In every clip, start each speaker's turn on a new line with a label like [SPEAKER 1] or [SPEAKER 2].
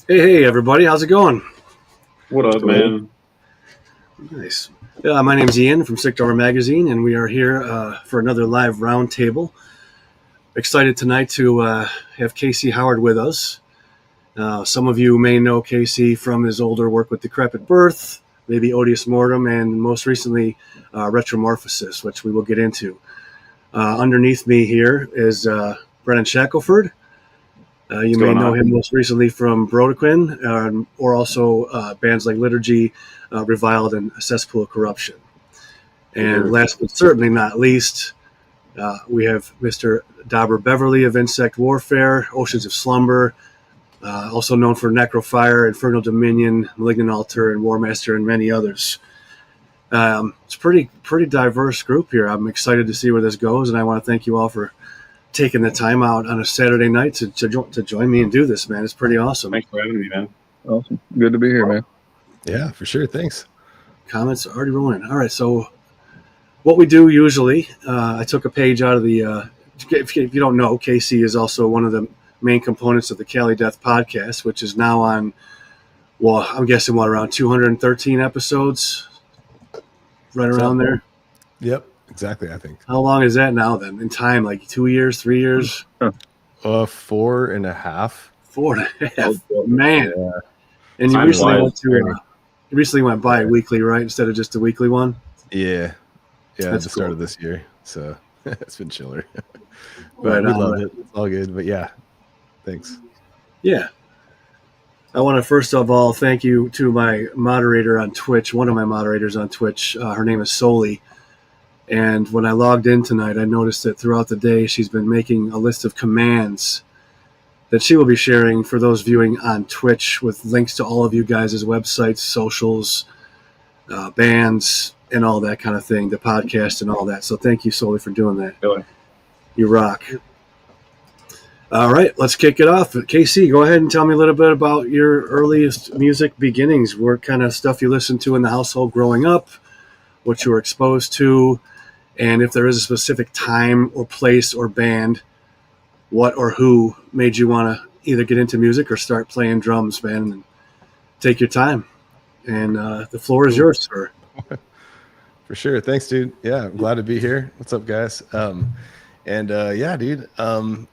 [SPEAKER 1] Hey, everybody. How's it going?
[SPEAKER 2] What up, man?
[SPEAKER 1] Nice. My name's Ian from Sick Dobber Magazine, and we are here for another live roundtable. Excited tonight to have Casey Howard with us. Some of you may know Casey from his older work with Decrepit Birth, maybe Odious Mortem, and most recently Retromorphosis, which we will get into. Underneath me here is Brennan Shackelford. You may know him most recently from Brodequin, or also bands like Liturgy, Reviled, and A Cesspool of Corruption. And last but certainly not least, we have Mr. Dobber Beverly of Insect Warfare, Oceans of Slumber, also known for Necrofire, Infernal Dominion, Malignant Altar, and Warmaster, and many others. It's a pretty diverse group here. I'm excited to see where this goes, and I want to thank you all for taking the time out on a Saturday night to join me and do this, man. It's pretty awesome.
[SPEAKER 2] Thanks for having me, man.
[SPEAKER 3] Awesome. Good to be here, man.
[SPEAKER 4] Yeah, for sure. Thanks.
[SPEAKER 1] Comments are already rolling. All right, so what we do usually, I took a page out of the, if you don't know, Casey is also one of the main components of the Cali Death podcast, which is now on, well, I'm guessing around 213 episodes, right around there.
[SPEAKER 4] Yep. Exactly, I think.
[SPEAKER 1] How long is that now then? In time, like 2 years, 3 years?
[SPEAKER 4] 4.5.
[SPEAKER 1] 4.5. Man. Yeah. And you recently went bi-weekly, right? Instead of just a weekly one?
[SPEAKER 4] Yeah. Yeah, at the start of this year. So it's been chiller. But we love it. It's all good. But yeah. Thanks.
[SPEAKER 1] Yeah. I want to first of all thank you to my moderator on Twitch, one of my moderators on Twitch. Her name is Soli. And when I logged in tonight, I noticed that throughout the day, she's been making a list of commands that she will be sharing for those viewing on Twitch with links to all of you guys' websites, socials, bands, and all that kind of thing, the podcast and all that. So thank you, Soli, for doing that.
[SPEAKER 2] Really?
[SPEAKER 1] You rock. All right, let's kick it off. KC, go ahead and tell me a little bit about your earliest music beginnings. What kind of stuff you listened to in the household growing up, what you were exposed to, and if there is a specific time or place or band, what or who made you want to either get into music or start playing drums, man. And take your time. And the floor is yours, sir.
[SPEAKER 4] For sure. Thanks, dude. Yeah, I'm glad to be here. What's up, guys? Yeah, dude.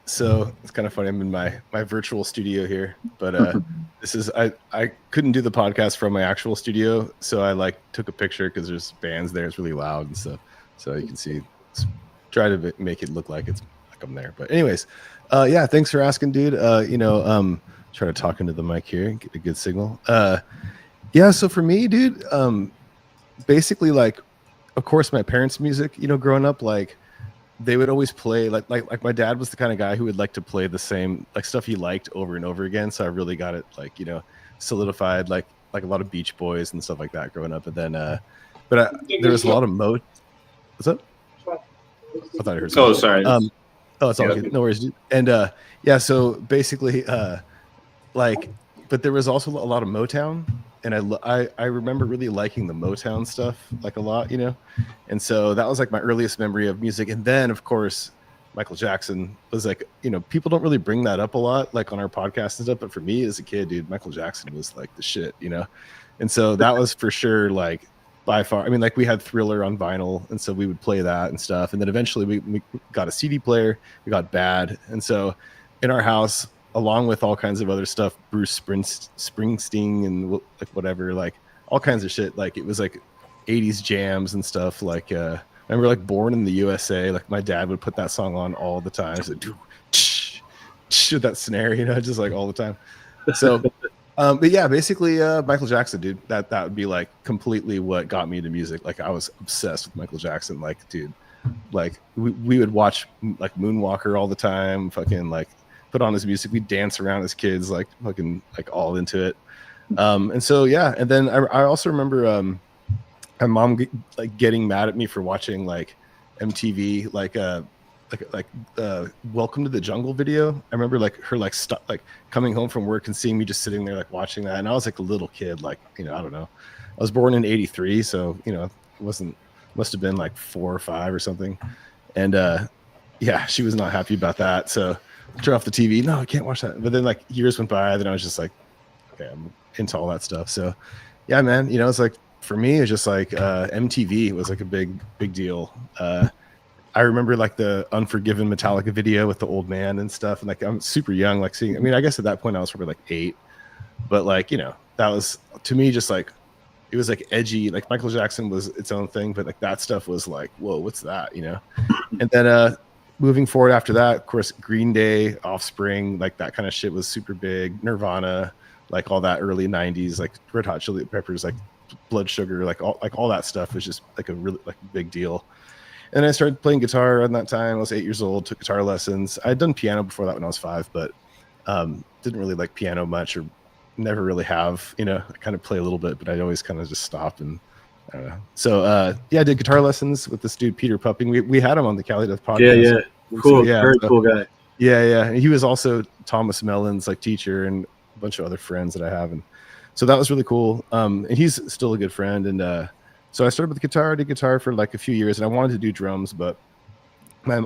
[SPEAKER 4] So it's kind of funny. I'm in my virtual studio here, but this is I couldn't do the podcast from my actual studio, so I took a picture because there's bands there. It's really loud and stuff. So you can see, try to make it look like it's like I'm there. But anyways, yeah, thanks for asking, dude. Try to talk into the mic here, get a good signal. Yeah, so for me, dude, basically, of course, my parents' music, growing up, they would always play like my dad was the kind of guy who would like to play the same stuff he liked over and over again. So I really got it solidified, like a lot of Beach Boys and stuff like that growing up. And then, there was a lot of What's up? I thought I heard something.
[SPEAKER 2] Oh, sorry.
[SPEAKER 4] It's all good. No worries, dude. And yeah, so basically, but there was also a lot of Motown, and I remember really liking the Motown stuff a lot, and so that was my earliest memory of music. And then of course Michael Jackson was people don't really bring that up a lot on our podcast and stuff, but for me as a kid, dude, Michael Jackson was the shit, and so that was for sure by far. I mean, we had Thriller on vinyl, and so we would play that and stuff. And then eventually we got a CD player. We got Bad, and so in our house, along with all kinds of other stuff, Bruce Springsteen and whatever, all kinds of shit. It was 80s jams and stuff. I remember Born in the USA. My dad would put that song on all the time. It's that snare, just all the time. So. But yeah, basically Michael Jackson, dude. That would be completely what got me into music. I was obsessed with Michael Jackson. Dude, we would watch Moonwalker all the time. Fucking put on his music. We'd dance around as kids, fucking all into it. And so yeah, and then I also remember my mom getting mad at me for watching MTV Welcome to the Jungle video. I remember her coming home from work and seeing me just sitting there watching that, and I was a little kid, I don't know. I was born in '83, so must have been 4 or 5 or something. And yeah, she was not happy about that, so turn off the TV. No, I can't watch that. But then years went by, then I was just okay, I'm into all that stuff. So yeah, man, you know, it's like for me, it's just like MTV was like a big deal. I remember like the Unforgiven Metallica video with the old man and stuff, and like I'm super young, like seeing. I mean, I guess at that point I was probably like 8, but like, you know, that was to me just like it was like edgy. Like Michael Jackson was its own thing, but like that stuff was like, whoa, what's that, you know? And then moving forward after that, of course, Green Day, Offspring, like that kind of shit was super big. Nirvana, like all that early 90s, like Red Hot Chili Peppers, like Blood Sugar, like all that stuff was just like a really like big deal. And I started playing guitar around that time. I was 8 years old, took guitar lessons. I had done piano before that when I was 5, but didn't really like piano much, or never really have. You know, I kind of play a little bit, but I always kind of just stop and I don't know. So yeah, I did guitar lessons with this dude Peter Pupping. We had him on the Cali Death podcast.
[SPEAKER 1] Yeah, cool, very cool guy.
[SPEAKER 4] Yeah. And he was also Thomas Mellon's like teacher and a bunch of other friends that I have, and so that was really cool. And he's still a good friend. And so I started with guitar. I did guitar for like a few years, and I wanted to do drums, but I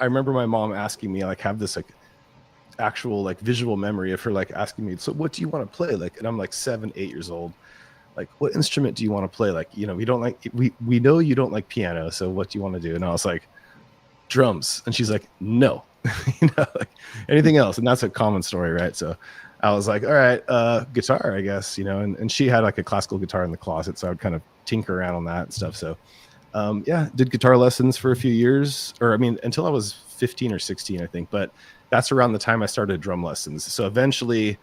[SPEAKER 4] remember my mom asking me, like, have this like actual like visual memory of her like asking me, so what do you want to play? Like, and I'm like 7, 8 years old. Like, what instrument do you want to play? Like, you know, we know you don't like piano, so what do you want to do? And I was like, drums. And she's like, no, you know, like anything else. And that's a common story, right? So I was like, all right, guitar, I guess, you know, and she had like a classical guitar in the closet, so I would kind of tinker around on that and stuff. So yeah, did guitar lessons for a few years, or I mean, until I was 15 or 16, I think, but that's around the time I started drum lessons. So eventually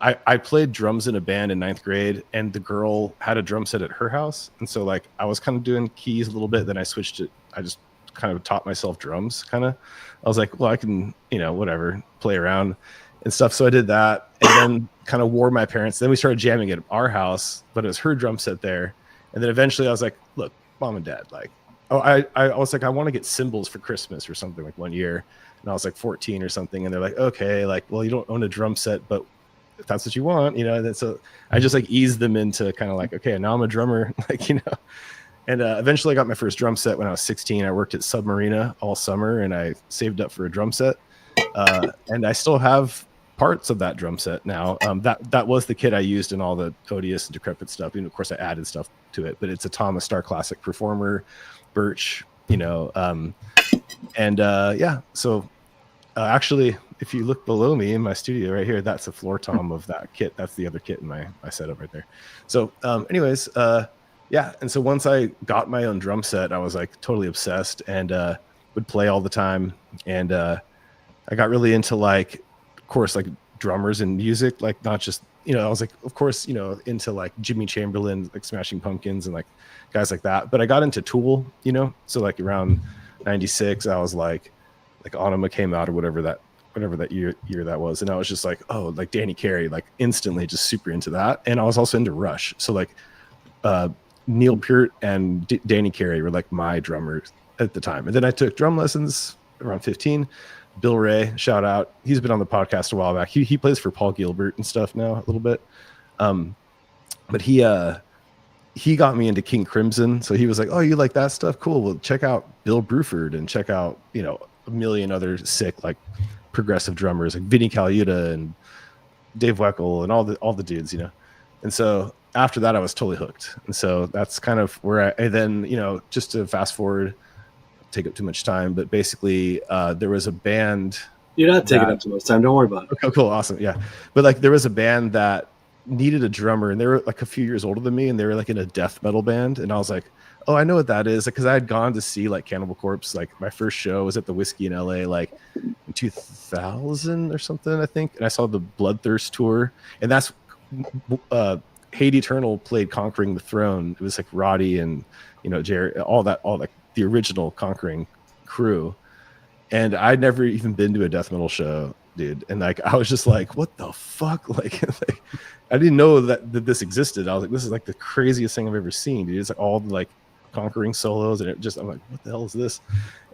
[SPEAKER 4] I played drums in a band in 9th grade, and the girl had a drum set at her house. And so like I was kind of doing keys a little bit, then I switched it. I just kind of taught myself drums kind of. I was like, well, I can, you know, whatever, play around and stuff. So I did that, and then kind of wore my parents. Then we started jamming at our house, but it was her drum set there. And then eventually I was like, look, Mom and Dad, like, I was like, I want to get cymbals for Christmas or something, like one year. And I was like 14 or something. And they're like, okay, like, well, you don't own a drum set, but if that's what you want, you know. And then so I just like eased them into kind of like, okay, now I'm a drummer, like, you know. And eventually I got my first drum set when I was 16. I worked at Submarina all summer, and I saved up for a drum set. And I still have parts of that drum set now. That was the kit I used in all the odious and decrepit stuff. And of course I added stuff to it, but it's a Thomas Star Classic Performer, Birch, you know. Yeah, so actually, if you look below me in my studio right here, that's a floor tom of that kit. That's the other kit in my setup right there. So anyways, yeah, and so once I got my own drum set, I was like totally obsessed, and would play all the time. And I got really into, like, of course, like drummers and music, like not just, you know, I was like, of course, you know, into like Jimmy Chamberlain, like Smashing Pumpkins and like guys like that. But I got into Tool, you know, so like around 96, I was like Anima came out or whatever that year that was, and I was just like, oh, like Danny Carey, like instantly just super into that. And I was also into Rush, so like Neil Peart and Danny Carey were like my drummers at the time. And then I took drum lessons around 15. Bill Ray, shout out, he's been on the podcast a while back. He plays for Paul Gilbert and stuff now a little bit, but he got me into King Crimson. So he was like, oh, you like that stuff? Cool. Well, check out Bill Bruford and check out, you know, a million other sick like progressive drummers like Vinny Colaiuta and Dave Weckl and all the dudes, you know. And so after that I was totally hooked. And so that's kind of where I then, you know, just to fast forward, take up too much time, but basically there was a band.
[SPEAKER 1] You're not taking up too much time, don't worry about it.
[SPEAKER 4] Okay, cool, awesome. Yeah, but like there was a band that needed a drummer, and they were like a few years older than me, and they were like in a death metal band. And I was like, oh, I know what that is, because I had gone to see like Cannibal Corpse. Like my first show was at the Whiskey in LA, like in 2000 or something, I think. And I saw the Bloodthirst tour, and that's Hate Eternal played Conquering the Throne. It was like Roddy and, you know, Jerry, all like the original Conquering crew. And I'd never even been to a death metal show, dude. And like I was just like, what the fuck? Like I didn't know that this existed. I was like, this is like the craziest thing I've ever seen, dude. It's like all the like Conquering solos, and it just, I'm like, what the hell is this?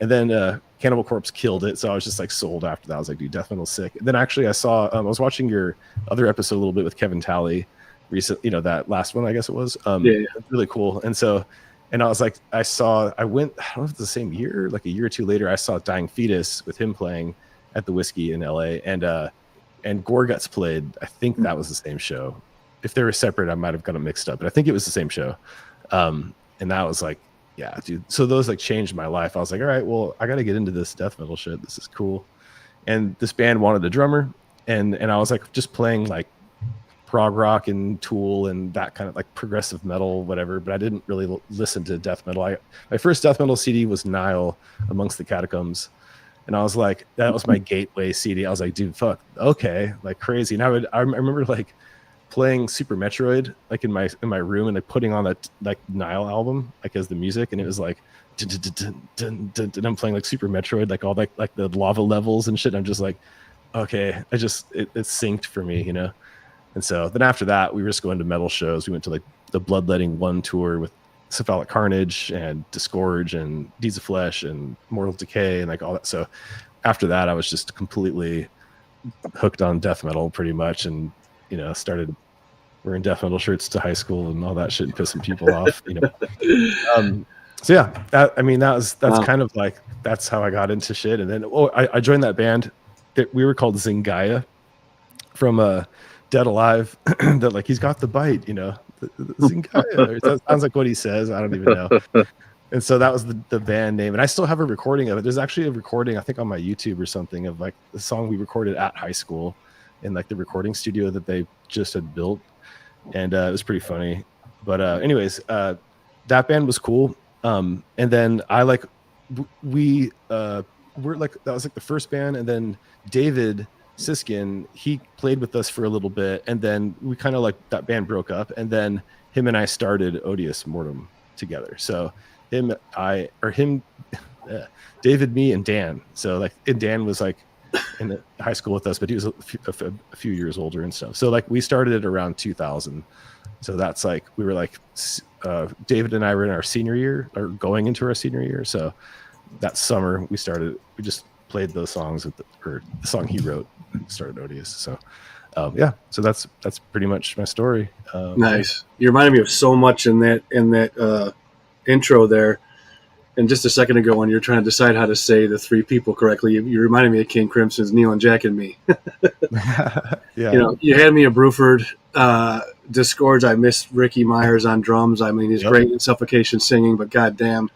[SPEAKER 4] And then Cannibal Corpse killed it, so I was just like sold after that. I was like, dude, death metal's sick. And then actually I saw I was watching your other episode a little bit with Kevin Talley recent, you know, that last one, I guess it was. Yeah. Really cool. And so, and I was like, I went, I don't know if it's the same year, like a year or two later, I saw Dying Fetus with him playing at the Whiskey in LA. And and Gorguts played. I think that was the same show. If they were separate, I might have got them mixed up, but I think it was the same show. And that was like, yeah, dude. So those like changed my life. I was like, all right, well, I got to get into this death metal shit. This is cool. And this band wanted a drummer, and I was like just playing like prog rock and Tool and that kind of like progressive metal, whatever. But I didn't really listen to death metal. My first death metal CD was Nile Amongst the Catacombs. And I was like, that was my gateway CD. I was like, dude, fuck, okay, like crazy. And I remember like playing Super Metroid like in my room and like putting on that like Nile album like as the music, and it was like and I'm playing like Super Metroid, like all like the lava levels and shit. And I'm just like, okay, it synced for me, you know. And so then after that, we were just going to metal shows. We went to like the Bloodletting 1 tour with Cephalic Carnage and Disgorge and Deeds of Flesh and Mortal Decay and like all that. So after that, I was just completely hooked on death metal pretty much, and you know, started wearing death metal shirts to high school and all that shit and pissing people off, you know. So yeah, that's wow. Kind of like that's how I got into shit. And then I joined that band that we were called Zingaya from Dead Alive. That like he's got the bite, you know. The Zingaya. That sounds like what he says. I don't even know. And so that was the band name, and I still have a recording of it. There's actually a recording, I think, on my YouTube or something, of like the song we recorded at high school in like the recording studio that they just had built, and it was pretty funny. But anyways, that band was cool. And then I like we're like that was like the first band, and then David Siskin, he played with us for a little bit, and then we kind of like that band broke up, and then him and I started Odious Mortem together. So David, me, and Dan. So like, and Dan was like in high school with us, but he was a few years older and stuff. So like we started it around 2000. So that's like we were like David and I were in our senior year, or going into our senior year. So that summer we just played those songs or the song he wrote and started Odious. So yeah, so that's pretty much my story.
[SPEAKER 1] Nice. You reminded me of so much in that intro there. And just a second ago, when you're trying to decide how to say the three people correctly, you reminded me of King Crimson's Neil and Jack and Me.
[SPEAKER 4] Yeah.
[SPEAKER 1] You know, you had me a Bruford. Disgorge, I miss Ricky Myers on drums. I mean, he's great in Suffocation singing, but goddamn,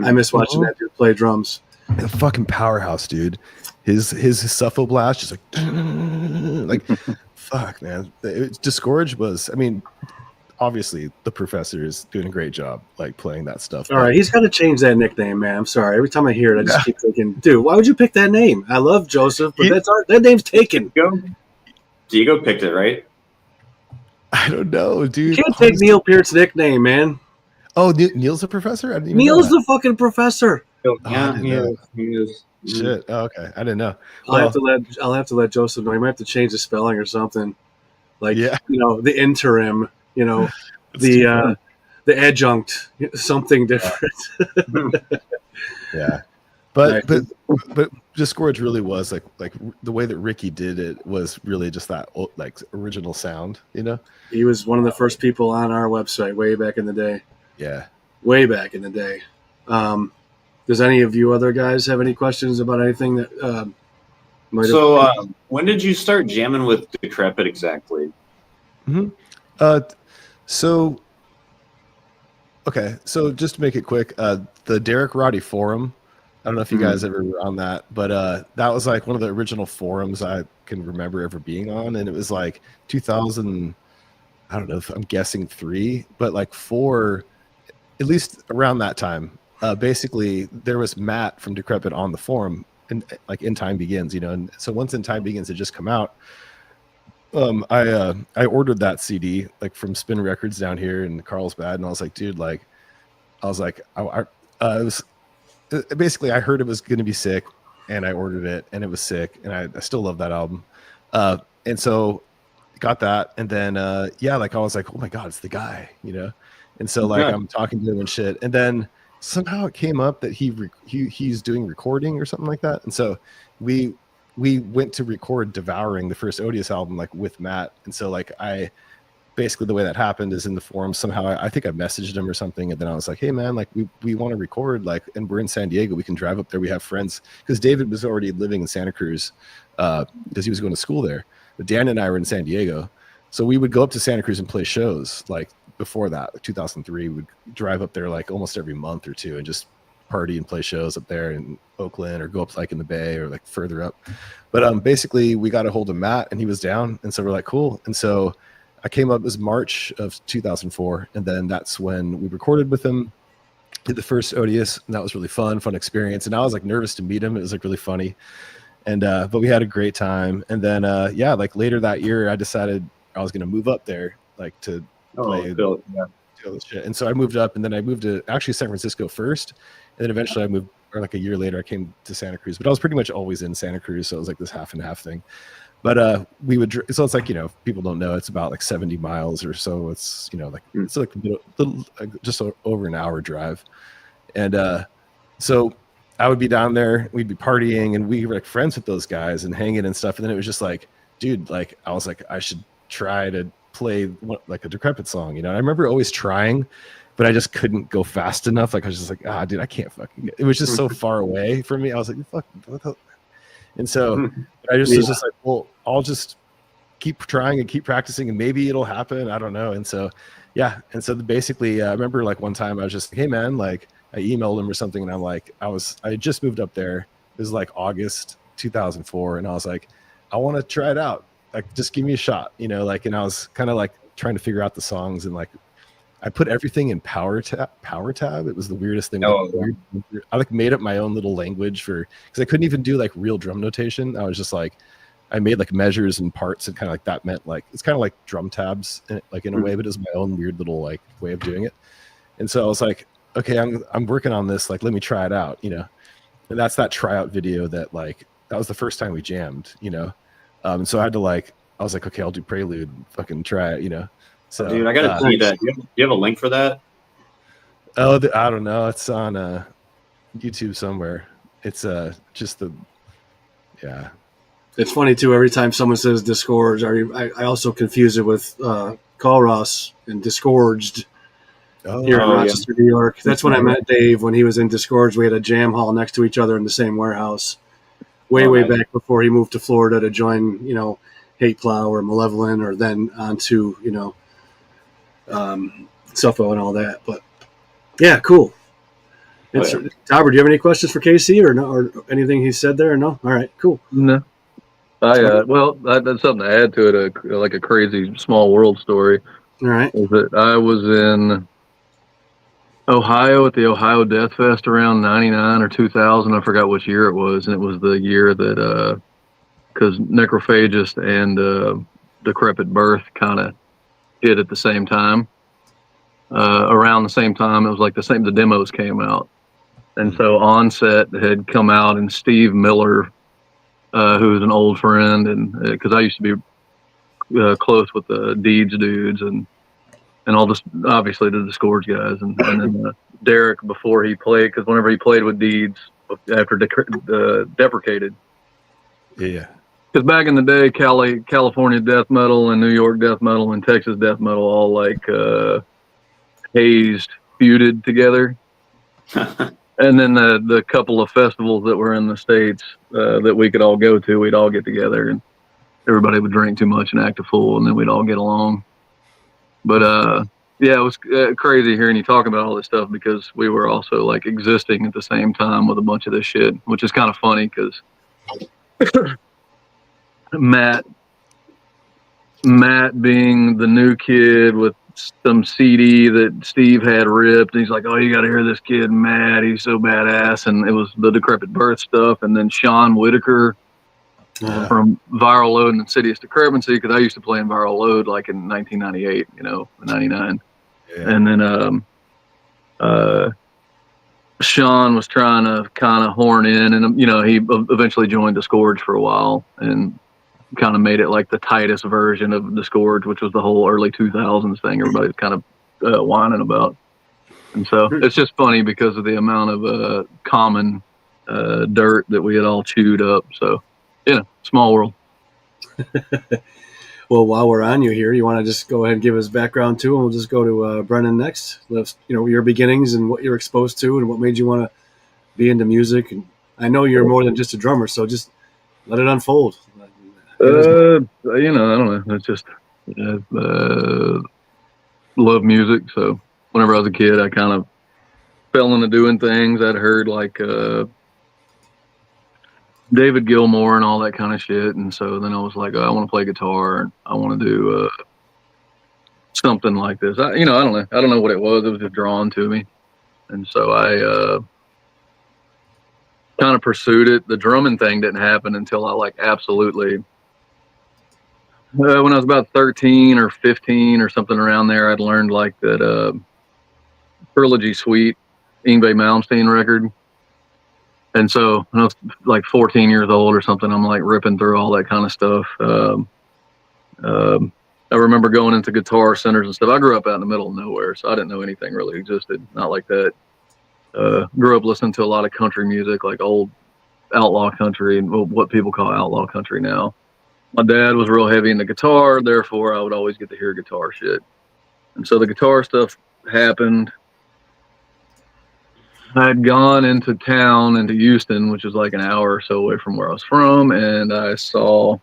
[SPEAKER 1] I miss watching that dude play drums.
[SPEAKER 4] The fucking powerhouse, dude. His Suffo blast, just like fuck, man. Disgorge was, I mean, obviously the professor is doing a great job like playing that stuff.
[SPEAKER 1] All right, he's got to change that nickname, man. I'm sorry. Every time I hear it, I just keep thinking, dude, why would you pick that name? I love Joseph, but that name's taken.
[SPEAKER 2] Diego picked it, right?
[SPEAKER 4] I don't know, dude.
[SPEAKER 1] You can't take Neil Peart's nickname, man.
[SPEAKER 4] Oh, Neil's the professor? I didn't even
[SPEAKER 1] Neil's
[SPEAKER 4] know
[SPEAKER 1] the fucking professor.
[SPEAKER 2] Yeah, he is.
[SPEAKER 4] Shit. Oh, okay. I didn't know.
[SPEAKER 1] I'll have to let Joseph know. He might have to change the spelling or something. Like,
[SPEAKER 4] yeah.
[SPEAKER 1] You know, the interim, you know, the adjunct, something different.
[SPEAKER 4] Yeah. But Disgorge really was like the way that Ricky did it was really just that like original sound, you know?
[SPEAKER 1] He was one of the first people on our website way back in the day.
[SPEAKER 4] Yeah. Way
[SPEAKER 1] back in the day. Does any of you other guys have any questions about anything that might have...
[SPEAKER 2] So when did you start jamming with Decrepit exactly?
[SPEAKER 4] Mm-hmm. So just to make it quick, the Derek Roddy forum, I don't know if you guys ever were on that, but that was like one of the original forums I can remember ever being on, and it was like 2000, I don't know if I'm guessing 3, but like 4, at least around that time. Basically, there was Matt from Decrepit on the forum, and like In Time Begins, you know, and so once In Time Begins had just come out, I ordered that CD like from Spin Records down here in Carlsbad, and I was like, dude, like, it was basically I heard it was going to be sick, and I ordered it, and it was sick, and I still love that album, and so got that, and then like I was like, oh my god, it's the guy, you know, and so like I'm talking to him and shit, and then somehow it came up that he's doing recording or something like that, and so we went to record Devouring, the first Odious album, like with Matt, and so like I basically the way that happened is in the forum somehow I think I messaged him or something, and then I was like, hey man, like we want to record, like, and we're in San Diego, we can drive up there, we have friends, because David was already living in Santa Cruz because he was going to school there, But Dan and I were in San Diego, so we would go up to Santa Cruz and play shows. Like before that, like 2003, we would drive up there like almost every month or two and just party and play shows up there in Oakland, or go up like in the Bay or like further up. But basically we got a hold of Matt and he was down, and so we're like, cool. And so I came up, it was March of 2004, and then that's when we recorded with him, did the first Odious, and that was really fun experience. And I was like nervous to meet him. It was like really funny, and but we had a great time. And then yeah, like later that year I decided I was going to move up there, like to play this shit. And so I moved up, and then I moved to actually San Francisco first, and then eventually I moved, or like a year later I came to Santa Cruz. But I was pretty much always in Santa Cruz, so it was like this half and half thing. But we would, so it's like, you know, if people don't know, it's about like 70 miles or so. It's, you know, like it's like a little just over an hour drive. And so I would be down there, we'd be partying, and we were like friends with those guys and hanging and stuff. And then it was just like, dude, like I was like, I should try to play like a Decrepit song, you know. And I remember always trying, but I just couldn't go fast enough. Like I was just like, dude, I can't fucking get it. Was just so far away from me. I was like, fuck, what the hell? And so I just was just like, well, I'll just keep trying and keep practicing, and maybe it'll happen. I don't know. And so, yeah. And so basically, I remember like one time I was just like, hey man, like I emailed him or something, and I'm like, I had just moved up there. It was like August 2004, and I was like, I want to try it out. Like, just give me a shot, you know. Like, and I was kind of like trying to figure out the songs, and like I put everything in power tab. It was the weirdest thing. I like made up my own little language because I couldn't even do like real drum notation. I was just like, I made like measures and parts, and kind of like that meant like, it's kind of like drum tabs, like in a way, but it was my own weird little like way of doing it. And so I was like, okay, I'm working on this. Like, let me try it out, you know. And that's that tryout video that like, that was the first time we jammed, you know. And so I had to like, I was like, okay, I'll do Prelude, fucking try it, you know. So,
[SPEAKER 2] dude, I gotta see that. Do you have a link for that?
[SPEAKER 4] Oh, I don't know. It's on YouTube somewhere. It's just yeah.
[SPEAKER 1] It's funny too. Every time someone says disgorge, I also confuse it with Call Ross and Disgorged here in Rochester, New York. That's when I met Dave, when he was in Disgorged. We had a jam hall next to each other in the same warehouse. Way back before he moved to Florida to join, you know, Hate Plow or Malevolent, or then onto, you know, Suffo and all that. But yeah, cool. Dobber, do you have any questions for KC or no, or anything he said there? Or no? All right, cool.
[SPEAKER 3] No. Well, that's something to add to it. Like a crazy small world story.
[SPEAKER 1] All right.
[SPEAKER 3] Is that I was in Ohio at the Ohio Death Fest around 99 or 2000. I forgot which year it was. And it was the year that, because Necrophagist and Decrepit Birth kind of hit at the same time. Around the same time, it was like the demos came out. And so Onset had come out, and Steve Miller, who's an old friend, and because I used to be close with the Deeds dudes and all this, obviously the Disgorge guys, and then Derek before he played, because whenever he played with Deeds after Deprecated.
[SPEAKER 4] Yeah.
[SPEAKER 3] Because back in the day, California death metal and New York death metal and Texas death metal all like feuded together. And then the couple of festivals that were in the States that we could all go to, we'd all get together, and everybody would drink too much and act a fool, and then we'd all get along. But yeah, it was crazy hearing you talk about all this stuff, because we were also like existing at the same time with a bunch of this shit, which is kind of funny because Matt being the new kid with some CD that Steve had ripped, and he's like, oh, you got to hear this kid, Matt, he's so badass. And it was the Decrepit Birth stuff. And then Sean Whitaker from Viral Load and Insidious Decrepancy, because I used to play in Viral Load like in 1998, you know, 99. Yeah. And then Sean was trying to kind of horn in, and, you know, he eventually joined Disgorge for a while and kind of made it like the tightest version of Disgorge, which was the whole early 2000s thing everybody was kind of whining about. And so it's just funny because of the amount of common dirt that we had all chewed up. So, you know, small world.
[SPEAKER 1] Well, while we're on you here, you want to just go ahead and give us background too, and we'll just go to Brennan next. You know, your beginnings and what you're exposed to and what made you want to be into music. And I know you're more than just a drummer, so just let it unfold.
[SPEAKER 3] You know, I don't know. It's just love music. So whenever I was a kid, I kind of fell into doing things. I'd heard like David Gilmour and all that kind of shit, and so then I was like, oh, I want to play guitar and I want to do something like this. I don't know what it was. It was just drawn to me, and so I kind of pursued it. The drumming thing didn't happen until I like absolutely. When I was about 13 or 15 or something around there, I'd learned like that Trilogy Suite, Yngwie Malmsteen record. And so when I was like 14 years old or something, I'm like ripping through all that kind of stuff. I remember going into guitar centers and stuff. I grew up out in the middle of nowhere, so I didn't know anything really existed. Not like that. Grew up listening to a lot of country music, like old outlaw country and what people call outlaw country now. My dad was real heavy into guitar, therefore I would always get to hear guitar shit. And so the guitar stuff happened. I had gone into town, into Houston, which is like an hour or so away from where I was from, and I saw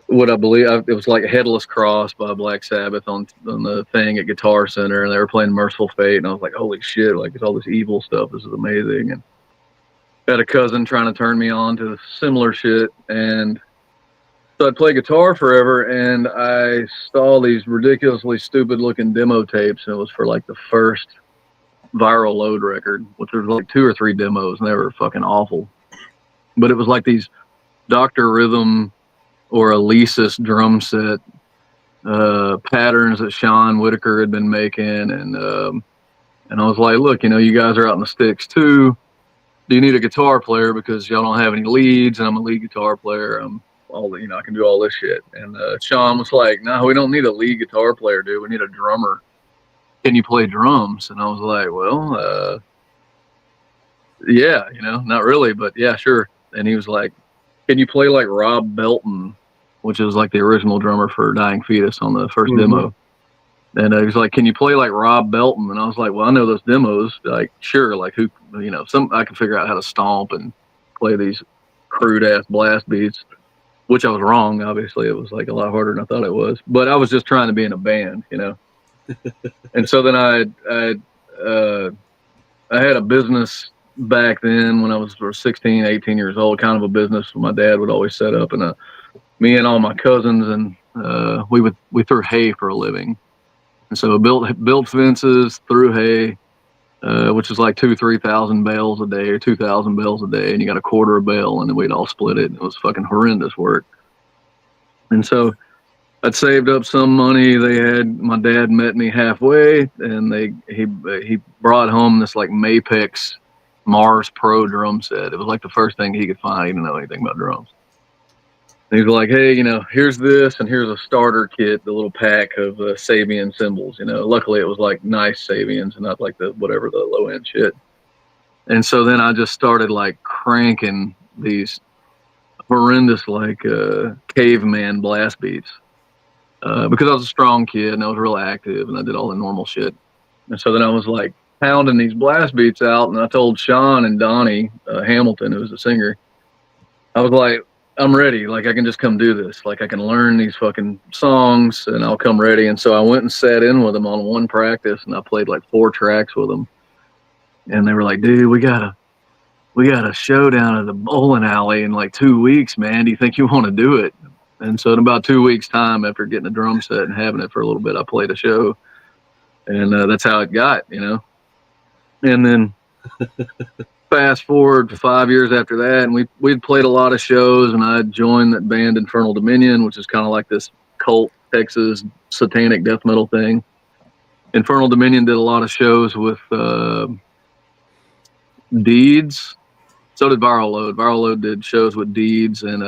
[SPEAKER 3] what I believe it was like Headless Cross by Black Sabbath on the thing at Guitar Center, and they were playing Merciful Fate, and I was like, holy shit, like it's all this evil stuff, this is amazing. And I had a cousin trying to turn me on to similar shit, and so I'd play guitar forever, and I saw these ridiculously stupid looking demo tapes, and it was for like the first Viral Load record, which was like 2 or 3 demos, and they were fucking awful. But it was like these Dr. Rhythm or Alesis drum set patterns that Sean Whitaker had been making, and I was like, look, you know, you guys are out in the sticks too. Do you need a guitar player because y'all don't have any leads, and I'm a lead guitar player. I can do all this shit. And Sean was like, no, we don't need a lead guitar player, dude. We need a drummer. Can you play drums? And I was like, well, yeah, you know, not really, but yeah, sure. And he was like, can you play like Rob Belton, which is like the original drummer for Dying Fetus on the first demo? And he was like, can you play like Rob Belton? And I was like, well, I know those demos. Like, sure, like who, you know, I can figure out how to stomp and play these crude ass blast beats. Which I was wrong, obviously. It was like a lot harder than I thought it was. But I was just trying to be in a band, you know. And so then I had a business back then when I was 16, 18 years old, kind of a business my dad would always set up. And me and all my cousins, and we threw hay for a living. And so built fences, threw hay, which is like 2,000-3,000 bales a day or 2,000 bales a day, and you got a quarter a bale, and then we'd all split it. It was fucking horrendous work. And so I'd saved up some money. My dad met me halfway, and he brought home this like Mapex Mars Pro drum set. It was like the first thing he could find. He didn't know anything about drums. And he was like, hey, you know, here's this, and here's a starter kit, the little pack of Sabian cymbals. You know, luckily it was like nice Sabians and not like the low end shit. And so then I just started like cranking these horrendous like caveman blast beats because I was a strong kid and I was real active and I did all the normal shit. And so then I was like pounding these blast beats out, and I told Sean and Donnie Hamilton, who was the singer, I was like, I'm ready. Like, I can just come do this. Like, I can learn these fucking songs and I'll come ready. And so I went and sat in with them on one practice, and I played like 4 tracks with them. And they were like, dude, we got a show down at the bowling alley in like 2 weeks, man. Do you think you want to do it? And so in about 2 weeks time, after getting a drum set and having it for a little bit, I played a show, and that's how it got, you know? And then fast forward to 5 years after that, and we'd played a lot of shows, and I joined that band Infernal Dominion, which is kind of like this cult Texas satanic death metal thing. Infernal Dominion did a lot of shows with Deeds. So did Viral Load. Viral Load did shows with Deeds and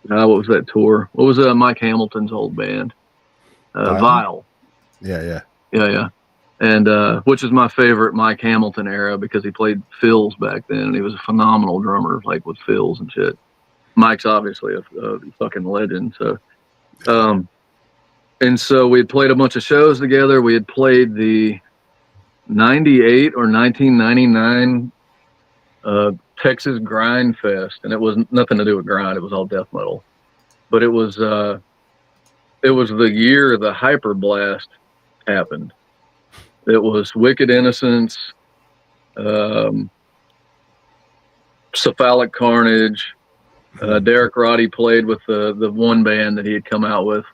[SPEAKER 3] what was that tour? What was Mike Hamilton's old band? Vile.
[SPEAKER 4] Yeah.
[SPEAKER 3] And which is my favorite Mike Hamilton era because he played fills back then, and he was a phenomenal drummer, like with fills and shit. Mike's obviously a fucking legend. So, and so we had played a bunch of shows together. We had played the 98 or 1999 Texas Grind Fest, and it was nothing to do with grind. It was all death metal. but it was the year the Hyper Blast happened. It was Wicked Innocence, Cephalic Carnage. Derek Roddy played with the one band that he had come out with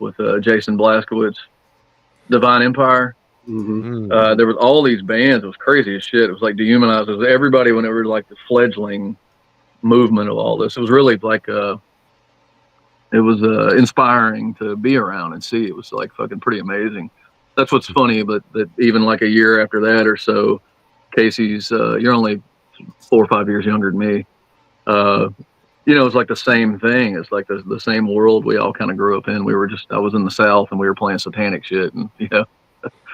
[SPEAKER 3] Jason Blaskowitz, Divine Empire. There was all these bands. It was crazy as shit. It was like Dehumanized. It was everybody when it was like the fledgling movement of all this. It was really like it was inspiring to be around and see. It was like fucking pretty amazing. That's what's funny, but that even like a year after that or so, Casey's you're only 4 or 5 years younger than me. You know, it's like the same thing. It's like the same world we all kind of grew up in. I was in the South and we were playing satanic shit, and you know.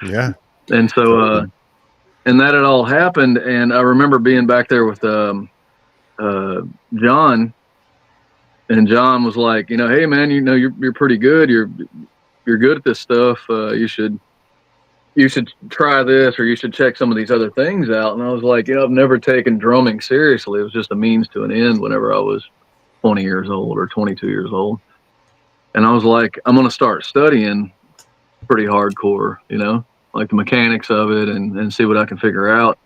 [SPEAKER 4] Yeah.
[SPEAKER 3] And so, and that had all happened. And I remember being back there with John, and John was like, you know, hey man, you know, you're pretty good. You're good at this stuff. You should try this, or you should check some of these other things out. And I was like, you know, I've never taken drumming seriously. It was just a means to an end whenever I was 20 years old or 22 years old. And I was like, I'm going to start studying pretty hardcore, you know, like the mechanics of it and see what I can figure out.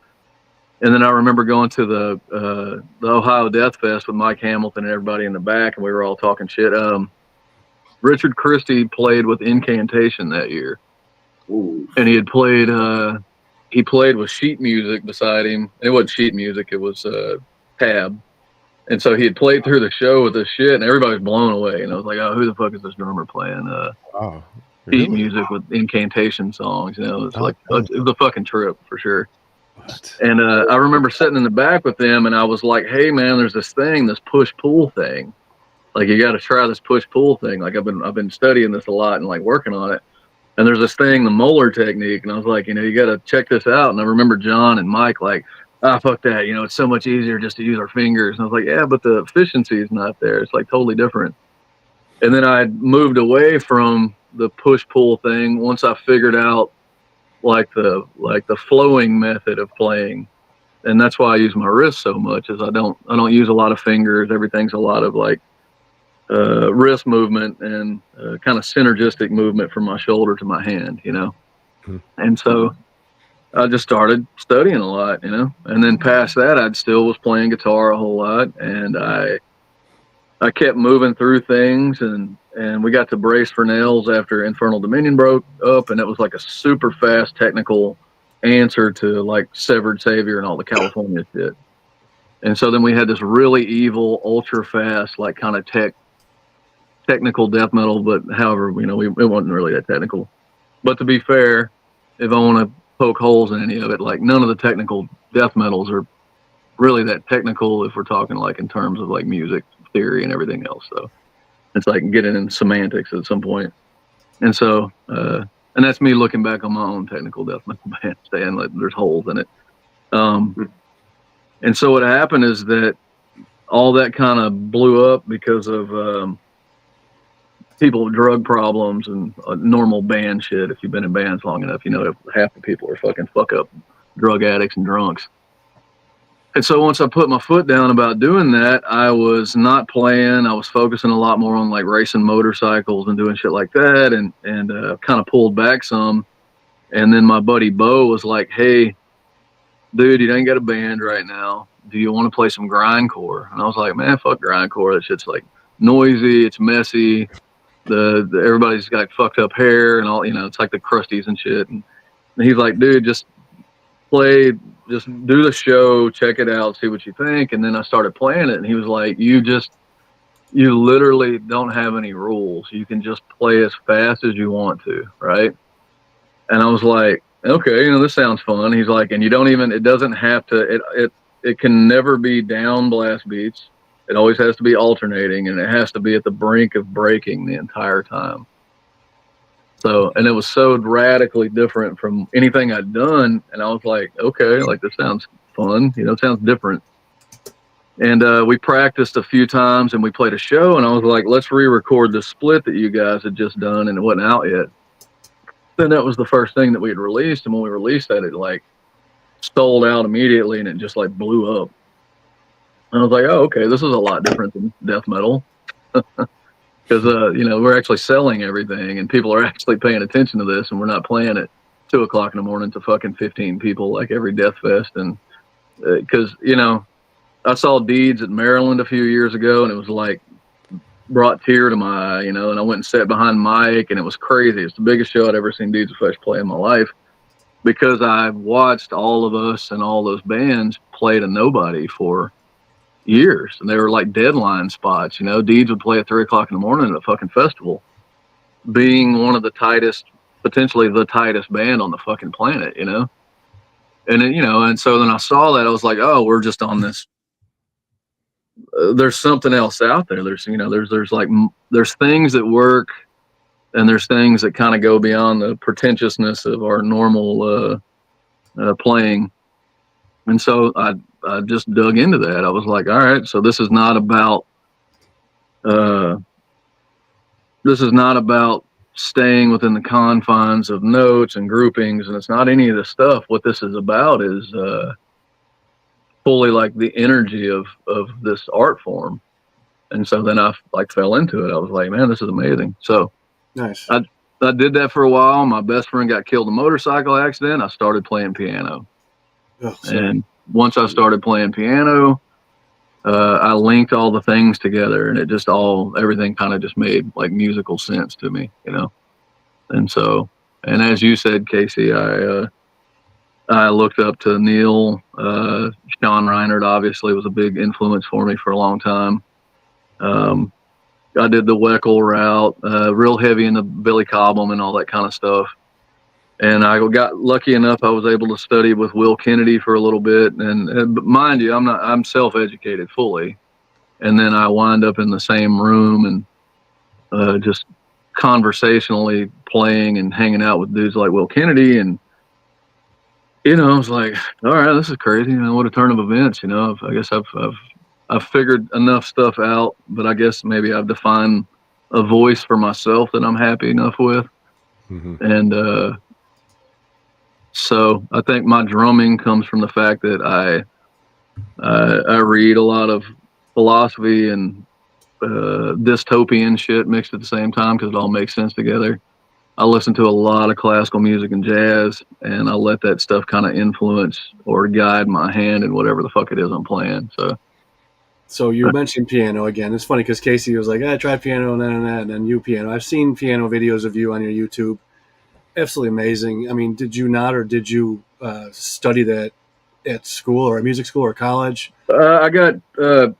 [SPEAKER 3] And then I remember going to the Ohio Death Fest with Mike Hamilton and everybody in the back, and we were all talking shit. Richard Christie played with Incantation that year.
[SPEAKER 2] Ooh.
[SPEAKER 3] And he played with sheet music beside him. It wasn't sheet music, it was tab. And so he had played through the show with this shit, and everybody was blown away. And I was like, oh, who the fuck is this drummer playing sheet music with Incantation songs? You know, it was it was a fucking trip for sure.
[SPEAKER 4] What?
[SPEAKER 3] And I remember sitting in the back with them, and I was like, hey man, there's this push-pull thing. Like, you got to try this push-pull thing. Like, I've been studying this a lot and like working on it. And there's this thing, the Moeller technique. And I was like, you know, you got to check this out. And I remember John and Mike like, fuck that. You know, it's so much easier just to use our fingers. And I was like, yeah, but the efficiency is not there. It's like totally different. And then I moved away from the push-pull thing once I figured out like the flowing method of playing. And that's why I use my wrist so much, is I don't use a lot of fingers. Everything's a lot of like wrist movement and kind of synergistic movement from my shoulder to my hand, you know. And so I just started studying a lot, you know. And then past that, I still was playing guitar a whole lot, and I kept moving through things, and we got to Brace for Nails after Infernal Dominion broke up, and it was like a super fast technical answer to like Severed Savior and all the California shit. And so then we had this really evil, ultra fast, like kind of technical death metal, but however, you know, it wasn't really that technical. But to be fair, if I want to poke holes in any of it, like none of the technical death metals are really that technical if we're talking like in terms of like music theory and everything else. So it's like getting in semantics at some point. And so, and that's me looking back on my own technical death metal band, saying like there's holes in it. And so what happened is that all that kind of blew up because of people with drug problems and normal band shit. If you've been in bands long enough, you know half the people are fucking fuck up drug addicts and drunks. And so once I put my foot down about doing that, I was not playing. I was focusing a lot more on like racing motorcycles and doing shit like that, and kind of pulled back some. And then my buddy Bo was like, hey, dude, you ain't got a band right now. Do you want to play some grindcore? And I was like, man, fuck grindcore. That shit's like noisy. It's messy. Everybody's got fucked up hair and all, you know, it's like the crusties and shit. And he's like, dude, just do the show, check it out, see what you think. And then I started playing it, and he was like, you literally don't have any rules. You can just play as fast as you want to, right? And I was like, okay, you know, this sounds fun. He's like, and it doesn't have to, it can never be down blast beats. It always has to be alternating, and it has to be at the brink of breaking the entire time. So, and it was so radically different from anything I'd done. And I was like, okay, like this sounds fun. You know, it sounds different. And we practiced a few times, and we played a show, and I was like, let's re-record the split that you guys had just done, and it wasn't out yet. Then that was the first thing that we had released. And when we released that, it like sold out immediately, and it just like blew up. And I was like, oh, okay, this is a lot different than death metal. because we're actually selling everything, and people are actually paying attention to this, and we're not playing at 2 o'clock in the morning to fucking 15 people like every Death Fest. And because I saw Deeds at Maryland a few years ago, and it was like brought tear to my eye, and I went and sat behind Mike, and it was crazy. It's the biggest show I'd ever seen Deeds of Flesh play in my life, because I watched all of us and all those bands play to nobody for years, and they were like deadline spots. Deeds would play at 3 o'clock in the morning at a fucking festival, being one of the tightest, potentially the tightest band on the fucking planet, and then, and so then I saw that, I was like, oh, we're just on this. There's something else out there. There's there's things that work, and there's things that kind of go beyond the pretentiousness of our normal playing. And so I just dug into that. I was like, all right, so this is not about staying within the confines of notes and groupings, and it's not any of this stuff. What this is about is fully like the energy of this art form. And so then I fell into it. I was like, man, this is amazing. So
[SPEAKER 1] nice.
[SPEAKER 3] I did that for a while. My best friend got killed in a motorcycle accident. I started playing piano.
[SPEAKER 1] Oh,
[SPEAKER 3] and once I started playing piano, I linked all the things together, and it just everything kind of just made like musical sense to me, And so, and as you said, Casey, I looked up to Neil. Sean Reinert obviously was a big influence for me for a long time. I did the Weckl route, real heavy into Billy Cobham and all that kind of stuff. And I got lucky enough, I was able to study with Will Kennedy for a little bit. And mind you, I'm self-educated fully. And then I wind up in the same room and just conversationally playing and hanging out with dudes like Will Kennedy. And, I was like, all right, this is crazy. What a turn of events. I guess I've figured enough stuff out, but I guess maybe I've defined a voice for myself that I'm happy enough with.
[SPEAKER 4] Mm-hmm.
[SPEAKER 3] And so I think my drumming comes from the fact that I read a lot of philosophy and dystopian shit mixed at the same time, because it all makes sense together. I listen to a lot of classical music and jazz, and I let that stuff kind of influence or guide my hand in whatever the fuck it is I'm playing.
[SPEAKER 1] So you mentioned piano again. It's funny because Casey was like, I tried piano and then you piano. I've seen piano videos of you on your YouTube. Absolutely amazing. I mean, did you study that at school or at music school or college?
[SPEAKER 3] I got a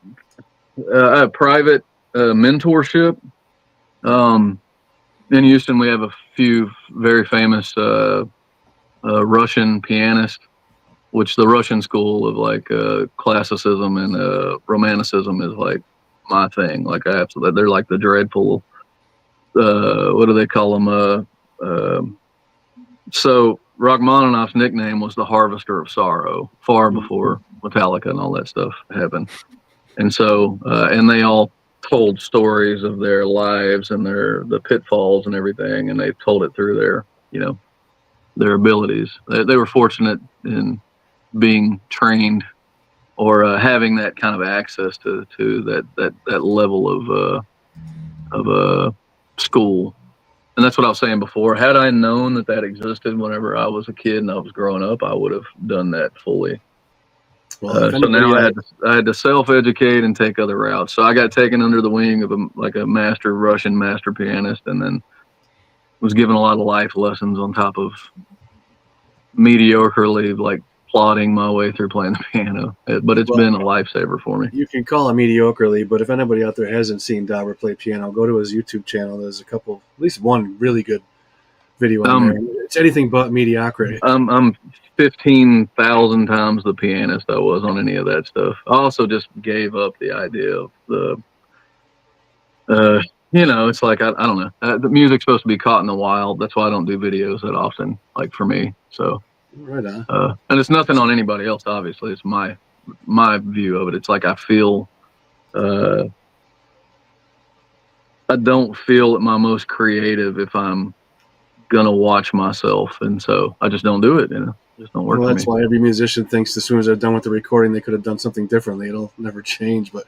[SPEAKER 3] private mentorship. In Houston, we have a few very famous Russian pianists, which the Russian school of classicism and romanticism is like my thing. Like they're like the dreadful, what do they call them? So Rachmaninoff's nickname was the Harvester of Sorrow, far before Metallica and all that stuff happened. And so, and they all told stories of their lives and the pitfalls and everything, and they told it through their abilities. They were fortunate in being trained or having that kind of access to that level of school. And that's what I was saying before. Had I known that existed whenever I was a kid and I was growing up, I would have done that fully. Well, so now I had to self-educate and take other routes. So I got taken under the wing of a Russian master pianist, and then was given a lot of life lessons on top of mediocrely plodding my way through playing the piano. But it's been a lifesaver for me.
[SPEAKER 1] You can call it mediocrely, but if anybody out there hasn't seen Dobber play piano, go to his YouTube channel. There's at least one really good video on there. It's anything but mediocrity.
[SPEAKER 3] I'm 15,000 times the pianist I was on any of that stuff. I also just gave up the idea of it's like, I don't know. The music's supposed to be caught in the wild. That's why I don't do videos that often, for me. So,
[SPEAKER 1] right on.
[SPEAKER 3] And it's nothing on anybody else, obviously. It's my view of it. It's like I feel, I don't feel at my most creative if I'm gonna watch myself, and so I just don't do it. Just don't work.
[SPEAKER 1] Well,
[SPEAKER 3] for
[SPEAKER 1] that's
[SPEAKER 3] me.
[SPEAKER 1] why every musician thinks as soon as they're done with the recording, they could have done something differently. It'll never change. But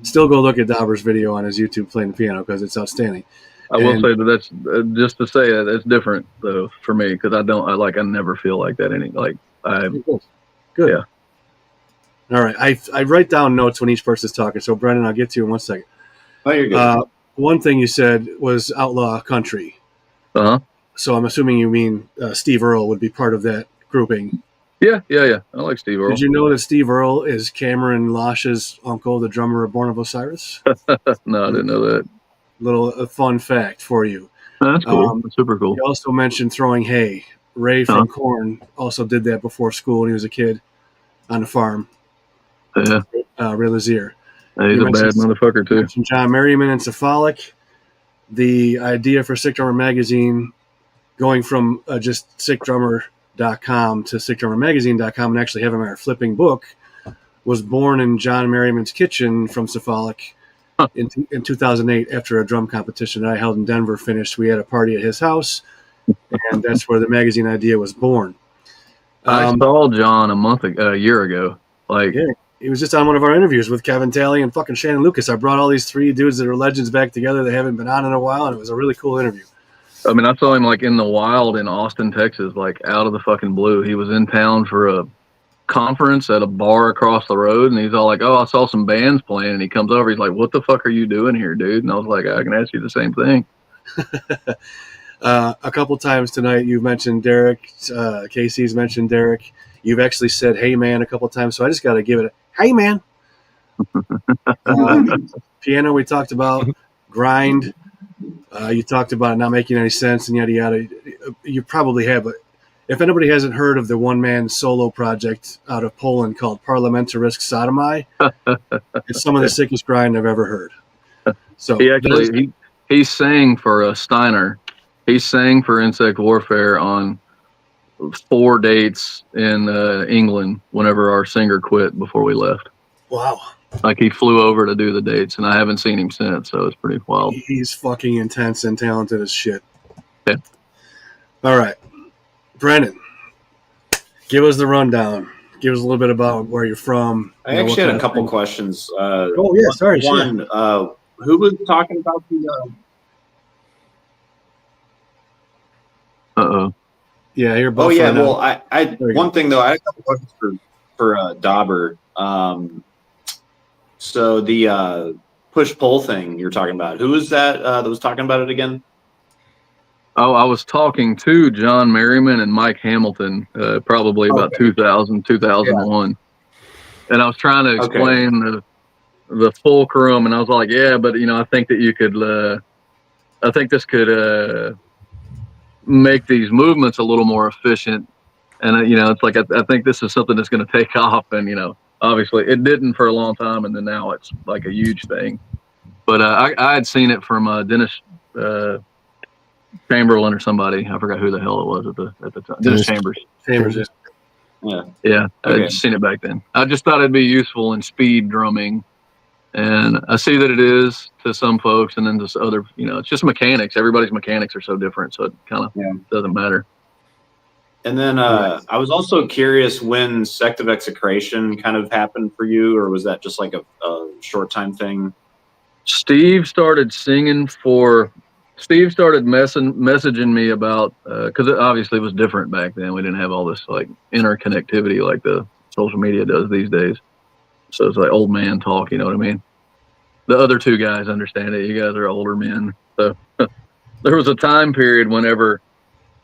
[SPEAKER 1] Still go look at Dobber's video on his YouTube playing the piano because it's outstanding.
[SPEAKER 3] I will say that that's just to say that it's different though for me because I never feel like that
[SPEAKER 1] Good.
[SPEAKER 3] Yeah.
[SPEAKER 1] All right. I write down notes when each person's talking. So Brennan, I'll get to you in 1 second.
[SPEAKER 2] Oh, you're good.
[SPEAKER 1] One thing you said was outlaw country.
[SPEAKER 3] Uh-huh.
[SPEAKER 1] So I'm assuming you mean Steve Earle would be part of that grouping.
[SPEAKER 3] Yeah. I like Steve Earle.
[SPEAKER 1] Did you know that Steve Earle is Cameron Losh's uncle, the drummer of Born of Osiris?
[SPEAKER 3] No, I didn't know that.
[SPEAKER 1] Little fun fact for you.
[SPEAKER 3] That's cool. That's super cool.
[SPEAKER 1] You also mentioned throwing hay. Ray from Korn also did that before school when he was a kid on the farm.
[SPEAKER 3] Yeah.
[SPEAKER 1] Ray Lazier.
[SPEAKER 3] He's a bad motherfucker, too.
[SPEAKER 1] John Merriman and Cephalic. The idea for Sick Drummer Magazine, going from just sickdrummer.com to sickdrummermagazine.com and actually having our flipping book, was born in John Merriman's kitchen from Cephalic in 2008 after a drum competition that I held in Denver finished. We had a party at his house, and that's where the magazine idea was born.
[SPEAKER 3] I saw John a year ago.
[SPEAKER 1] Yeah, he was just on one of our interviews with Kevin Talley and fucking Shannon Lucas. I brought all these 3 dudes that are legends back together that haven't been on in a while, and it was a really cool interview.
[SPEAKER 3] I mean, I saw him like in the wild in Austin, Texas, like out of the fucking blue. He was in town for a conference at a bar across the road, and he's all like, "Oh, I saw some bands playing," and he comes over. He's like, "What the fuck are you doing here, dude?" And I was like, "I can ask you the same thing."
[SPEAKER 1] A couple times tonight, you mentioned Derek. Casey's mentioned Derek. You've actually said "Hey man" a couple times, so I just got to give it a "Hey man." Piano, we talked about grind. You talked about it not making any sense, and yada yada. You probably have, but if anybody hasn't heard of the one-man solo project out of Poland called Parlamentarisk Sodomai, it's some of the sickest grind I've ever heard. So
[SPEAKER 3] he sang for Steiner. He sang for Insect Warfare on 4 dates in England whenever our singer quit before we left.
[SPEAKER 1] Wow.
[SPEAKER 3] Like he flew over to do the dates, and I haven't seen him since, so it's pretty wild.
[SPEAKER 1] He's fucking intense and talented as shit.
[SPEAKER 3] Yeah.
[SPEAKER 1] All right. Brennan, give us the rundown. Give us a little bit about where you're from.
[SPEAKER 2] I actually had a couple questions.
[SPEAKER 1] Oh, yeah, sorry.
[SPEAKER 2] One, who was talking about the...
[SPEAKER 3] Uh-oh.
[SPEAKER 1] Yeah, you're both.
[SPEAKER 2] Oh, yeah, well, I one thing, though, I had a couple questions for Dobber. So the push-pull thing you're talking about, who was that was talking about it again?
[SPEAKER 3] Oh, I was talking to John Merriman and Mike Hamilton, probably about 2000, 2001. Yeah. And I was trying to explain the fulcrum, and I was like, yeah, but, I think that you could, I think this could make these movements a little more efficient. And, it's like, I think this is something that's going to take off. And, obviously it didn't for a long time. And then now it's like a huge thing. But I had seen it from Dennis Chamberlain or somebody. I forgot who the hell it was at the time. Dennis Chambers. Yeah. I just seen it back then. I just thought it'd be useful in speed drumming, and I see that it is to some folks, and then to other, it's just mechanics. Everybody's mechanics are so different, so it kind of doesn't matter.
[SPEAKER 2] And then I was also curious when Sect of Execration kind of happened for you, or was that just like a short time thing?
[SPEAKER 3] Steve started messaging me about, because it obviously was different back then. We didn't have all this like interconnectivity like the social media does these days. So it's like old man talk, you know what I mean? The other 2 guys understand it. You guys are older men. So there was a time period whenever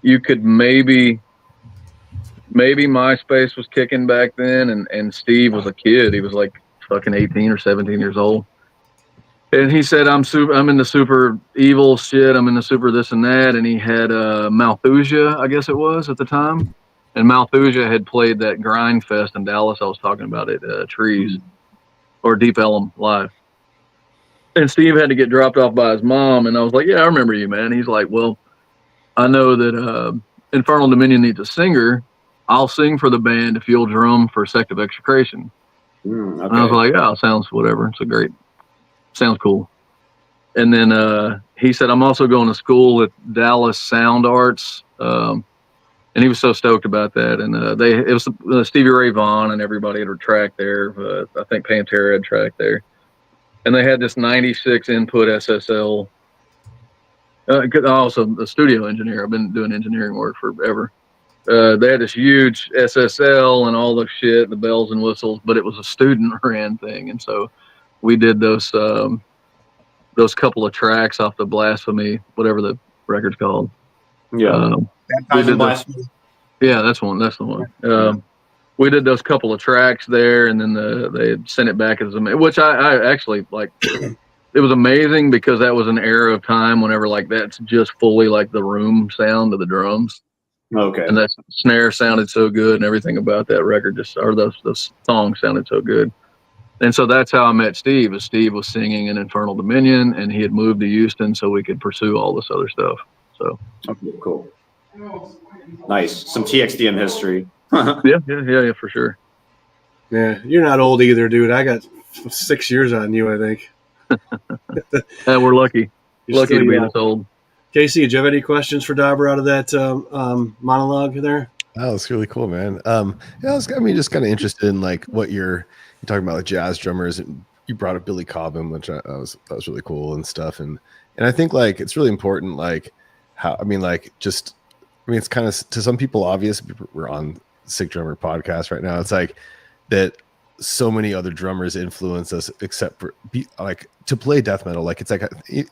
[SPEAKER 3] you could maybe MySpace was kicking back then, and Steve was a kid. He was like fucking 18 or 17 years old. And he said, I'm in the super evil shit. I'm in the super this and that. And he had Malthusia, I guess it was at the time. And Malthusia had played that grind fest in Dallas I was talking about at Trees or Deep Ellum Live. And Steve had to get dropped off by his mom. And I was like, yeah, I remember you, man. He's like, well, I know that Infernal Dominion needs a singer. I'll sing for the band if you'll drum for Sect of Execration. And I was like, oh, sounds whatever. Sounds cool. And then he said, I'm also going to school at Dallas Sound Arts. And he was so stoked about that. And it was Stevie Ray Vaughan and everybody had tracked there. I think Pantera had tracked there. and they had this 96 input SSL. Also a studio engineer. I've been doing engineering work forever. They had this huge SSL and all the shit, the bells and whistles, but it was a student ran thing. And so we did those couple of tracks off the Blasphemy, whatever the record's called.
[SPEAKER 2] Yeah.
[SPEAKER 3] We did yeah, that's one. That's the one. We did those couple of tracks there, and then they sent it back as which I actually like. It was amazing because that was an era of time whenever like that's just fully like the room sound of the drums.
[SPEAKER 2] Okay.
[SPEAKER 3] And that snare sounded so good, and everything about that record those songs sounded so good. And so that's how I met Steve. As Steve was singing in Infernal Dominion, and he had moved to Houston so we could pursue all this other stuff. So
[SPEAKER 2] okay, cool. Nice. Some TXDM history.
[SPEAKER 3] yeah, for sure.
[SPEAKER 1] Yeah, you're not old either, dude. I got 6 years on you, I think.
[SPEAKER 3] Yeah, we're lucky.
[SPEAKER 1] You're
[SPEAKER 3] lucky
[SPEAKER 1] still
[SPEAKER 3] to be
[SPEAKER 1] young.
[SPEAKER 3] this old.
[SPEAKER 1] Casey, did you have any questions for Dobber out of that monologue there?
[SPEAKER 4] Oh, that's really cool, man. Yeah, just kind of interested in like what you're talking about, like jazz drummers, and you brought up Billy Cobham, which that was really cool and stuff. And I think like it's really important, like how it's kind of to some people obvious. We're on Sick Drummer podcast right now. It's like that so many other drummers influence us, except for like to play death metal. Like it's like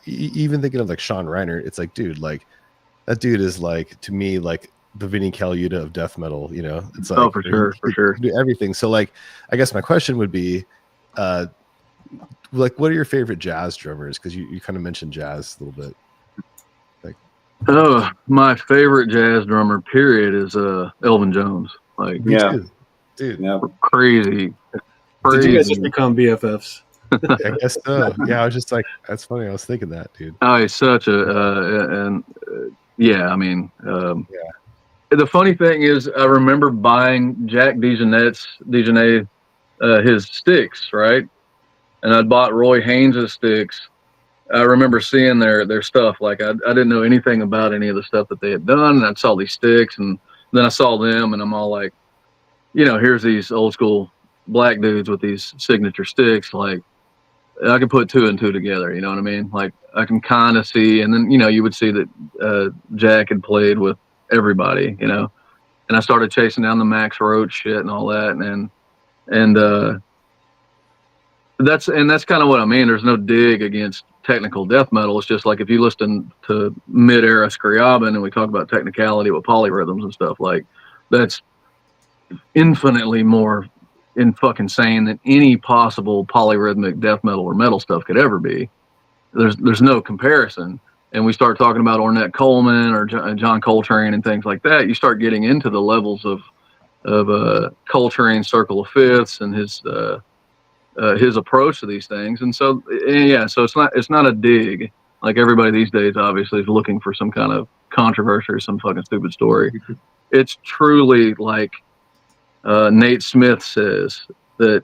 [SPEAKER 4] even thinking of like Sean Reiner, it's like, dude, like that dude is like to me like the Vinnie Colaiuta of death metal. You know, it's like
[SPEAKER 3] for sure,
[SPEAKER 4] do everything. So like, I guess my question would be, like, what are your favorite jazz drummers? Because you kind of mentioned jazz a little bit.
[SPEAKER 3] Oh, my favorite jazz drummer, period, is Elvin Jones. Like,
[SPEAKER 4] Yeah, dude,
[SPEAKER 2] yeah,
[SPEAKER 1] Did
[SPEAKER 3] crazy.
[SPEAKER 1] you guys just become BFFs?
[SPEAKER 4] I guess so. Yeah, I was just like, that's funny. I was thinking that, dude.
[SPEAKER 3] Oh, he's such yeah. I mean, The funny thing is, I remember buying Jack DeJohnette, his sticks, right? And I'd bought Roy Haynes' sticks. I remember seeing their stuff. Like I didn't know anything about any of the stuff that they had done, and I saw these sticks, and then I saw them, and I'm all like, you know, here's these old school black dudes with these signature sticks. Like I can put two and two together. You know what I mean? Like I can kind of see, and then you would see that Jack had played with everybody, and I started chasing down the Max Roach shit and all that, and that's kind of what I mean. There's no dig against technical death metal. It's just like if you listen to mid-era Scriabin and we talk about technicality with polyrhythms and stuff, like that's infinitely more fucking insane than any possible polyrhythmic death metal or metal stuff could ever be. There's no comparison. And we start talking about Ornette Coleman or John Coltrane and things like that. You start getting into the levels of Coltrane's Circle of Fifths and his approach to these things. And so so it's not a dig. Like everybody these days obviously is looking for some kind of controversy or some fucking stupid story. It's truly like Nate Smith says, that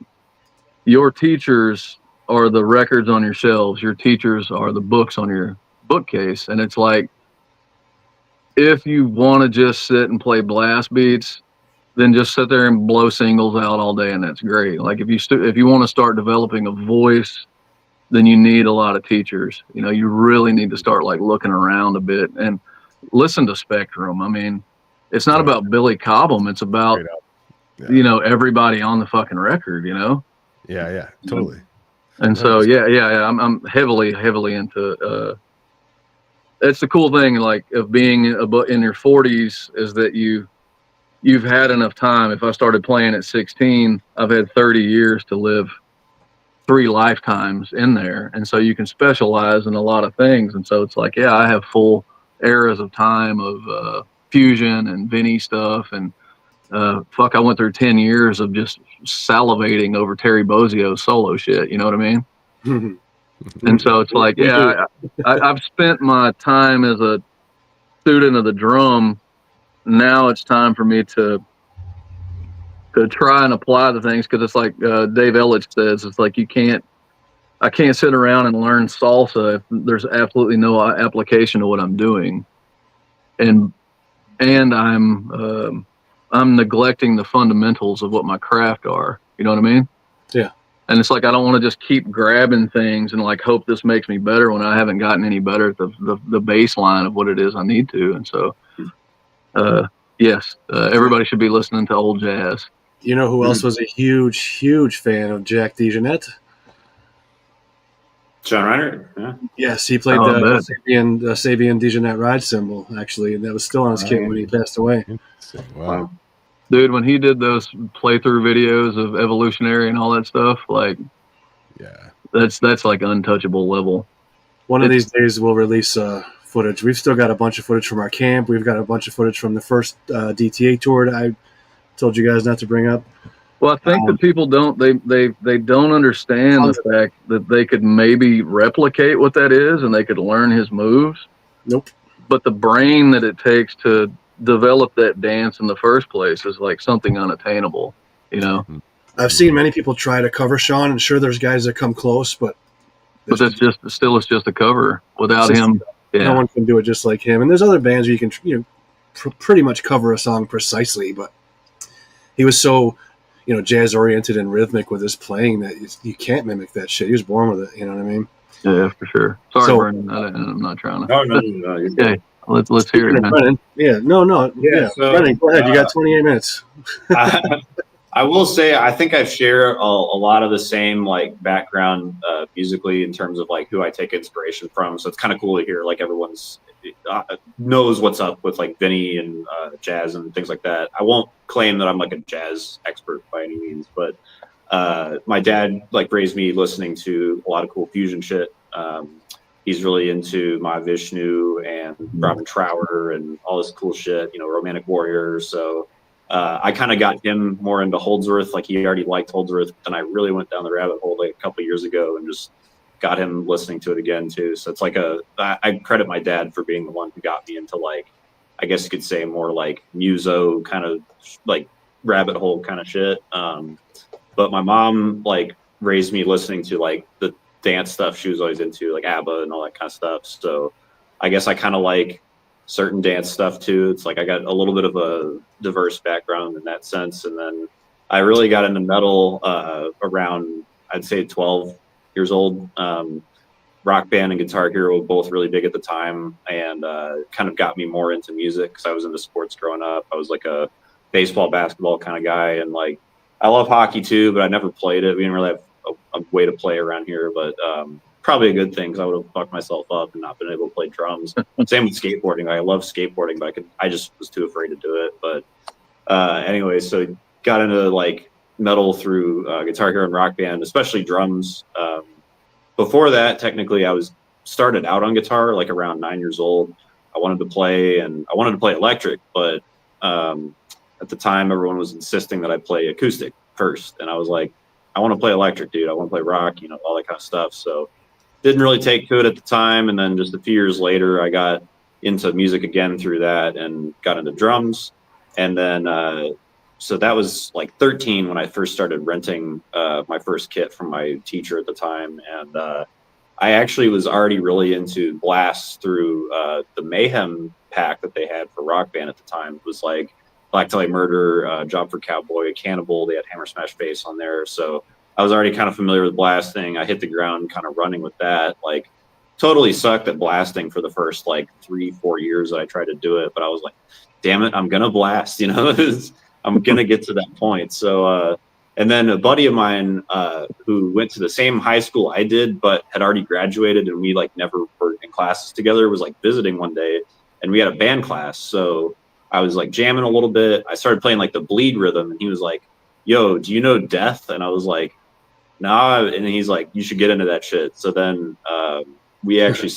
[SPEAKER 3] your teachers are the records on your shelves, your teachers are the books on your bookcase. And it's like, if you want to just sit and play blast beats, then just sit there and blow singles out all day, and that's great. Like if you want to start developing a voice, then you need a lot of teachers. You really need to start like looking around a bit and listen to Spectrum. I mean, it's not about Billy Cobham. It's about everybody on the fucking record.
[SPEAKER 4] Yeah, totally.
[SPEAKER 3] And so I'm heavily into. It's the cool thing, like of being in your 40s, is that you've had enough time. If I started playing at 16, I've had 30 years to live 3 lifetimes in there. And so you can specialize in a lot of things. And so it's like, I have full eras of time of fusion and Vinny stuff. And I went through 10 years of just salivating over Terry Bozzio's solo shit. You know what I mean? And so it's like, I've spent my time as a student of the drum. Now it's time for me to try and apply the things, because it's like Dave Ellich says, it's like I can't sit around and learn salsa if there's absolutely no application to what I'm doing, and I'm neglecting the fundamentals of what my craft are. You know what I mean?
[SPEAKER 1] Yeah.
[SPEAKER 3] And it's like, I don't want to just keep grabbing things and like hope this makes me better when I haven't gotten any better at the baseline of what it is I need to. And so, yes, everybody should be listening to old jazz.
[SPEAKER 1] You know who else was a huge fan of Jack DeJohnette?
[SPEAKER 2] John Reiner. Yeah.
[SPEAKER 1] Yes, he played the Sabian DeJohnette ride cymbal, actually, and that was still on his kit when he passed away.
[SPEAKER 4] Wow.
[SPEAKER 3] Dude, when he did those playthrough videos of Evolutionary and all that stuff, like,
[SPEAKER 4] Yeah,
[SPEAKER 3] that's like untouchable level.
[SPEAKER 1] One of these days we'll release footage. We've still got a bunch of footage from our camp. We've got a bunch of footage from the first DTA tour that I told you guys not to bring up.
[SPEAKER 3] Well, I think that people don't understand the fact that they could maybe replicate what that is and they could learn his moves.
[SPEAKER 1] Nope.
[SPEAKER 3] But the brain that it takes to develop that dance in the first place is like something unattainable, you know.
[SPEAKER 1] I've seen many people try to cover Sean, and sure, there's guys that come close, but
[SPEAKER 3] it's just a cover without him. Yeah.
[SPEAKER 1] No one can do it just like him. And there's other bands where you can pretty much cover a song precisely, but he was so jazz oriented and rhythmic with his playing that you can't mimic that shit. He was born with it. You know what I mean?
[SPEAKER 3] Yeah, for sure. Sorry, Brennan. I'm not trying to.
[SPEAKER 2] No, you're good.
[SPEAKER 3] Okay. Let's hear it, man.
[SPEAKER 1] Brennan. Yeah, no. Yeah.
[SPEAKER 2] So,
[SPEAKER 1] Brennan, go ahead. You got 28 minutes.
[SPEAKER 2] I will say I think I share a lot of the same like background musically in terms of like who I take inspiration from. So it's kind of cool to hear like everyone's knows what's up with like Vinny and jazz and things like that. I won't claim that I'm like a jazz expert by any means, but my dad like raised me listening to a lot of cool fusion shit. He's really into my Vishnu and Robin Trower and all this cool shit, Romantic Warrior. So I kind of got him more into Holdsworth. Like he already liked Holdsworth, and I really went down the rabbit hole like a couple of years ago and just got him listening to it again too. So it's like I credit my dad for being the one who got me into like, I guess you could say more like muso kind of like rabbit hole kind of shit. But my mom like raised me listening to like the dance stuff she was always into, like ABBA and all that kind of stuff. So I guess I kind of like certain dance stuff too. It's like I got a little bit of a diverse background in that sense. And then I really got into metal around, I'd say 12 years old. Rock Band and Guitar Hero were both really big at the time, and kind of got me more into music because I was into sports growing up. I was like a baseball, basketball kind of guy, and like I love hockey too, but I never played it. We didn't really have a way to play around here, but probably a good thing because I would have fucked myself up and not been able to play drums. Same with skateboarding. I love skateboarding, but I just was too afraid to do it. But anyway, so got into like metal through Guitar Hero and Rock Band, especially drums. Before that, technically, I was started out on guitar like around 9 years old. I wanted to play electric, but at the time, everyone was insisting that I play acoustic first, and I was like, I want to play electric, dude. I want to play rock, all that kind of stuff. So didn't really take to it at the time. And then just a few years later, I got into music again through that and got into drums. And then, so that was like 13 when I first started renting my first kit from my teacher at the time. And I actually was already really into blasts through the Mayhem pack that they had for Rock Band at the time. It was like Black Tie Murder, Job for Cowboy, Cannibal. They had Hammer Smash Bass on there. So I was already kind of familiar with blasting. I hit the ground kind of running with that. Like totally sucked at blasting for the first like 3-4 years that I tried to do it. But I was like, damn it, I'm going to blast, I'm going to get to that point. So, and then a buddy of mine who went to the same high school I did, but had already graduated and we like never were in classes together, was like visiting one day and we had a band class. So I was like jamming a little bit. I started playing like the bleed rhythm and he was like, yo, do you know Death? And I was like, nah. And he's like, you should get into that shit. So then we actually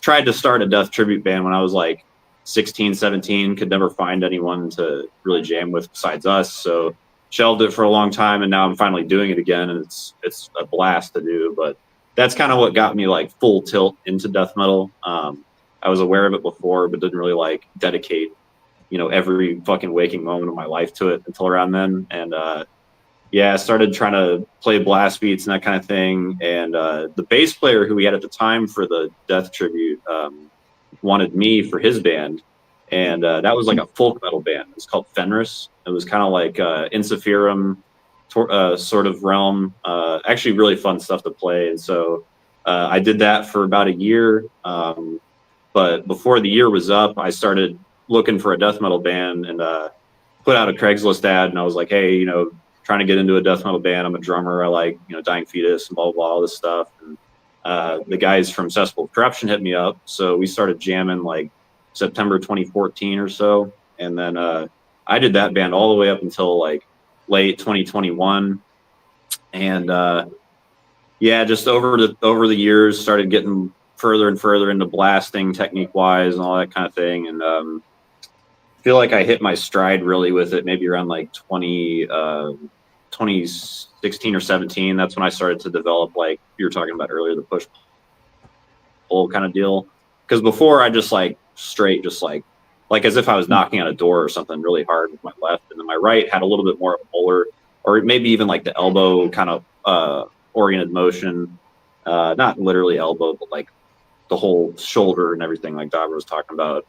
[SPEAKER 2] tried to start a Death tribute band when I was like 16, 17, could never find anyone to really jam with besides us. So shelved it for a long time. And now I'm finally doing it again. And it's a blast to do, but that's kind of what got me like full tilt into death metal. I was aware of it before, but didn't really like dedicate every fucking waking moment of my life to it until around then. And I started trying to play blast beats and that kind of thing. And the bass player who we had at the time for the Death tribute wanted me for his band. And that was like a folk metal band. It's called Fenris. It was kind of like Insufferum sort of realm. Actually, really fun stuff to play. And so I did that for about a year. But before the year was up, I started looking for a death metal band and put out a Craigslist ad. And I was like, hey, you know, trying to get into a death metal band. I'm a drummer. I like, you know, Dying Fetus and blah, blah, blah, all this stuff. And the guys from Cesspool Corruption hit me up. So we started jamming like September 2014 or so. And then I did that band all the way up until like late 2021. And yeah, just over the years started getting further and further into blasting technique wise and all that kind of thing. And I feel like I hit my stride really with it maybe around like 2016 or 17. That's when I started to develop, like you were talking about earlier, the push pull kind of deal. Because before I just like straight, just like as if I was knocking on a door or something really hard with my left, and then my right had a little bit more of a molar, or maybe even like the elbow kind of oriented motion, not literally elbow, but like the whole shoulder and everything like Dobber was talking about.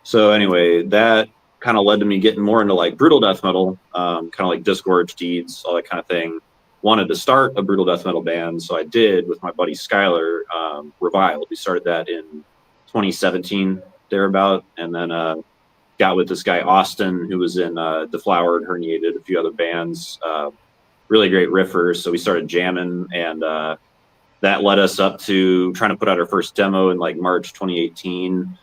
[SPEAKER 2] So anyway, that kind of led to me getting more into like brutal death metal, kind of like Disgorge, Deeds, all that kind of thing. Wanted to start a brutal death metal band, so I did with my buddy Skylar, Reviled. We started that in 2017, thereabout, and then got with this guy Austin, who was in Deflowered, Herniated, a few other bands. Really great riffers, so we started jamming, and that led us up to trying to put out our first demo in like March 2018.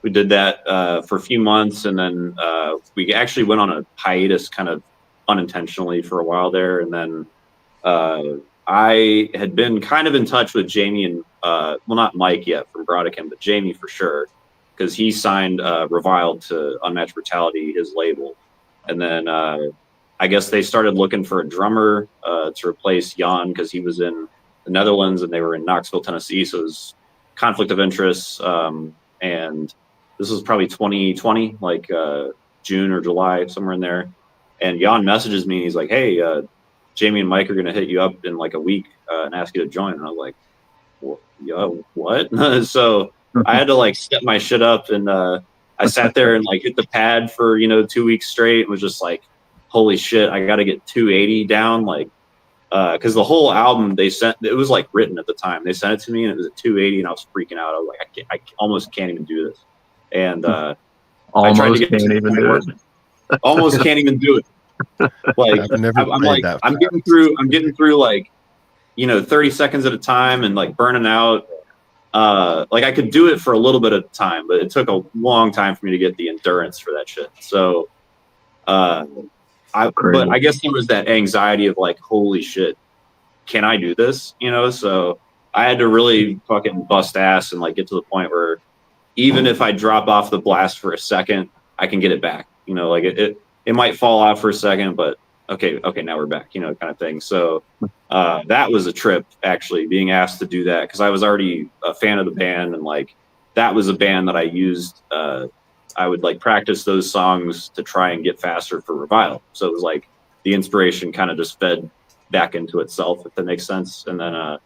[SPEAKER 2] We did that for a few months, and then we actually went on a hiatus kind of unintentionally for a while there. And then I had been kind of in touch with Jamie and, well, not Mike yet from Broadicam, but Jamie for sure, because he signed Reviled to Unmatched Brutality, his label. And then I guess they started looking for a drummer to replace Jan, because he was in the Netherlands and they were in Knoxville, Tennessee. So it was conflict of interest. And this was probably 2020, like June or July, somewhere in there. And Jan messages me and he's like, hey, Jamie and Mike are going to hit you up in like a week and ask you to join. And I was like, yo, what? So I had to like step my shit up, and I sat there and like hit the pad for, 2 weeks straight, and was just like, holy shit, I got to get 280 down. Like, because the whole album they sent, it was like written at the time. They sent it to me and it was at 280, and I was freaking out. I was like, I almost can't even do this. And
[SPEAKER 3] almost can't even do it.
[SPEAKER 2] Almost can't even do it. Like I'm getting through like 30 seconds at a time and like burning out. Like I could do it for a little bit of time, but it took a long time for me to get the endurance for that shit. So but I guess there was that anxiety of like, holy shit, can I do this? So I had to really fucking bust ass and like get to the point where even if I drop off the blast for a second, I can get it back. Like it might fall out for a second, but okay, now we're back, kind of thing. So that was a trip, actually, being asked to do that, because I was already a fan of the band, and like that was a band that I used. I would like practice those songs to try and get faster for Reviled. So it was like the inspiration kind of just fed back into itself, if that makes sense. And then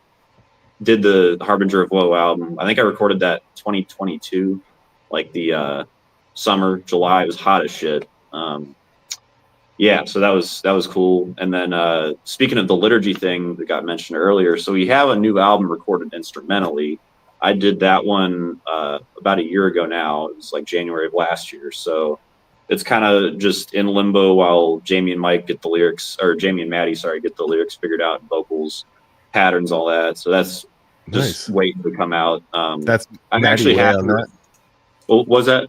[SPEAKER 2] did the Harbinger of Woe album. I think I recorded that 2022, like the summer, July. It was hot as shit. Yeah, so that was cool. And then speaking of the liturgy thing that got mentioned earlier, so we have a new album recorded instrumentally. I did that one about a year ago now. It was like January of last year. So it's kind of just in limbo while Jamie and Mike get the lyrics, or Jamie and Maddie, sorry, get the lyrics figured out, vocals, patterns, all that. So that's just waiting to come out. I'm
[SPEAKER 4] Maddie
[SPEAKER 2] actually
[SPEAKER 4] Way
[SPEAKER 2] happy.
[SPEAKER 4] On that.
[SPEAKER 2] Well, was that?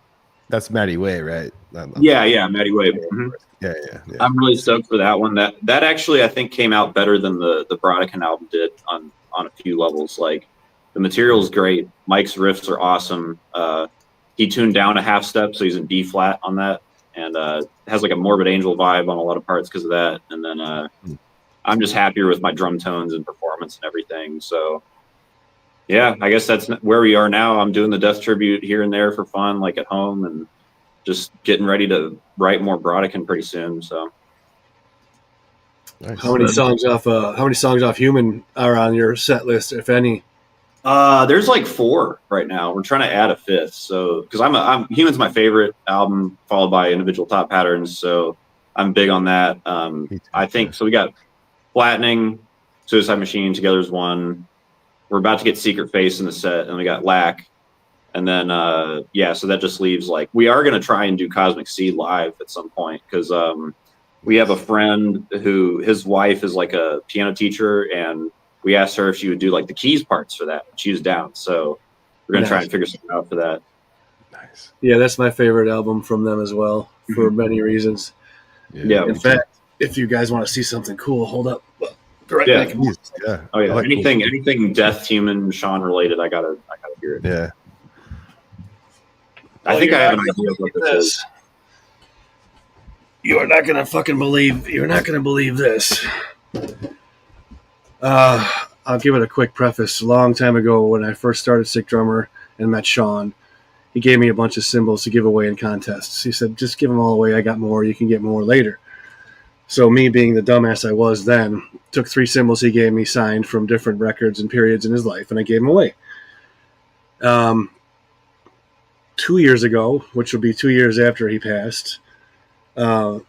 [SPEAKER 4] That's Maddie Way, right?
[SPEAKER 2] Yeah, Maddie Way. Mm-hmm.
[SPEAKER 4] Yeah.
[SPEAKER 2] I'm really stoked for that one. That actually I think came out better than the Brodican album did on a few levels. Like the material is great. Mike's riffs are awesome. He tuned down a half step, so he's in B flat on that, and has like a Morbid Angel vibe on a lot of parts because of that. And then I'm just happier with my drum tones and performance and everything. So yeah, I guess that's where we are now. I'm doing the Death Tribute here and there for fun, like at home, and just getting ready to write more Brodican pretty soon. So
[SPEAKER 1] nice. How many songs off Human are on your set list, if any?
[SPEAKER 2] There's like 4 right now. We're trying to add a 5th. So because I'm Human's my favorite album, followed by Individual Thought Patterns. So I'm big on that. I think so. We got Flattening, Suicide Machine, Together as One. We're about to get Secret Face in the set, and we got Lack. And then, so that just leaves, like, we are going to try and do Cosmic Seed live at some point, because we have a friend who, his wife is like a piano teacher, and we asked her if she would do like the keys parts for that. She was down. So we're going to try and figure something out for that.
[SPEAKER 4] Nice.
[SPEAKER 1] Yeah, that's my favorite album from them as well, for many reasons.
[SPEAKER 2] Yeah.
[SPEAKER 1] In fact, if you guys want to see something cool, hold up. Right back.
[SPEAKER 4] Yeah.
[SPEAKER 2] Oh yeah.
[SPEAKER 4] Like
[SPEAKER 2] anything Death Human Sean related, I gotta hear it.
[SPEAKER 4] Yeah.
[SPEAKER 2] I think I have an idea of what this is.
[SPEAKER 1] You are not gonna fucking believe. You're not gonna believe this. I'll give it a quick preface. A long time ago, when I first started Sick Drummer and met Sean, he gave me a bunch of cymbals to give away in contests. He said, "Just give them all away. I got more. You can get more later." So me, being the dumbass I was then, took 3 cymbals he gave me signed from different records and periods in his life, and I gave them away. 2 years ago, which will be 2 years after he passed, I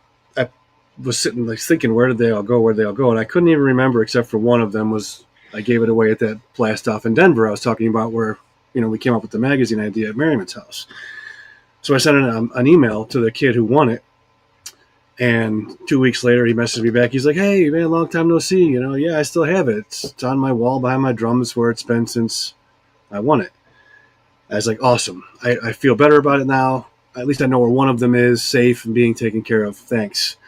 [SPEAKER 1] was sitting like thinking, where did they all go? And I couldn't even remember, except for one of them was I gave it away at that blast off in Denver I was talking about, where we came up with the magazine idea at Merriman's house. So I sent an email to the kid who won it. And 2 weeks later, he messaged me back. He's like, "Hey, man, long time no see. Yeah, I still have it. It's on my wall behind my drums where it's been since I won it." I was like, awesome. I feel better about it now. At least I know where one of them is safe and being taken care of. Thanks.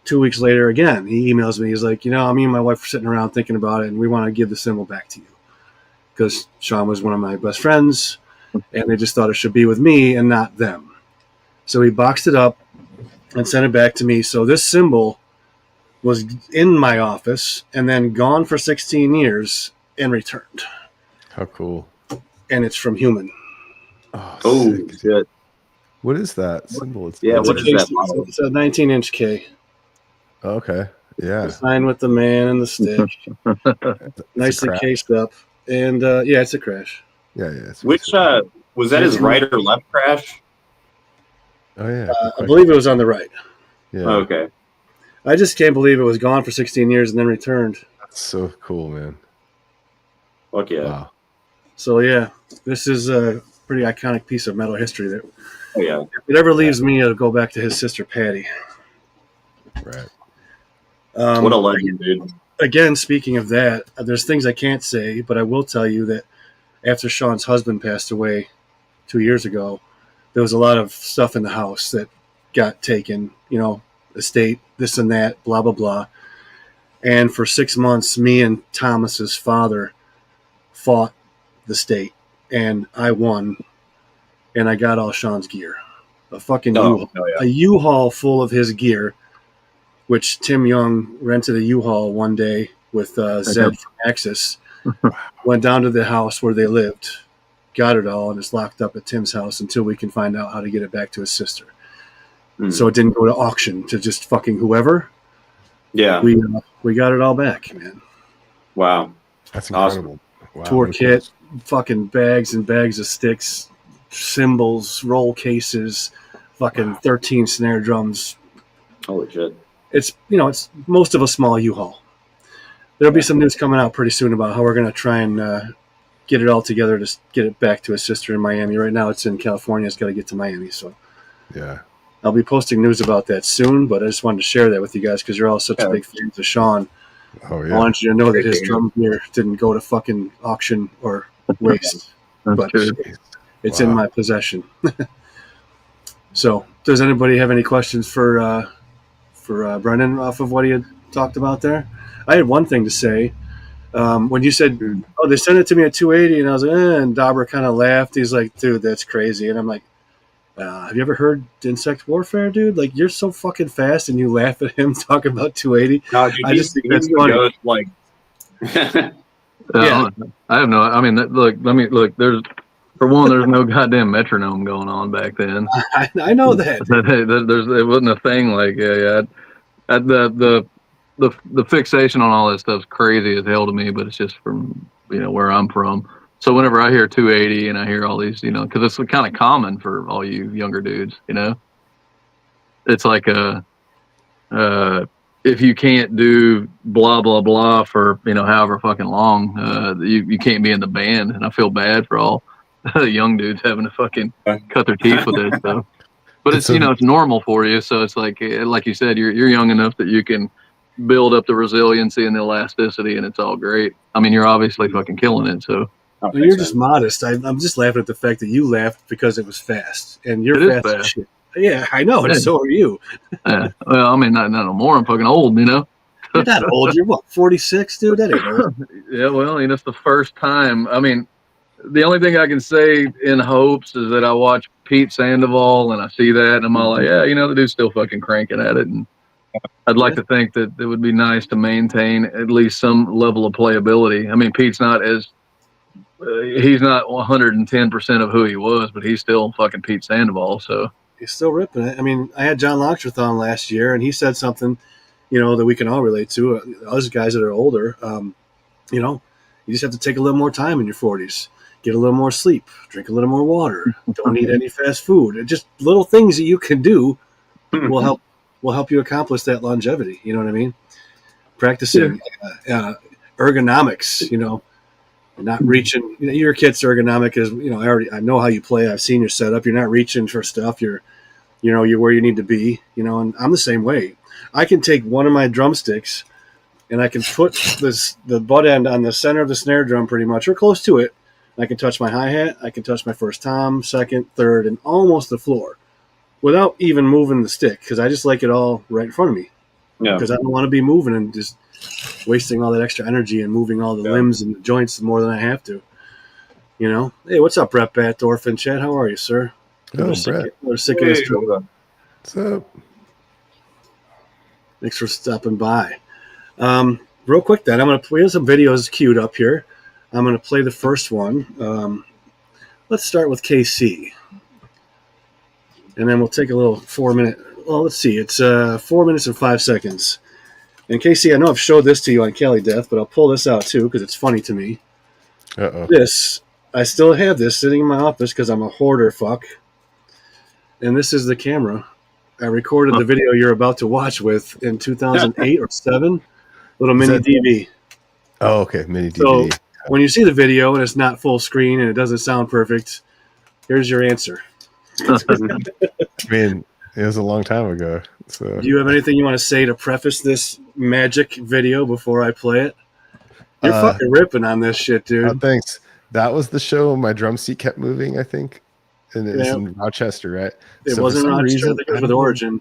[SPEAKER 1] 2 weeks later, again, he emails me. He's like, me and my wife were sitting around thinking about it, and we want to give the cymbal back to you. Because Sean was one of my best friends, and they just thought it should be with me and not them. So he boxed it up and sent it back to me. So this cymbal was in my office and then gone for 16 years and returned.
[SPEAKER 4] How cool.
[SPEAKER 1] And it's from Human.
[SPEAKER 2] Oh, shit.
[SPEAKER 4] What is that symbol?
[SPEAKER 2] What is that model?
[SPEAKER 1] It's a 19-inch K.
[SPEAKER 4] Okay. Yeah.
[SPEAKER 1] Signed with the man and the stick. Nicely cased up. And it's a crash.
[SPEAKER 4] Yeah.
[SPEAKER 2] Which was that his right or left crash?
[SPEAKER 4] Oh yeah.
[SPEAKER 1] I believe it was on the right.
[SPEAKER 4] Yeah.
[SPEAKER 2] Oh, okay.
[SPEAKER 1] I just can't believe it was gone for 16 years and then returned.
[SPEAKER 4] That's so cool, man.
[SPEAKER 2] Fuck yeah.
[SPEAKER 4] Wow.
[SPEAKER 1] So yeah, this is a pretty iconic piece of metal history. That
[SPEAKER 2] Oh yeah.
[SPEAKER 1] if it ever leaves me, it'll go back to his sister Patty.
[SPEAKER 4] Right.
[SPEAKER 2] What a legend, dude.
[SPEAKER 1] Again, speaking of that, there's things I can't say, but I will tell you that after Sean's husband passed away 2 years ago, there was a lot of stuff in the house that got taken, estate, this and that, blah, blah, blah. And for 6 months, me and Thomas's father fought the state, and I won, and I got all Sean's gear. A fucking U-Haul. A U-Haul full of his gear, which Tim Young rented a U-Haul one day with Zed from Axis. Went down to the house where they lived, got it all, and it's locked up at Tim's house until we can find out how to get it back to his sister. So it didn't go to auction to just fucking whoever.
[SPEAKER 2] Yeah.
[SPEAKER 1] We got it all back, man.
[SPEAKER 2] Wow.
[SPEAKER 4] That's incredible.
[SPEAKER 2] Awesome.
[SPEAKER 4] Wow.
[SPEAKER 1] Tour kit, fucking bags and bags of sticks, cymbals, roll cases, fucking 13 snare drums.
[SPEAKER 2] Holy shit.
[SPEAKER 1] It's most of a small U-Haul. There'll be some news coming out pretty soon about how we're going to try and get it all together to get it back to his sister in Miami. Right now it's in California. It's got to get to Miami. So
[SPEAKER 4] yeah,
[SPEAKER 1] I'll be posting news about that soon, but I just wanted to share that with you guys because you're all such big fans of Sean.
[SPEAKER 4] Oh yeah.
[SPEAKER 1] I wanted you to know that his drum gear didn't go to fucking auction or waste, but it's in my possession. So does anybody have any questions for Brennan off of what he had talked about there? I had one thing to say. When you said, "Oh, they sent it to me at 280," and I was like, and Dobber kind of laughed. He's like, "Dude, that's crazy." And I'm like, "Have you ever heard Insect Warfare, dude? Like, you're so fucking fast, and you laugh at him talking about 280."
[SPEAKER 2] No, dude,
[SPEAKER 1] I just think that's funny.
[SPEAKER 2] Like,
[SPEAKER 3] I have no. I mean, look. There's no goddamn metronome going on back then.
[SPEAKER 1] I know that.
[SPEAKER 3] It wasn't a thing. Like, the fixation on all that stuff's crazy as hell to me, but it's just from where I'm from. So whenever I hear 280 and I hear all these, because it's kind of common for all you younger dudes, it's like if you can't do blah blah blah for however fucking long, you can't be in the band. And I feel bad for all the young dudes having to fucking cut their teeth with that stuff. But it's it's normal for you, so it's like you said, you're young enough that you can build up the resiliency and the elasticity, and it's all great. I mean, you're obviously fucking killing it. So
[SPEAKER 1] you're just modest. I'm just laughing at the fact that you laughed because it was fast, and you're fast as shit. Yeah, I know, and so are you.
[SPEAKER 3] Well, I mean, not no more. I'm fucking old,
[SPEAKER 1] You're not old. You're what, 46, dude? That ain't old.
[SPEAKER 3] Yeah, well, it's the first time. I mean, the only thing I can say in hopes is that I watch Pete Sandoval and I see that and I'm all like, yeah, the dude's still fucking cranking at it. And I'd like to think that it would be nice to maintain at least some level of playability. I mean, Pete's not he's not 110% of who he was, but he's still fucking Pete Sandoval. So
[SPEAKER 1] he's still ripping it. I mean, I had John Lockshirth on last year and he said something, that we can all relate to. Us guys that are older, you just have to take a little more time in your 40s. Get a little more sleep, drink a little more water, don't eat any fast food. Just little things that you can do will help you accomplish that longevity. You know what I mean? Practicing ergonomics, not reaching. Your kid's ergonomic is, I know how you play. I've seen your setup. You're not reaching for stuff. You're where you need to be. And I'm the same way. I can take one of my drumsticks and I can put the butt end on the center of the snare drum pretty much, or close to it. I can touch my hi-hat, I can touch my first tom, second, third, and almost the floor without even moving the stick because I just like it all right in front of me. Yeah. Because I don't want to be moving and just wasting all that extra energy and moving all the limbs and the joints more than I have to. Hey, what's up, Brett Batdorf and Chad? How are you, sir?
[SPEAKER 4] Oh, Brett.
[SPEAKER 1] We're sick of this trouble.
[SPEAKER 4] What's up?
[SPEAKER 1] Thanks for stopping by. Real quick then, we have some videos queued up here. I'm going to play the first one. Let's start with KC. And then we'll take a little 4-minute. Well, let's see. It's 4 minutes and 5 seconds. And KC, I know I've showed this to you on Cali Death, but I'll pull this out too because it's funny to me.
[SPEAKER 4] Uh-oh.
[SPEAKER 1] I still have this sitting in my office because I'm a hoarder fuck. And this is the camera I recorded the video you're about to watch with in 2008 or 7. Little mini DV.
[SPEAKER 4] Oh, okay. Mini DV.
[SPEAKER 1] So, when you see the video and it's not full screen and it doesn't sound perfect, here's your answer.
[SPEAKER 4] I mean, it was a long time ago. So,
[SPEAKER 1] do you have anything you want to say to preface this magic video before I play it? You're fucking ripping on this shit, dude.
[SPEAKER 4] Thanks. That was the show my drum seat kept moving, I think. And it was in Rochester, right?
[SPEAKER 1] It wasn't Rochester. I think it was with Origin.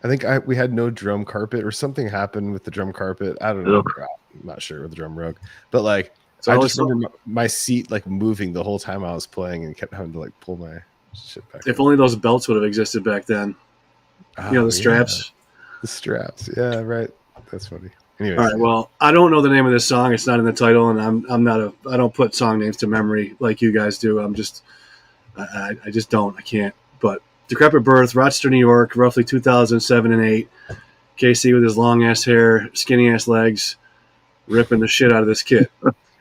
[SPEAKER 4] I think we had no drum carpet or something happened with the drum carpet. I don't know. I'm not sure with the drum rug. But I just remember my seat moving the whole time I was playing and kept having to pull my shit back.
[SPEAKER 1] If only those belts would have existed back then. The straps.
[SPEAKER 4] The straps. Yeah, right. That's funny. Anyways.
[SPEAKER 1] All right. Well, I don't know the name of this song. It's not in the title, and I don't put song names to memory like you guys do. I just don't. I can't. But Decrepit Birth, Rochester, New York, roughly 2007 and 8. KC with his long ass hair, skinny ass legs, ripping the shit out of this kit.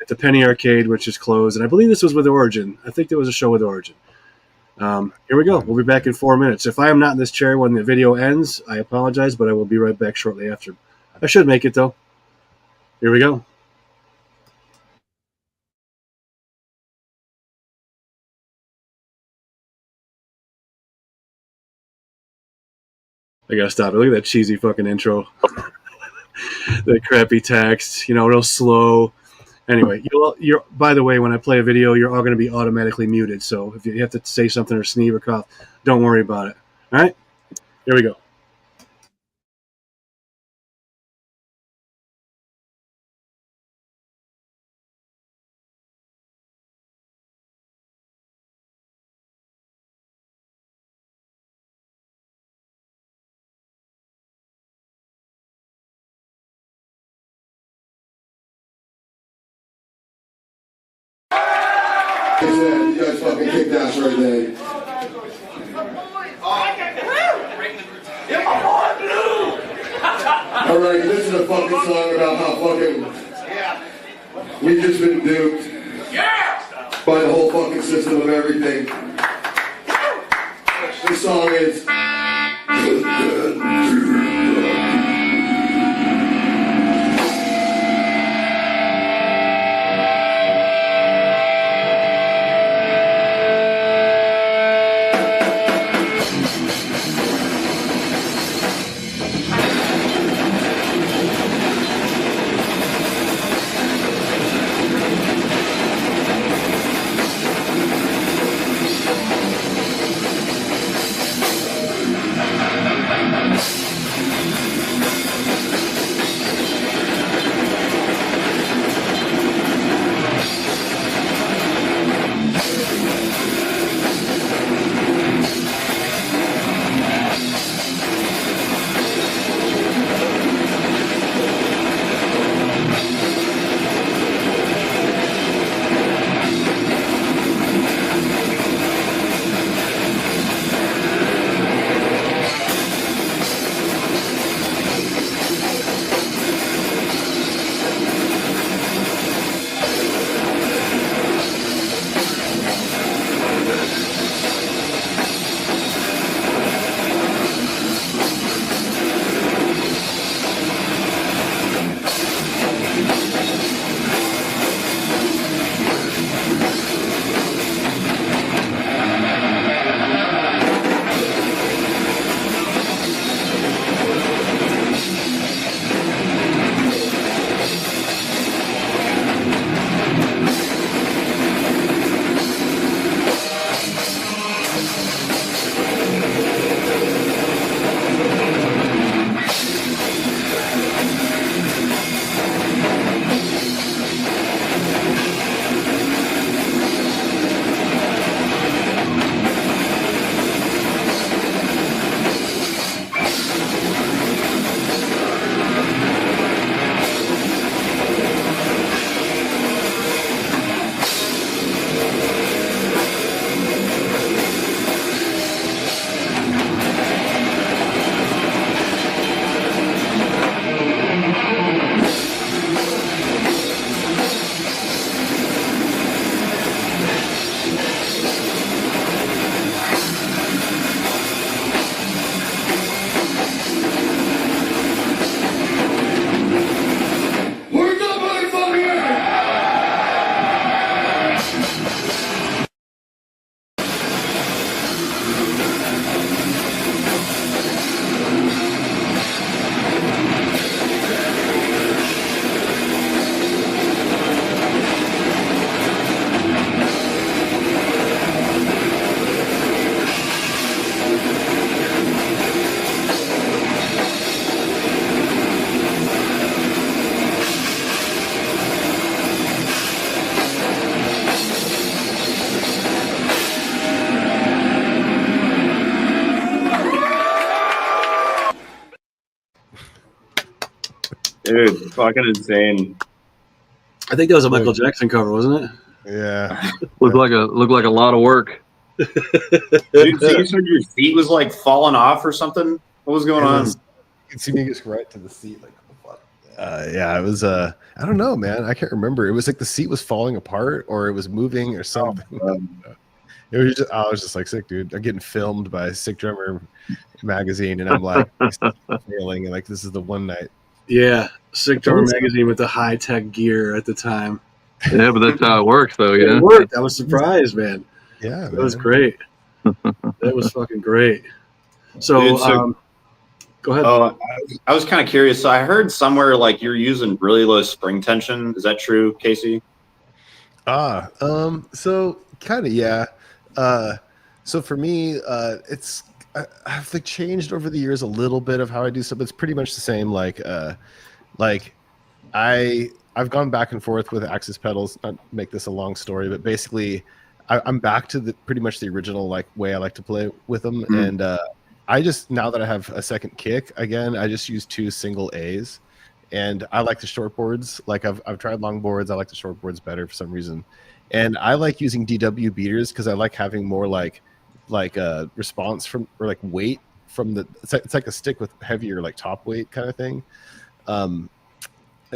[SPEAKER 1] The Penny Arcade, which is closed, and I believe this was with Origin. I think there was a show with Origin. Here we go. We'll be back in 4 minutes. If I am not in this chair when the video ends, I apologize, but I will be right back shortly after. I should make it, though. Here we go. I gotta stop it. Look at that cheesy fucking intro. The crappy text, real slow. Anyway, you're. By the way, when I play a video, you're all going to be automatically muted. So if you have to say something or sneeze or cough, don't worry about it. All right? Here we go.
[SPEAKER 5] You guys fucking kicked ass right there. Alright, this is a fucking song about how fucking we've just been duped by the whole fucking system of everything. This song is
[SPEAKER 2] Dude, fucking insane.
[SPEAKER 1] I think that was a Michael Jackson cover, wasn't it?
[SPEAKER 4] Yeah.
[SPEAKER 3] Looked like a lot of work.
[SPEAKER 2] Dude, so you said your feet was like falling off or something? What was going on?
[SPEAKER 4] You can see me just right to the seat, like what the fuck? Yeah, it was I don't know, man. I can't remember. It was like the seat was falling apart or it was moving or something. It was just, I was just like, sick, dude. I'm getting filmed by Sick Drummer magazine, and I'm like failing, and like this is the one night.
[SPEAKER 1] Yeah, Sick Drummer magazine with the high tech gear at the time.
[SPEAKER 3] Yeah, but that's how it works, though. You
[SPEAKER 1] It
[SPEAKER 3] know,
[SPEAKER 1] worked. I was surprised, man.
[SPEAKER 4] Yeah,
[SPEAKER 1] That was great. That was fucking great. So,
[SPEAKER 2] Dude,
[SPEAKER 1] go ahead.
[SPEAKER 2] Oh, I was kind of curious. So I heard somewhere like you're using really low spring tension. Is that true, Casey?
[SPEAKER 4] So kind of, yeah. So for me, I've like changed over the years a little bit of how I do stuff. It's pretty much the same. Like I've gone back and forth with Axis pedals. Not to make this a long story, but basically, I'm back to the pretty much the original like way I like to play with them. And I just, now that I have a second kick again, I just use 2 single A's. And I like the short boards. Like I've tried long boards. I like the short boards better for some reason. And I like using DW beaters because I like having more like response from, or like weight from the, it's like a stick with heavier like top weight kind of thing. And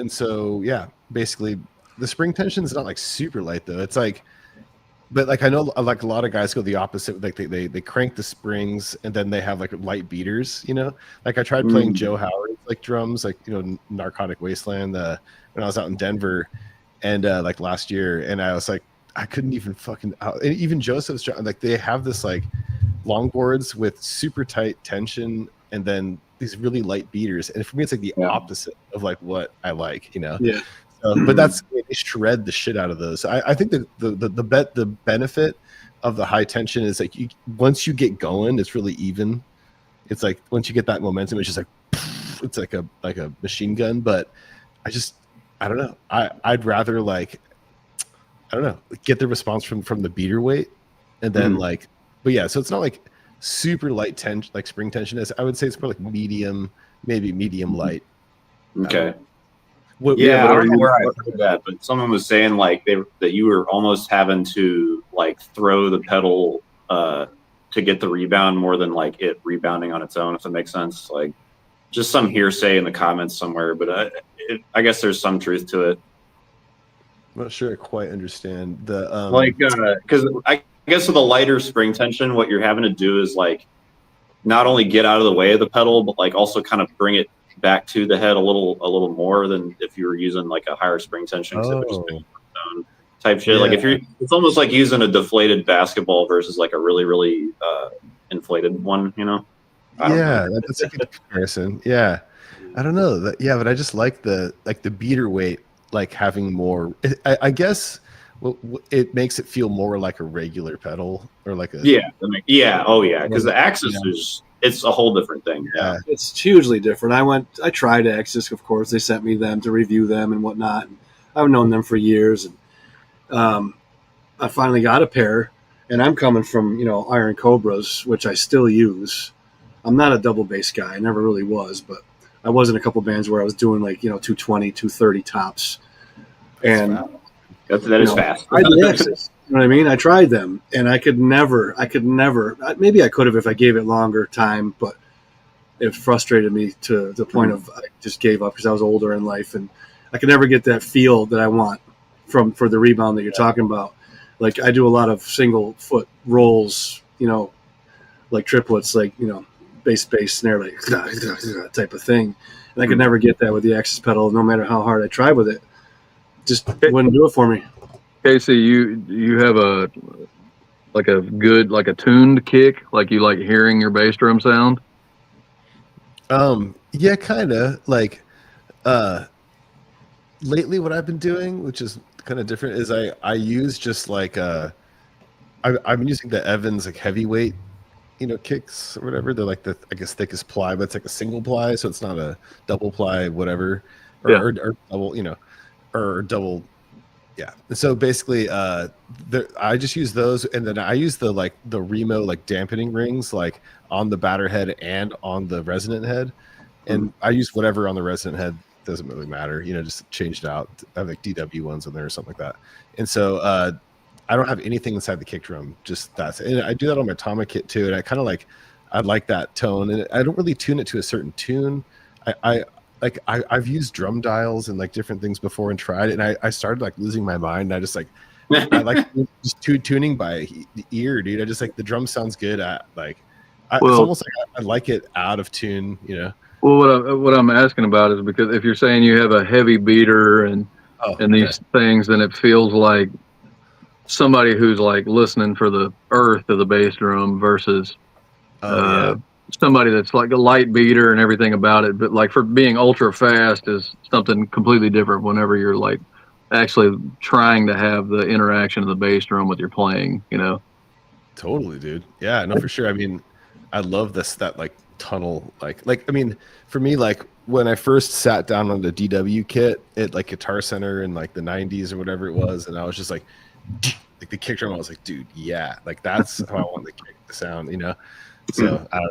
[SPEAKER 4] so, yeah, basically the spring tension is not like super light though. It's like, but like I know like a lot of guys go the opposite. Like they crank the springs and then they have like light beaters, you know. Like I tried playing Joe Howard's like drums, like, you know, Narcotic Wasteland when I was out in Denver, and like last year, and I was like, I couldn't even fucking and even Joseph's drum, like they have this like longboards with super tight tension and then these really light beaters, and for me it's like the opposite of like what I like, you know.
[SPEAKER 1] Yeah.
[SPEAKER 4] But that's, they shred the shit out of those. I think that the benefit of the high tension is like once you get going, it's really even. It's like once you get that momentum, it's just like it's like a machine gun. But I don't know. I'd rather like, I don't know, get the response from the beater weight, and then like, but yeah. So it's not like super light tension like spring tension is. I would say it's probably like medium, maybe medium light.
[SPEAKER 2] Okay.
[SPEAKER 4] But
[SPEAKER 2] I don't know where I heard that, but someone was saying like that you were almost having to like throw the pedal to get the rebound more than like it rebounding on its own, if that makes sense. Like just some hearsay in the comments somewhere, but I guess there's some truth to it.
[SPEAKER 4] I'm not sure I quite understand the
[SPEAKER 2] like because I guess with a lighter spring tension, what you're having to do is like not only get out of the way of the pedal, but like also kind of bring it back to the head a little more than if you were using like a higher spring tension type shit. Like if it's almost like using a deflated basketball versus like a really inflated one, you know.
[SPEAKER 4] That's a good comparison. I don't know that. But I just like the beater weight, like having more. I guess it makes it feel more like a regular pedal or like a
[SPEAKER 2] because the Axis is. It's a whole different thing.
[SPEAKER 1] Yeah, it's hugely different. I tried Axis, of course. They sent me them to review them and whatnot. And I've known them for years, and I finally got a pair. And I'm coming from, you know, Iron Cobras, which I still use. I'm not a double bass guy. I never really was, but I was in a couple bands where I was doing like, you know, 220, 230 tops. And
[SPEAKER 2] that is fast.
[SPEAKER 1] I did Axis. You know what I mean? I tried them, and I could never, maybe I could have if I gave it longer time, but it frustrated me to the point of I just gave up because I was older in life, and I could never get that feel that I want for the rebound that you're talking about. Like I do a lot of single foot rolls, you know, like triplets, like, you know, bass, snare, like type of thing. And I could never get that with the Axis pedal, no matter how hard I tried with it. Just wouldn't do it for me.
[SPEAKER 3] Casey, you have a good, like a tuned kick, like you like hearing your bass drum sound?
[SPEAKER 4] Yeah, kind of. Like lately what I've been doing, which is kind of different, is I use just like I've been using the Evans like heavyweight, you know, kicks or whatever. They're like the, I guess, thickest ply, but it's like a single ply, so it's not a double ply, whatever, or double, you know, or double. Yeah. So basically, I just use those, and then I use the Remo like dampening rings, like on the batter head and on the resonant head, and I use whatever on the resonant head doesn't really matter, just changed out. I have like DW ones on there or something like that. And so I don't have anything inside the kick drum, just that. And I do that on my Tama kit too. And I like that tone, and I don't really tune it to a certain tune. I've used drum dials and like different things before and tried it, and I started like losing my mind. And I just like I like just tuning by the ear, dude. I just like the drum sounds good at like it's almost like I like it out of tune,
[SPEAKER 3] Well, what I'm asking about is because if you're saying you have a heavy beater and these things, then it feels like somebody who's like listening for the earth of the bass drum versus somebody that's like a light beater and everything about it. But like for being ultra fast is something completely different whenever you're like actually trying to have the interaction of the bass drum with your playing,
[SPEAKER 4] Totally, dude. Yeah, no, for sure. I mean, I love that like tunnel, like I mean, for me, like when I first sat down on the DW kit at like Guitar Center in like the 90s or whatever it was, and I was just like the kick drum, I was like, dude, yeah, like that's how I want the kick to sound, So I don't know.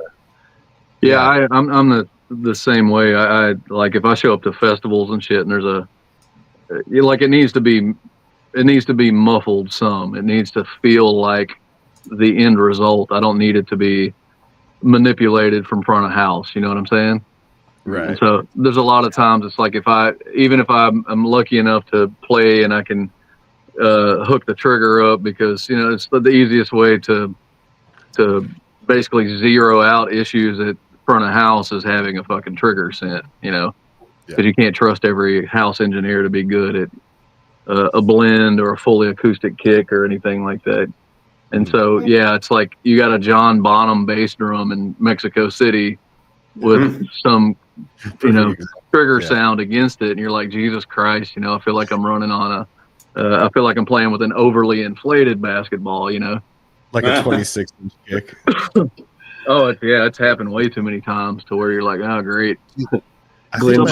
[SPEAKER 3] Yeah, I'm the same way. I like if I show up to festivals and shit, and there's it needs to be muffled some. It needs to feel like the end result. I don't need it to be manipulated from front of house. You know what I'm saying?
[SPEAKER 4] Right.
[SPEAKER 3] And so there's a lot of times it's like if I'm lucky enough to play and I can hook the trigger up because it's the easiest way to basically zero out issues at front of house is having a fucking trigger sent, because you can't trust every house engineer to be good at a blend or a fully acoustic kick or anything like that. And so, it's like you got a John Bonham bass drum in Mexico City with some, trigger sound against it. And you're like, Jesus Christ, I feel like I'm running on I feel like I'm playing with an overly inflated basketball,
[SPEAKER 4] Like a 26-inch kick.
[SPEAKER 3] Oh, it's happened way too many times to where you're like, oh, great.
[SPEAKER 1] Something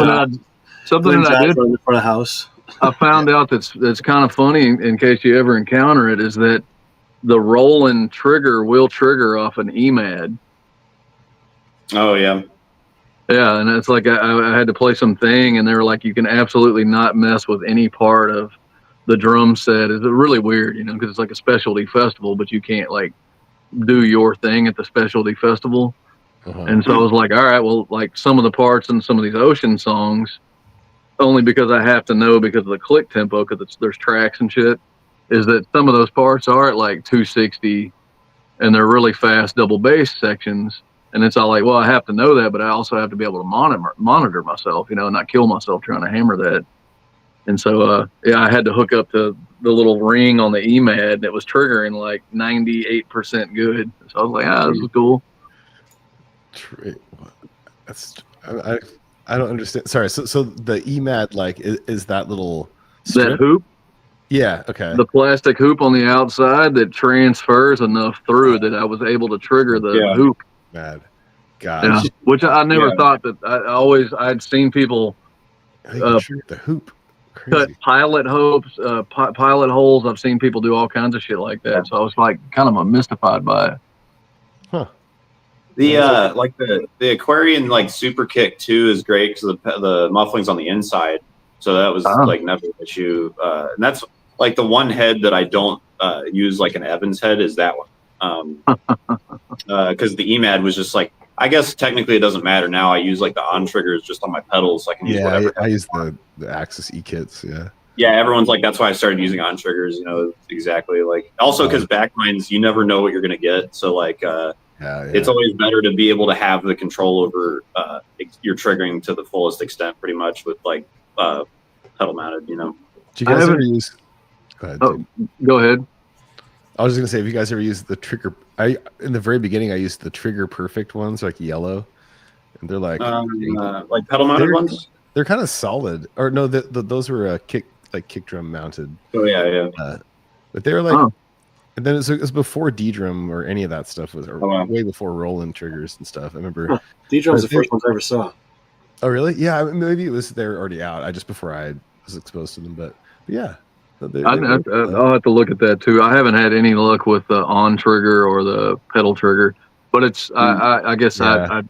[SPEAKER 3] that I did
[SPEAKER 1] in front of house.
[SPEAKER 3] I found out that's kind of funny in case you ever encounter it is that the rolling trigger will trigger off an EMAD.
[SPEAKER 2] Oh, yeah.
[SPEAKER 3] Yeah, and it's like I had to play some thing, and they were like, you can absolutely not mess with any part of the drum set. It's really weird, because it's like a specialty festival, but you can't like do your thing at the specialty festival. And so I was like, all right, well, like some of the parts in some of these ocean songs, only because I have to know because of the click tempo, because there's tracks and shit, is that some of those parts are at like 260 and they're really fast double bass sections. And it's all like, well, I have to know that, but I also have to be able to monitor myself, and not kill myself trying to hammer that. And so, I had to hook up to the little ring on the EMAD, and it was triggering like 98% good. So I was like, this is cool.
[SPEAKER 4] That's I don't understand. Sorry. So the EMAD like is that little strip?
[SPEAKER 3] That hoop?
[SPEAKER 4] Yeah. Okay.
[SPEAKER 3] The plastic hoop on the outside that transfers enough through that I was able to trigger the hoop.
[SPEAKER 4] Mad. God.
[SPEAKER 3] Yeah. Which I never thought that. I'd seen people
[SPEAKER 4] trigger the hoop. Crazy.
[SPEAKER 3] Cut pilot holes. I've seen people do all kinds of shit like that. So I was like kind of mystified by it.
[SPEAKER 4] Huh.
[SPEAKER 2] The Aquarian like super kick too is great because the muffling's on the inside, so that was like never an issue. And that's like the one head that I don't use like an Evans head is that one, because the EMAD was just like, I guess technically it doesn't matter now. I use like the on triggers just on my pedals, so I can use whatever.
[SPEAKER 4] I use the Axis E kits.
[SPEAKER 2] Yeah, everyone's like, that's why I started using on triggers. Exactly. Like also because backlines, you never know what you're gonna get, so like. It's always better to be able to have the control over your triggering to the fullest extent, pretty much with like pedal mounted.
[SPEAKER 4] Do you guys ever use? Go ahead.
[SPEAKER 3] Go ahead.
[SPEAKER 4] I was just gonna say, if you guys ever use the trigger, in the very beginning I used the Trigger Perfect ones, like yellow, and they're like
[SPEAKER 2] pedal mounted ones.
[SPEAKER 4] They're kind of solid, or no, those were kick drum mounted.
[SPEAKER 2] Oh yeah.
[SPEAKER 4] But they were like. And then it was before Ddrum or any of that stuff way before Roland triggers and stuff. I remember
[SPEAKER 1] Ddrum was the first ones I ever saw.
[SPEAKER 4] Oh really? Yeah, maybe it was they're already out. Just before I was exposed to them, but yeah.
[SPEAKER 3] I'll have to look at that too. I haven't had any luck with the on trigger or the pedal trigger, but it's I guess I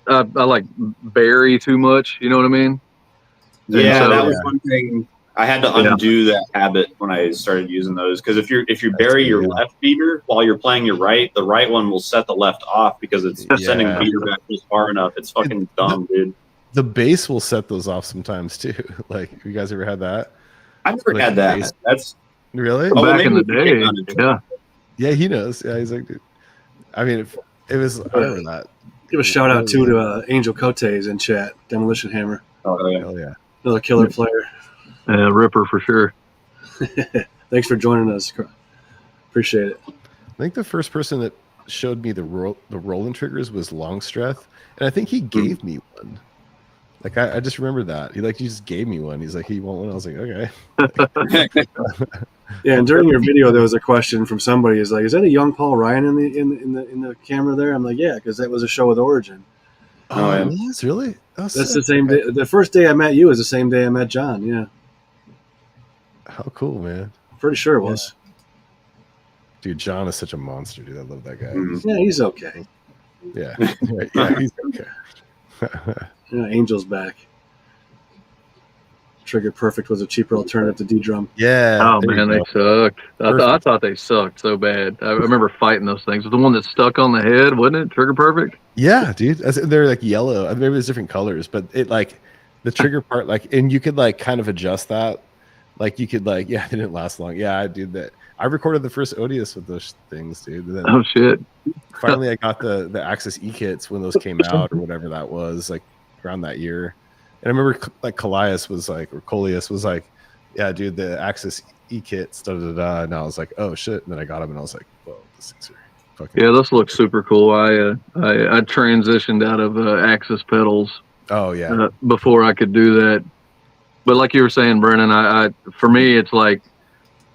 [SPEAKER 3] like bury too much. You know what I mean?
[SPEAKER 2] Yeah,
[SPEAKER 3] so,
[SPEAKER 2] that was one thing. I had to undo that habit when I started using those, because if you bury your left beater while you're playing your right, the right one will set the left off because it's sending the beater back just far enough. It's fucking dumb, dude.
[SPEAKER 4] The bass will set those off sometimes too. Like, you guys ever had that?
[SPEAKER 2] I've never had that.
[SPEAKER 4] Bass.
[SPEAKER 2] That's
[SPEAKER 4] really
[SPEAKER 3] back in the day.
[SPEAKER 4] Yeah, he knows. Yeah, he's like, dude. I mean, it was. I remember that.
[SPEAKER 1] Give a shout out too to Angel Cotes in chat. Demolition Hammer.
[SPEAKER 2] Oh yeah.
[SPEAKER 4] Hell yeah.
[SPEAKER 1] Another killer player.
[SPEAKER 3] Ripper for sure.
[SPEAKER 1] Thanks for joining us. Appreciate it.
[SPEAKER 4] I think the first person that showed me the rolling triggers was Longstreth, and I think he gave me one. Like, I just remember that he just gave me one. He's like, he want one. I was like, okay.
[SPEAKER 1] Yeah, and during your video, there was a question from somebody. Is like, is that a young Paul Ryan in the camera there? I'm like, yeah, because that was a show with Origin.
[SPEAKER 4] Oh, it was really. Oh,
[SPEAKER 1] that's the same day. The first day I met you was the same day I met John. Yeah.
[SPEAKER 4] How cool, man.
[SPEAKER 1] Pretty sure it was.
[SPEAKER 4] Dude, John is such a monster, dude. I love that guy.
[SPEAKER 1] Yeah, he's okay.
[SPEAKER 4] Yeah, he's okay.
[SPEAKER 1] Yeah, Angel's back. Trigger Perfect was a cheaper alternative to Ddrum.
[SPEAKER 4] Yeah.
[SPEAKER 3] Oh man, they sucked. I thought they sucked so bad. I remember fighting those things. The one that stuck on the head, wasn't it? Trigger Perfect.
[SPEAKER 4] Yeah, dude. They're like yellow. Maybe there's different colors, but it like the trigger part, like, and you could like kind of adjust that. Like you could like, yeah, it didn't last long. Yeah, I did that. I recorded the first Odious with those things, dude. And then
[SPEAKER 3] oh shit!
[SPEAKER 4] Finally, I got the Axis E kits when those came out or whatever that was, like around that year. And I remember like Coleus was like, yeah, dude, the Axis E kits, and I was like, oh shit. And then I got them, and I was like, whoa, this thing's fucking.
[SPEAKER 3] Yeah, this looks super cool. I transitioned out of Axis pedals.
[SPEAKER 4] Oh yeah.
[SPEAKER 3] Before I could do that. But like you were saying, Brennan, I for me, it's like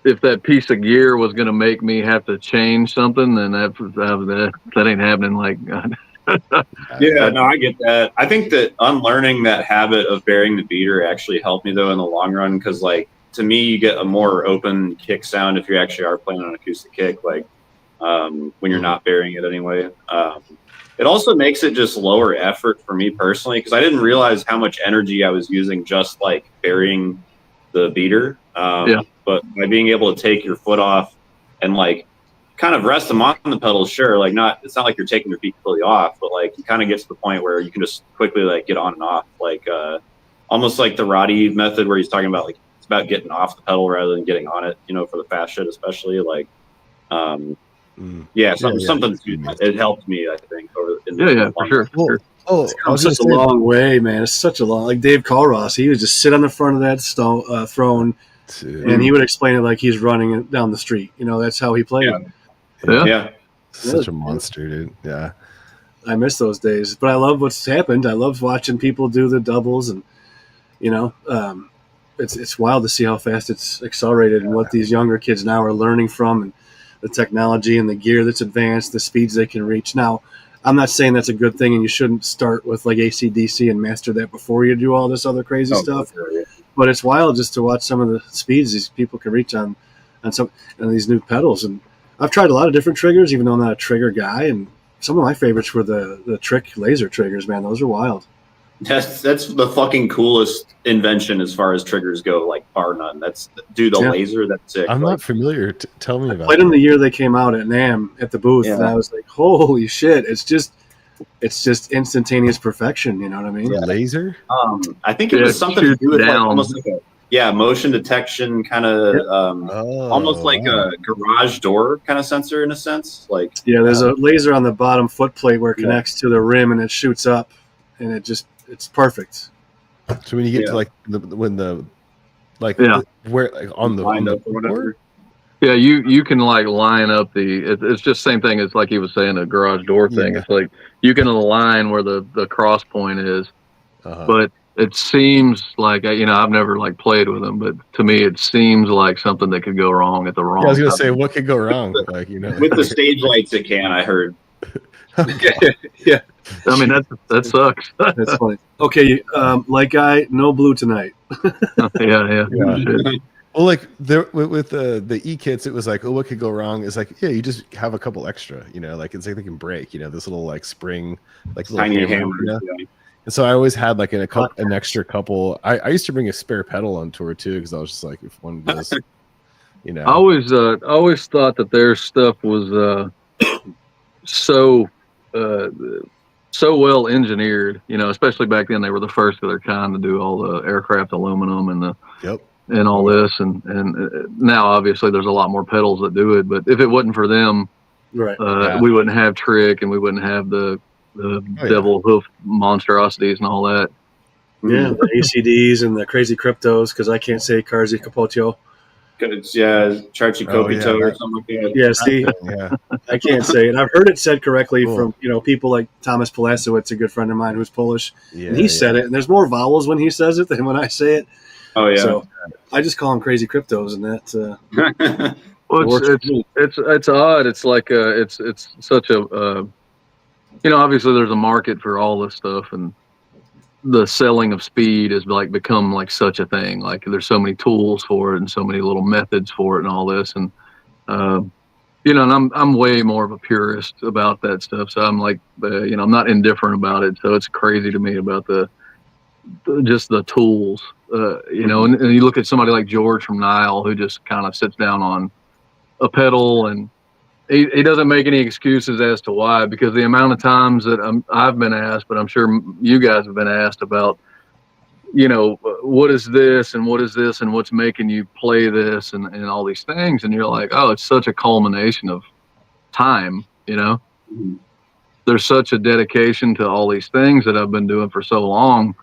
[SPEAKER 3] if that piece of gear was going to make me have to change something, then that ain't happening. Like,
[SPEAKER 2] yeah, no, I get that. I think that unlearning that habit of burying the beater actually helped me though in the long run, because like to me, you get a more open kick sound if you actually are playing on acoustic kick, like when you're not burying it anyway. It also makes it just lower effort for me personally, because I didn't realize how much energy I was using just like burying the beater. But by being able to take your foot off and like kind of rest them on the pedals, sure, like it's not like you're taking your feet completely off, but like you kind of get to the point where you can just quickly like get on and off, like almost like the Roddy method where he's talking about like it's about getting off the pedal rather than getting on it, you know, for the fast shit especially. Like something it helped me, I think, over
[SPEAKER 3] for sure.
[SPEAKER 1] Oh, it's come such a long way, man. It's such a long, like Dave Colross, he would just sit on the front of that throne, and he would explain it like he's running it down the street. You know, that's how he played.
[SPEAKER 2] Yeah.
[SPEAKER 4] Such a monster, dude. Yeah.
[SPEAKER 1] I miss those days, but I love what's happened. I love watching people do the doubles, and you know, it's wild to see how fast it's accelerated and what these younger kids now are learning from, and the technology and the gear that's advanced, the speeds they can reach. Now, I'm not saying that's a good thing, and you shouldn't start with like AC/DC and master that before you do all this other crazy stuff. But it's wild just to watch some of the speeds these people can reach on these new pedals. And I've tried a lot of different triggers, even though I'm not a trigger guy. And some of my favorites were the trick laser triggers. Man, those are wild.
[SPEAKER 2] That's the fucking coolest invention as far as triggers go, like bar none. Laser, that's sick.
[SPEAKER 4] I'm not familiar. Tell me about it.
[SPEAKER 1] I played them the year they came out at NAMM at the booth, and I was like, holy shit, it's just instantaneous perfection, you know what I mean?
[SPEAKER 4] Yeah. Laser?
[SPEAKER 2] I think it was something to do with like, almost like a motion detection kind of almost like a garage door kind of sensor in a sense. Like
[SPEAKER 1] there's a laser on the bottom foot plate where it connects to the rim and it shoots up, and it's perfect.
[SPEAKER 4] So when you get to like where like on the
[SPEAKER 2] lined up or whatever.
[SPEAKER 3] Yeah, you can like line up it's just same thing as like he was saying, a garage door thing. It's like you can align where the cross point is, but it seems like, you know, I've never like played with them, but to me it seems like something that could go wrong at the wrong.
[SPEAKER 4] I was gonna say, what could go wrong? Like, you know,
[SPEAKER 2] with the stage lights, it can. I heard.
[SPEAKER 1] Yeah.
[SPEAKER 3] I mean that sucks.
[SPEAKER 1] That's funny. Okay, light guy, no blue tonight.
[SPEAKER 3] Yeah.
[SPEAKER 4] Well, like with the E kits, it was like, oh, what could go wrong? It's like, yeah, you just have a couple extra, you know, like it's like they can break, you know, this little like spring, like little
[SPEAKER 2] tiny
[SPEAKER 4] hammer,
[SPEAKER 2] hammer.
[SPEAKER 4] And so I always had like an extra couple. I used to bring a spare pedal on tour too, because I was just like, if one does, you know.
[SPEAKER 3] I always thought that their stuff was so well engineered, you know, especially back then. They were the first of their kind to do all the aircraft aluminum and and all this, and now obviously there's a lot more pedals that do it. But if it wasn't for them, we wouldn't have Trick, and we wouldn't have the devil hoof monstrosities and all that.
[SPEAKER 1] Yeah, the ACDs and the crazy cryptos, because I can't say Carzi Capotio.
[SPEAKER 2] Charchi Copito or something like that.
[SPEAKER 1] Yeah, see, I can't say it. I've heard it said correctly from people like Thomas Polasewicz, a good friend of mine who's Polish, and he said it. And there's more vowels when he says it than when I say it.
[SPEAKER 2] Oh yeah.
[SPEAKER 1] So I just call them crazy cryptos, and that.
[SPEAKER 3] Well, it's odd. It's like it's such a obviously there's a market for all this stuff, and the selling of speed has like become like such a thing. Like there's so many tools for it and so many little methods for it and all this. And, and I'm way more of a purist about that stuff. So I'm like, I'm not indifferent about it. So it's crazy to me about just the tools, and you look at somebody like George from Nile, who just kind of sits down on a pedal, and he doesn't make any excuses as to why, because the amount of times that I've been asked, but I'm sure you guys have been asked about, what is this and what is this and what's making you play this and all these things. And you're like, oh, it's such a culmination of time,
[SPEAKER 2] Mm-hmm.
[SPEAKER 3] There's such a dedication to all these things that I've been doing for so long,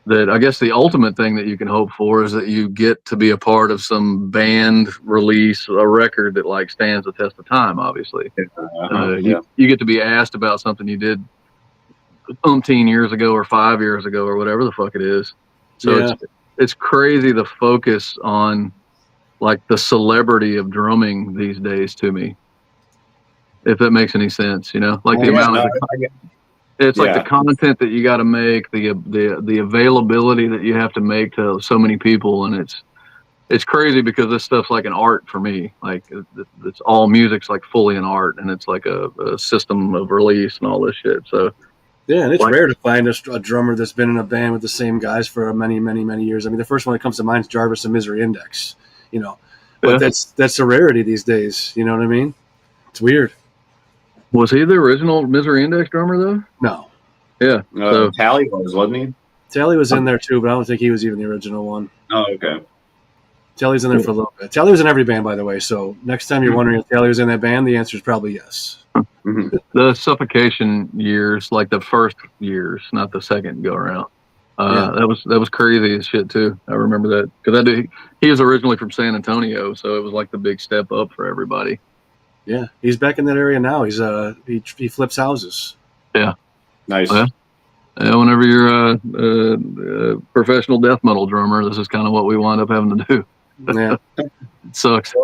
[SPEAKER 3] that I guess the ultimate thing that you can hope for is that you get to be a part of some band release, a record that like stands the test of time. Obviously, you get to be asked about something you did 15 years ago or 5 years ago or whatever the fuck it is. So it's crazy the focus on like the celebrity of drumming these days to me, if that makes any sense. Like the amount of it's like the content that you got to make, the availability that you have to make to so many people, and it's crazy because this stuff's like an art for me. Like it's all music's like fully an art, and it's like a system of release and all this shit. So
[SPEAKER 1] and it's rare to find a drummer that's been in a band with the same guys for many, many, many years. I mean, the first one that comes to mind is Jarvis and Misery Index. But that's a rarity these days. You know what I mean? It's weird.
[SPEAKER 3] Was he the original Misery Index drummer though?
[SPEAKER 1] No.
[SPEAKER 3] Yeah. So
[SPEAKER 2] Tally wasn't he?
[SPEAKER 1] Tally was in there too, but I don't think he was even the original one.
[SPEAKER 2] Oh, okay.
[SPEAKER 1] Tally's in there for a little bit. Tally was in every band, by the way. So next time you're wondering if Tally was in that band, the answer is probably yes.
[SPEAKER 2] Mm-hmm.
[SPEAKER 3] The Suffocation years, like the first years, not the second go around. That was crazy as shit too. I remember that because he was originally from San Antonio, so it was like the big step up for everybody.
[SPEAKER 1] Yeah, he's back in that area now. He's he flips houses.
[SPEAKER 3] Yeah,
[SPEAKER 2] nice.
[SPEAKER 3] Whenever you're a professional death metal drummer, this is kind of what we wind up having to do.
[SPEAKER 1] Yeah,
[SPEAKER 3] it sucks.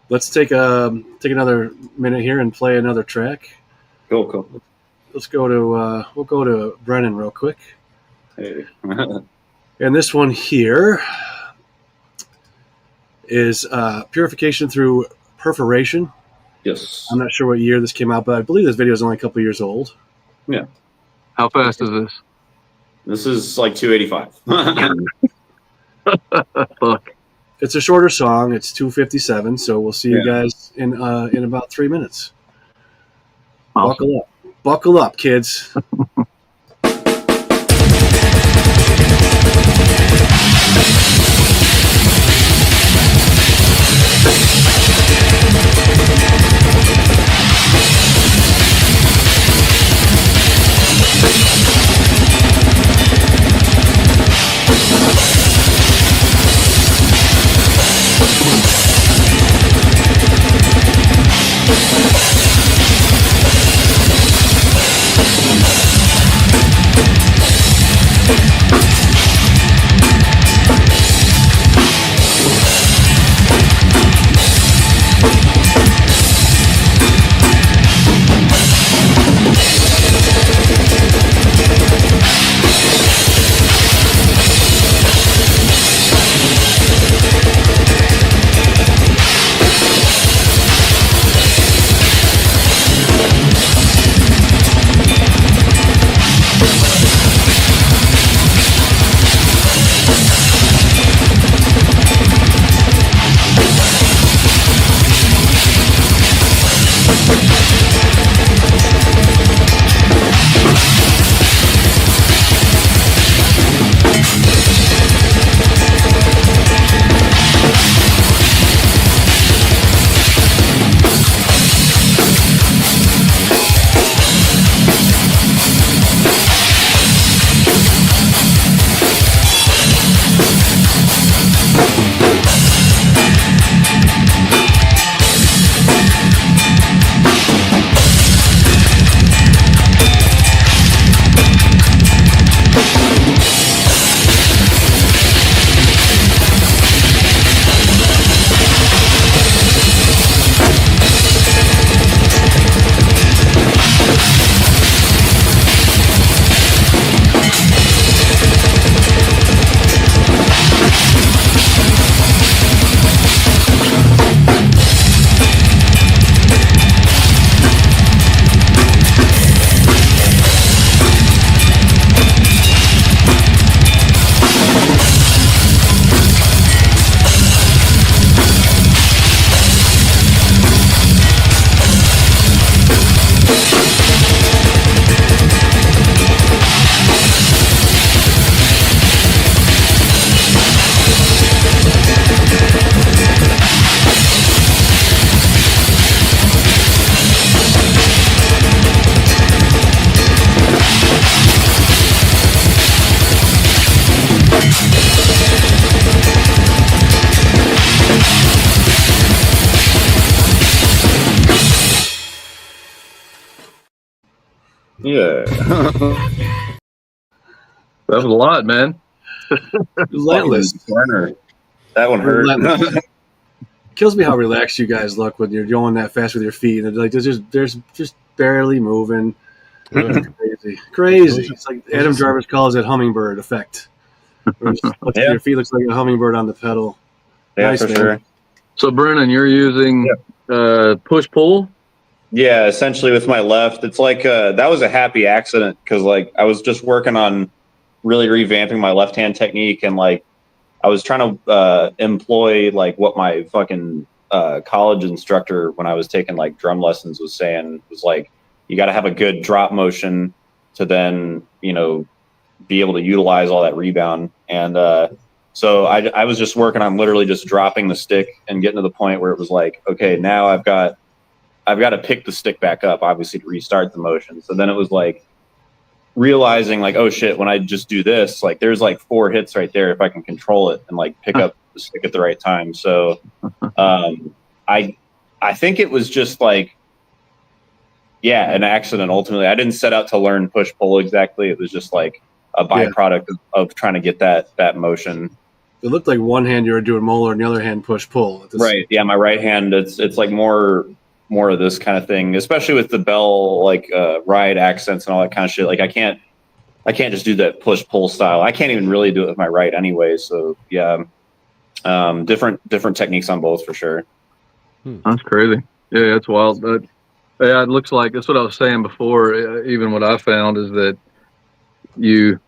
[SPEAKER 1] Let's take another minute here and play another track.
[SPEAKER 2] Cool.
[SPEAKER 1] Let's go to we'll go to Brennan real quick.
[SPEAKER 2] Hey.
[SPEAKER 1] And this one here is Purification Through Perforation.
[SPEAKER 2] Yes.
[SPEAKER 1] I'm not sure what year this came out, but I believe this video is only a couple years old.
[SPEAKER 2] Yeah.
[SPEAKER 3] How fast is this?
[SPEAKER 2] This is like 285.
[SPEAKER 3] Fuck.
[SPEAKER 1] It's a shorter song. It's 2:57, so we'll see you guys in about 3 minutes.
[SPEAKER 3] Awesome.
[SPEAKER 1] Buckle up, kids.
[SPEAKER 2] Yeah.
[SPEAKER 3] That was a lot, man.
[SPEAKER 1] Relentless.
[SPEAKER 2] Burner. That one hurt.
[SPEAKER 1] Relentless. Kills me how relaxed you guys look when you're going that fast with your feet, and like there's just barely moving. Crazy. It's like Adam Jarvis calls it hummingbird effect. Your feet looks like a hummingbird on the pedal.
[SPEAKER 2] Yeah,
[SPEAKER 1] Nice,
[SPEAKER 2] for
[SPEAKER 1] man.
[SPEAKER 2] sure.
[SPEAKER 3] So, Brennan, you're using push pull.
[SPEAKER 2] Yeah, essentially with my left, it's like that was a happy accident because like I was just working on really revamping my left hand technique, and like I was trying to employ like what my fucking college instructor when I was taking like drum lessons was saying, was like, you got to have a good drop motion to then, you know, be able to utilize all that rebound. And so I was just working on literally just dropping the stick and getting to the point where it was like, okay, now I've got to pick the stick back up, obviously, to restart the motion. So then it was like realizing like, oh shit, when I just do this, like there's like 4 hits right there if I can control it and like pick up the stick at the right time. So I think it was just like, yeah, an accident ultimately. I didn't set out to learn push pull exactly. It was just like a byproduct of trying to get that motion.
[SPEAKER 1] It looked like one hand you were doing molar and the other hand push pull.
[SPEAKER 2] Right. Yeah, my right hand, it's like more of this kind of thing, especially with the bell like ride accents and all that kind of shit. Like I can't just do that push pull style. I can't even really do it with my right anyway. So yeah, different techniques on both for sure.
[SPEAKER 3] That's crazy. Yeah, that's wild. But yeah, it looks like that's what I was saying before. Even what I found is that you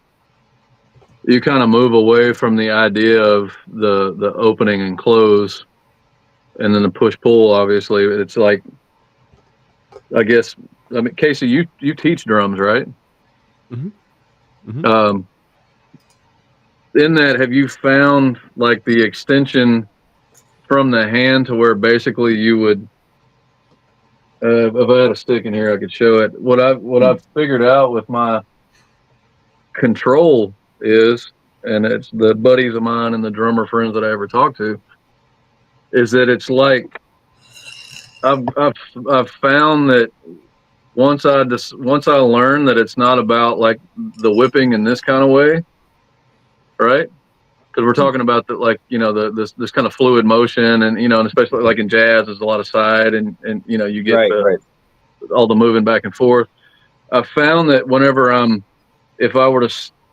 [SPEAKER 3] kind of move away from the idea of the opening and close, and then the push pull. Obviously, it's like, I guess, I mean, Casey, you teach drums, right?
[SPEAKER 4] Mm-hmm. Mm-hmm.
[SPEAKER 3] In that, have you found like the extension from the hand to where basically you would, if I had a stick in here, I could show it. What I've figured out with my control is, and it's the buddies of mine and the drummer friends that I ever talk to, is that it's like I've found that once I learn that it's not about like the whipping in this kind of way, right? Because we're talking about that, like, you know, this kind of fluid motion, and, you know, and especially like in jazz, there's a lot of side, and you know, you get all the moving back and forth. I found that whenever if I were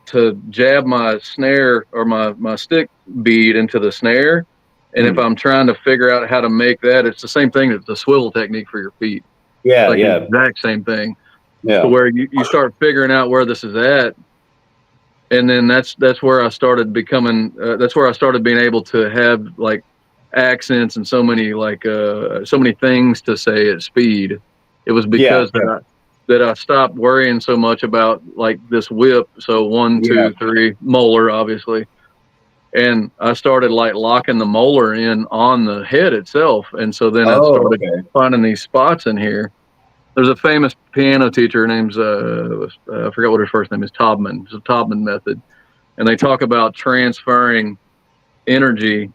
[SPEAKER 3] to jab my snare or my stick bead into the snare, and if I'm trying to figure out how to make that, it's the same thing as the swivel technique for your feet.
[SPEAKER 2] Yeah,
[SPEAKER 3] like
[SPEAKER 2] yeah,
[SPEAKER 3] the exact same thing.
[SPEAKER 2] Yeah,
[SPEAKER 3] so where you start figuring out where this is at. And then that's where I started becoming. That's where I started being able to have like accents and so many things to say at speed. It was because that I stopped worrying so much about like this whip. So 1, 2, 3 molar, obviously, and I started like locking the molar in on the head itself. And so then I started finding these spots in here. There's a famous piano teacher named, I forgot what his first name is, Taubman. It's a Taubman method. And they talk about transferring energy.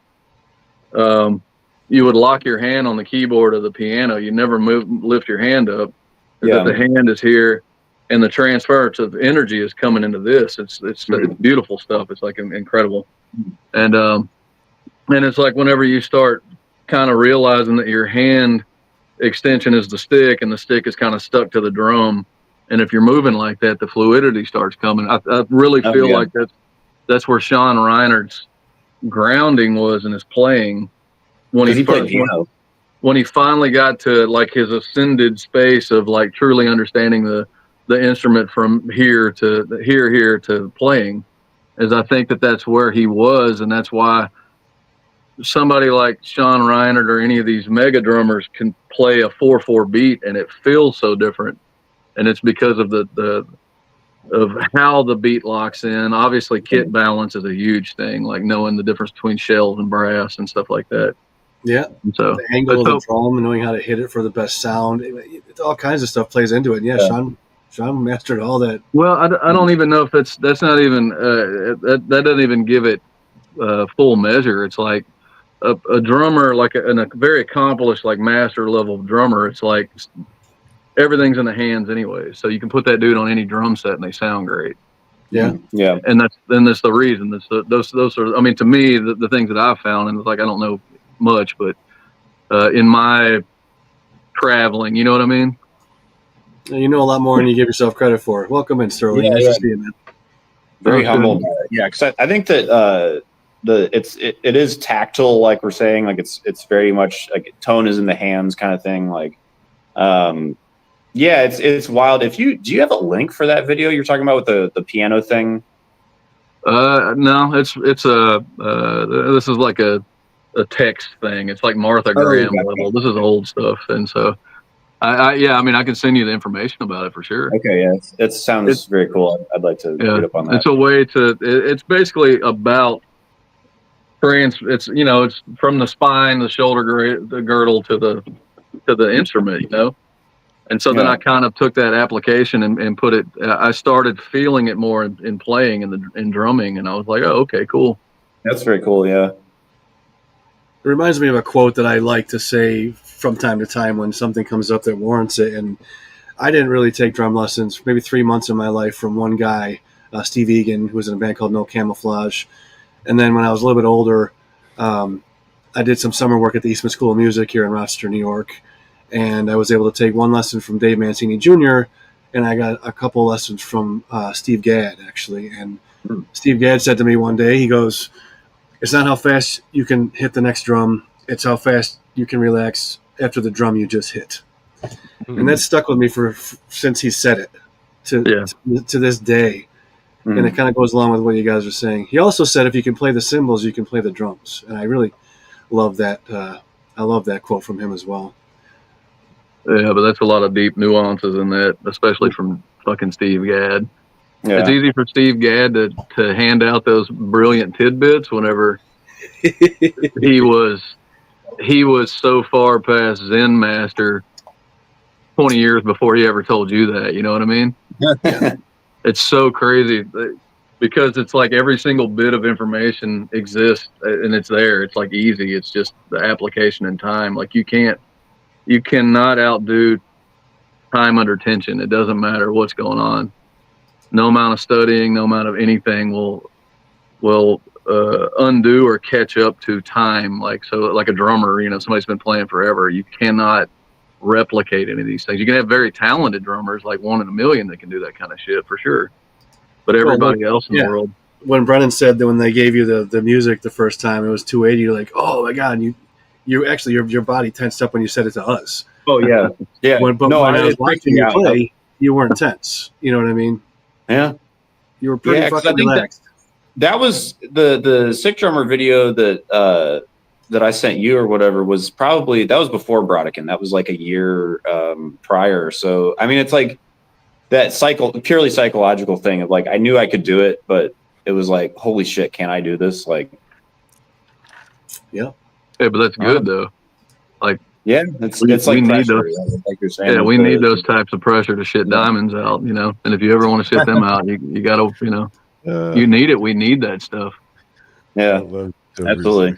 [SPEAKER 3] You would lock your hand on the keyboard of the piano. You never lift your hand up. That the hand is here, and the transfer of energy is coming into this. It's beautiful stuff. It's like incredible. And it's like whenever you start kind of realizing that your hand extension is the stick and the stick is kind of stuck to the drum, and if you're moving like that, the fluidity starts coming. I really feel like that's where Sean Reinert's grounding was in his playing when he finally got to like his ascended space of like truly understanding the instrument from here to playing. Is I think that's where he was, and that's why somebody like Sean Reinert or any of these mega drummers can play a 4/4 beat and it feels so different. And it's because of of how the beat locks in. Obviously kit balance is a huge thing, like knowing the difference between shells and brass and stuff like that.
[SPEAKER 1] Yeah.
[SPEAKER 3] And so
[SPEAKER 1] the angle of the drum and knowing how to hit it for the best sound, all kinds of stuff plays into it. And Sean mastered all that.
[SPEAKER 3] Well, I don't even know if that's not even that doesn't even give it full measure. It's like a drummer, like a very accomplished, like master level drummer. It's like everything's in the hands anyway. So you can put that dude on any drum set and they sound great.
[SPEAKER 1] Yeah.
[SPEAKER 2] Yeah.
[SPEAKER 3] And that's the reason. Those are, I mean, to me, the things that I've found, and it's like, I don't know much, but in my traveling, you know what I mean?
[SPEAKER 1] You know a lot more than you give yourself credit for. Welcome in, Sterling.
[SPEAKER 2] Yeah,
[SPEAKER 1] nice
[SPEAKER 2] yeah.
[SPEAKER 1] to see you, man.
[SPEAKER 2] Very
[SPEAKER 3] Oh,
[SPEAKER 2] humbled. Yeah, because I think that it is tactile, like we're saying, like it's very much like tone is in the hands kind of thing. Like, yeah, it's wild. Do you have a link for that video you're talking about with the piano thing?
[SPEAKER 3] No, it's this is like a text thing. It's like Martha Graham
[SPEAKER 2] okay.
[SPEAKER 3] level. This is old stuff, and so yeah, I mean, I can send you the information about it for sure.
[SPEAKER 2] Okay, yeah, it sounds very cool. I'd like to read up on that.
[SPEAKER 3] It's a way to. It's basically about it's it's from the spine, the shoulder, the girdle to the instrument, you know. And so then I kind of took that application and put it. I started feeling it more in playing in drumming, and I was like, oh, okay, cool.
[SPEAKER 2] That's very cool. Yeah.
[SPEAKER 1] It reminds me of a quote that I like to say from time to time when something comes up that warrants it. And I didn't really take drum lessons, maybe 3 months of my life, from one guy, Steve Egan, who was in a band called No Camouflage. And then when I was a little bit older, I did some summer work at the Eastman School of Music here in Rochester, New York. And I was able to take one lesson from Dave Mancini Jr., and I got a couple lessons from Steve Gadd, actually. And Steve Gadd said to me one day, he goes, it's not how fast you can hit the next drum, it's how fast you can relax after the drum you just hit. And that stuck with me since he said it to this day. And it kind of goes along with what you guys are saying. He also said, if you can play the cymbals, you can play the drums. And I really love that. I love that quote from him as well.
[SPEAKER 3] Yeah, but that's a lot of deep nuances in that, especially from fucking Steve Gadd.
[SPEAKER 2] Yeah.
[SPEAKER 3] It's easy for Steve Gadd to hand out those brilliant tidbits whenever he was so far past Zen master 20 years before he ever told you that. You know what I mean? It's so crazy because it's like every single bit of information exists and it's there. It's like easy. It's just the application and time. Like you cannot outdo time under tension. It doesn't matter what's going on. No amount of studying, no amount of anything will undo or catch up to time. Like a drummer, somebody's been playing forever. You cannot replicate any of these things. You can have very talented drummers, like 1 in a million, that can do that kind of shit for sure. But everybody else in the world.
[SPEAKER 1] When Brennan said that when they gave you the music the first time, it was 280. You're like, oh my god! And you actually your body tensed up when you said it to us.
[SPEAKER 2] Oh yeah, yeah.
[SPEAKER 1] When I was watching you play, you weren't tense. You know what I mean?
[SPEAKER 2] Yeah,
[SPEAKER 1] you were pretty fucking relaxed.
[SPEAKER 2] That was the Sick Drummer video that I sent you or whatever was that was before Brodican. That was like a year prior. So I mean, it's like that purely psychological thing of like I knew I could do it, but it was like, holy shit, can I do this? Like,
[SPEAKER 1] yeah,
[SPEAKER 3] but that's good though. Like.
[SPEAKER 2] Yeah, it's like
[SPEAKER 3] we need
[SPEAKER 2] pressure,
[SPEAKER 3] those.
[SPEAKER 2] Like you're saying.
[SPEAKER 3] Yeah, we need those types of pressure to shit diamonds out, And if you ever want to shit them out, you got to, you need it. We need that stuff.
[SPEAKER 2] Yeah, absolutely.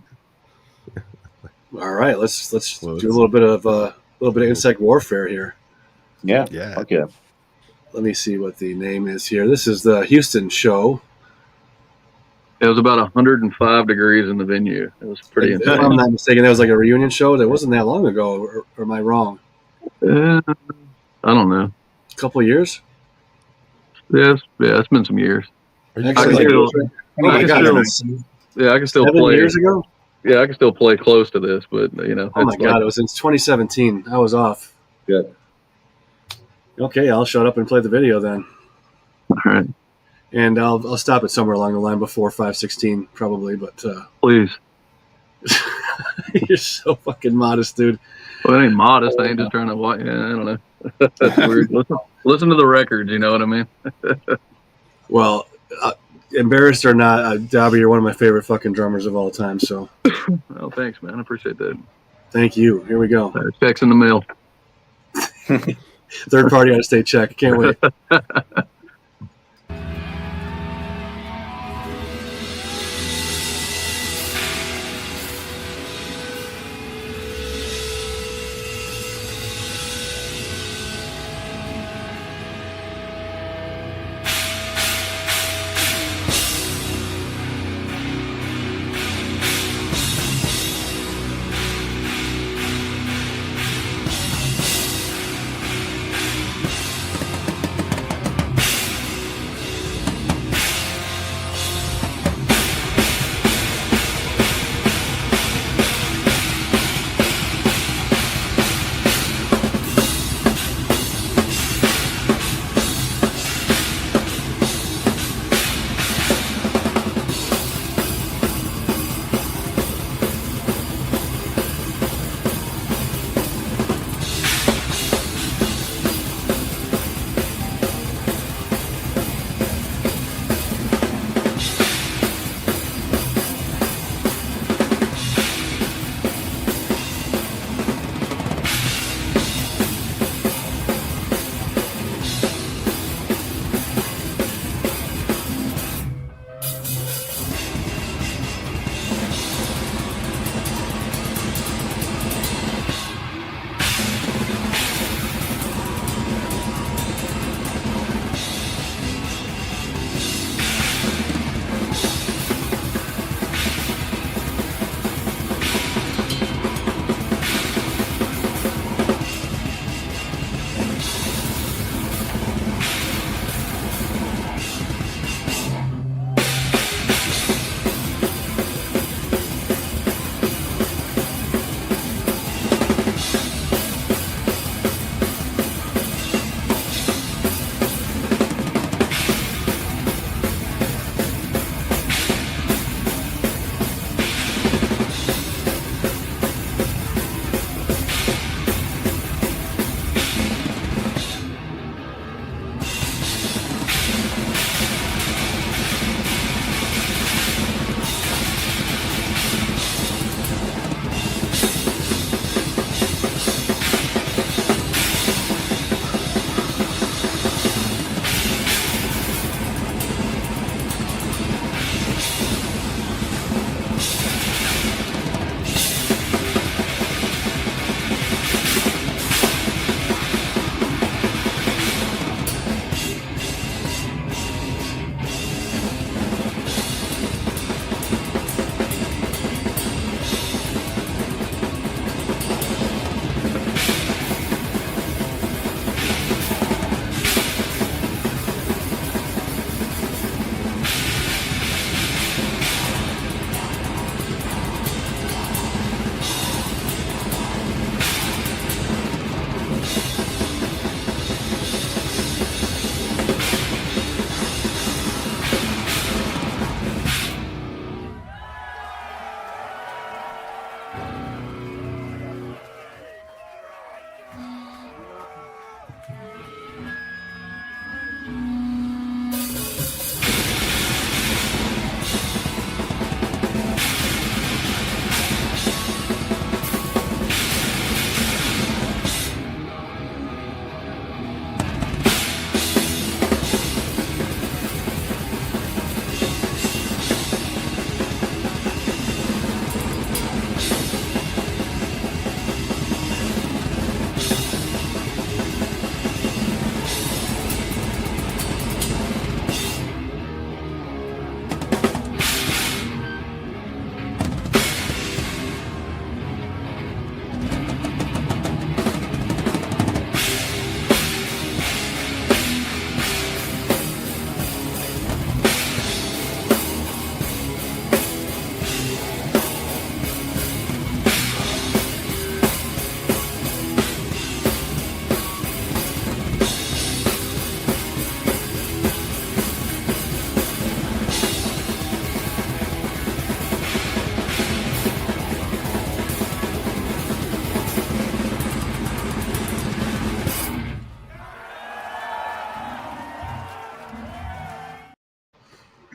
[SPEAKER 1] All right, let's do a little bit of insect warfare here.
[SPEAKER 2] Yeah. Okay.
[SPEAKER 1] Let me see what the name is here. This is the Houston show.
[SPEAKER 3] It was about 105 degrees in the venue. It was pretty
[SPEAKER 1] If
[SPEAKER 3] intense.
[SPEAKER 1] I'm not mistaken, that was like a reunion show. That wasn't that long ago, or am I wrong?
[SPEAKER 3] I don't know.
[SPEAKER 1] A couple of years?
[SPEAKER 3] Yeah, it's been some years.
[SPEAKER 1] I
[SPEAKER 3] can still
[SPEAKER 1] 7
[SPEAKER 3] play.
[SPEAKER 1] years ago?
[SPEAKER 3] Yeah, I can still play close to this, but
[SPEAKER 1] Oh my god, it was in 2017. I was off.
[SPEAKER 2] Good.
[SPEAKER 1] Okay, I'll shut up and play the video then.
[SPEAKER 3] All right.
[SPEAKER 1] And I'll stop it somewhere along the line before 5:16 probably, but
[SPEAKER 3] Please.
[SPEAKER 1] you're so fucking modest, dude.
[SPEAKER 3] Well, it ain't modest. I ain't just trying to watch. Yeah, I don't know. That's weird. Listen to the records. You know what I mean?
[SPEAKER 1] Well, embarrassed or not, Dobby, you're one of my favorite fucking drummers of all time. So,
[SPEAKER 3] well, thanks, man. I appreciate that.
[SPEAKER 1] Thank you. Here we go.
[SPEAKER 3] Checks in the mail.
[SPEAKER 1] Third party out of state check. I can't wait.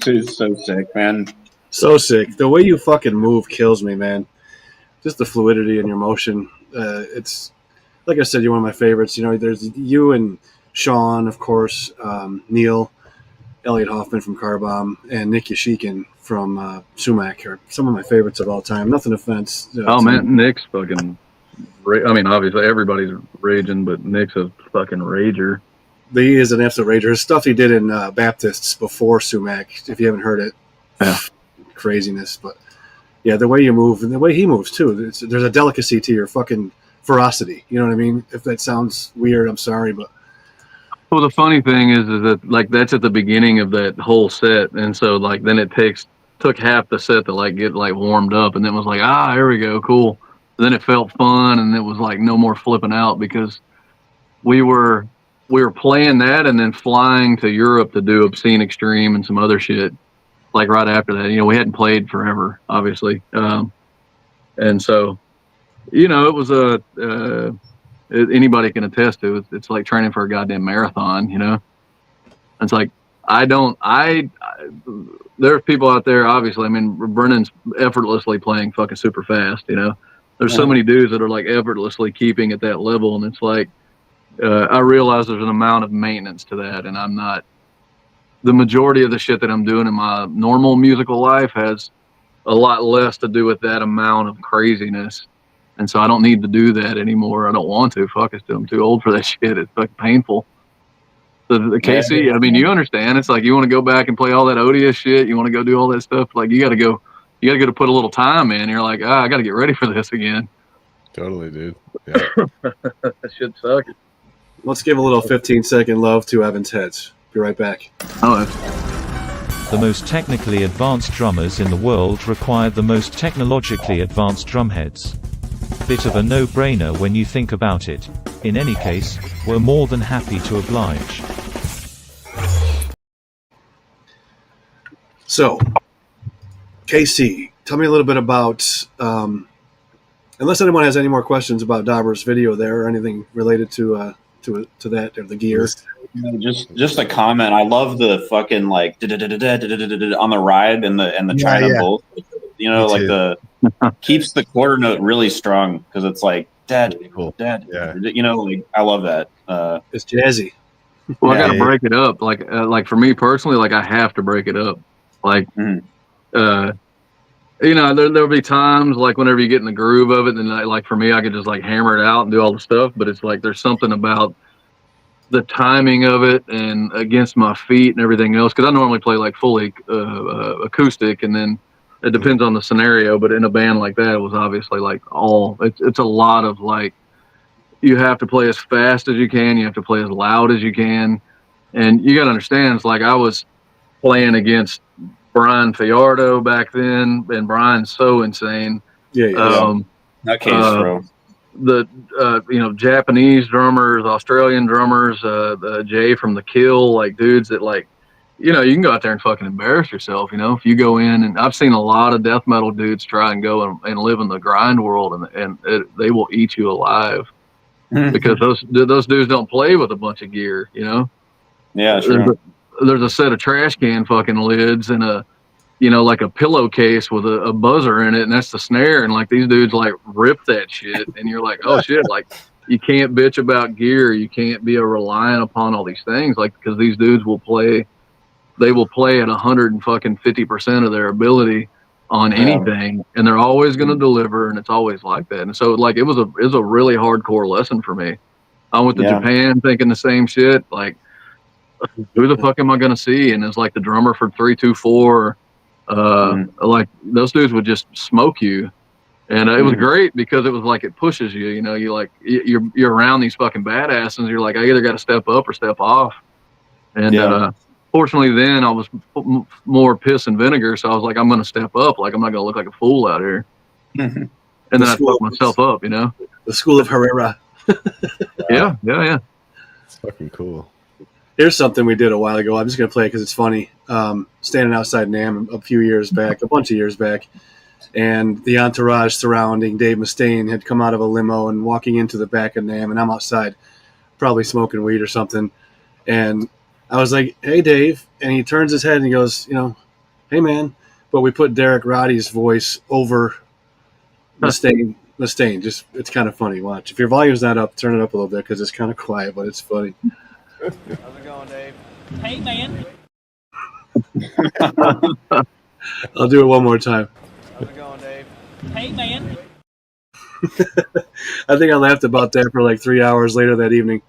[SPEAKER 2] Dude, so sick, man.
[SPEAKER 1] So sick. The way you fucking move kills me, man. Just the fluidity in your motion. It's like I said, you're one of my favorites. You know, there's you and Sean, of course, Neil, Elliot Hoffman from Car Bomb, and Nick Yashikin from Sumac are some of my favorites of all time. Nothing offense.
[SPEAKER 3] Oh man, Nick's fucking. I mean, obviously everybody's raging, but Nick's a fucking rager.
[SPEAKER 1] He is an absolute rager. His stuff he did in Baptists before Sumac, if you haven't heard it, craziness. But yeah, the way you move and the way he moves too. There's a delicacy to your fucking ferocity. You know what I mean? If that sounds weird, I'm sorry, but.
[SPEAKER 3] Well, the funny thing is that like that's at the beginning of that whole set, and so like then it took half the set to like get like warmed up, and then it was like here we go, cool. And then it felt fun, and it was like no more flipping out because we were playing that and then flying to Europe to do Obscene Extreme and some other shit like right after that. You know, we hadn't played forever, obviously, and so you know it was anybody can attest to it. It's like training for a goddamn marathon, you know? It's like, there's people out there, obviously, I mean, Brennan's effortlessly playing fucking super fast, you know? There's so many dudes that are like effortlessly keeping at that level. And it's like, I realize there's an amount of maintenance to that. And the majority of the shit that I'm doing in my normal musical life has a lot less to do with that amount of craziness. And so I don't need to do that anymore. I don't want to. Fuck it. I'm too old for that shit. It's fucking painful. So the Casey, I mean, you understand. It's like you want to go back and play all that odious shit. You want to go do all that stuff. Like you got to go to put a little time in. You're like, I got to get ready for this again.
[SPEAKER 4] Totally, dude. Yeah.
[SPEAKER 3] That shit sucks.
[SPEAKER 1] Let's give a little 15-second love to Evan's Heads. Be right back.
[SPEAKER 3] Oh,
[SPEAKER 6] The most technically advanced drummers in the world require the most technologically advanced drumheads. Bit of a no-brainer when you think about it. In any case, we're more than happy to oblige.
[SPEAKER 1] So, KC, tell me a little bit about, unless anyone has any more questions about Dobber's video there or anything related to that or the gear.
[SPEAKER 2] Just a comment. I love the fucking like on the ride and the China Bolt. You know, like the keeps the quarter note really strong because it's like dad. You know, like I love that.
[SPEAKER 1] It's jazzy.
[SPEAKER 3] Well, I got to break it up. Like for me personally, like I have to break it up. Like, you know, there'll be times like whenever you get in the groove of it, and like for me, I could just like hammer it out and do all the stuff. But it's like there's something about the timing of it and against my feet and everything else. Because I normally play like fully acoustic, and then it depends on the scenario. But in a band like that, it was obviously like it's a lot of like you have to play as fast as you can, you have to play as loud as you can, and you got to understand. It's like I was playing against Brian Fiardo back then, and Brian's so insane.
[SPEAKER 2] That case, bro.
[SPEAKER 3] The you know, Japanese drummers, Australian drummers, Jay from The Kill, like dudes that like, you know, you can go out there and fucking embarrass yourself, you know, if you go in. And I've seen a lot of death metal dudes try and go and live in the grind world, and they will eat you alive because those dudes don't play with a bunch of gear, you know.
[SPEAKER 2] Yeah, sure.
[SPEAKER 3] There's a set of trash can fucking lids and a, you know, like a pillowcase with a buzzer in it, and that's the snare. And like these dudes like rip that shit, and you're like, oh shit, like you can't bitch about gear, you can't be reliant upon all these things, like because these dudes will play, they will play at 150% of their ability on anything, and they're always going to deliver, and it's always like that. And so like it was a really hardcore lesson for me. I went to Japan thinking the same shit, like who the fuck am I going to see? And it's like the drummer for 324. Like those dudes would just smoke you, and it was great because it was like it pushes you. You know, you're around these fucking badasses, and you're like, I either got to step up or step off. And fortunately, then I was more piss and vinegar, so I was like, I'm going to step up. Like I'm not going to look like a fool out here. And then I fucked myself up. You know,
[SPEAKER 1] the school of Herrera.
[SPEAKER 3] Yeah.
[SPEAKER 4] It's fucking cool.
[SPEAKER 1] Here's something we did a while ago. I'm just going to play it because it's funny. Standing outside NAMM a bunch of years back, and the entourage surrounding Dave Mustaine had come out of a limo and walking into the back of NAMM, and I'm outside probably smoking weed or something. And I was like, hey, Dave. And he turns his head and he goes, you know, hey man, but we put Derek Roddy's voice over Mustaine. Just it's kind of funny. Watch if your volume's not up, turn it up a little bit because it's kind of quiet, but it's funny.
[SPEAKER 7] How's it going, Dave? Hey, man.
[SPEAKER 1] I'll do it one more time.
[SPEAKER 7] How's it going, Dave? Hey, man.
[SPEAKER 1] I think I laughed about that for like 3 hours later that evening.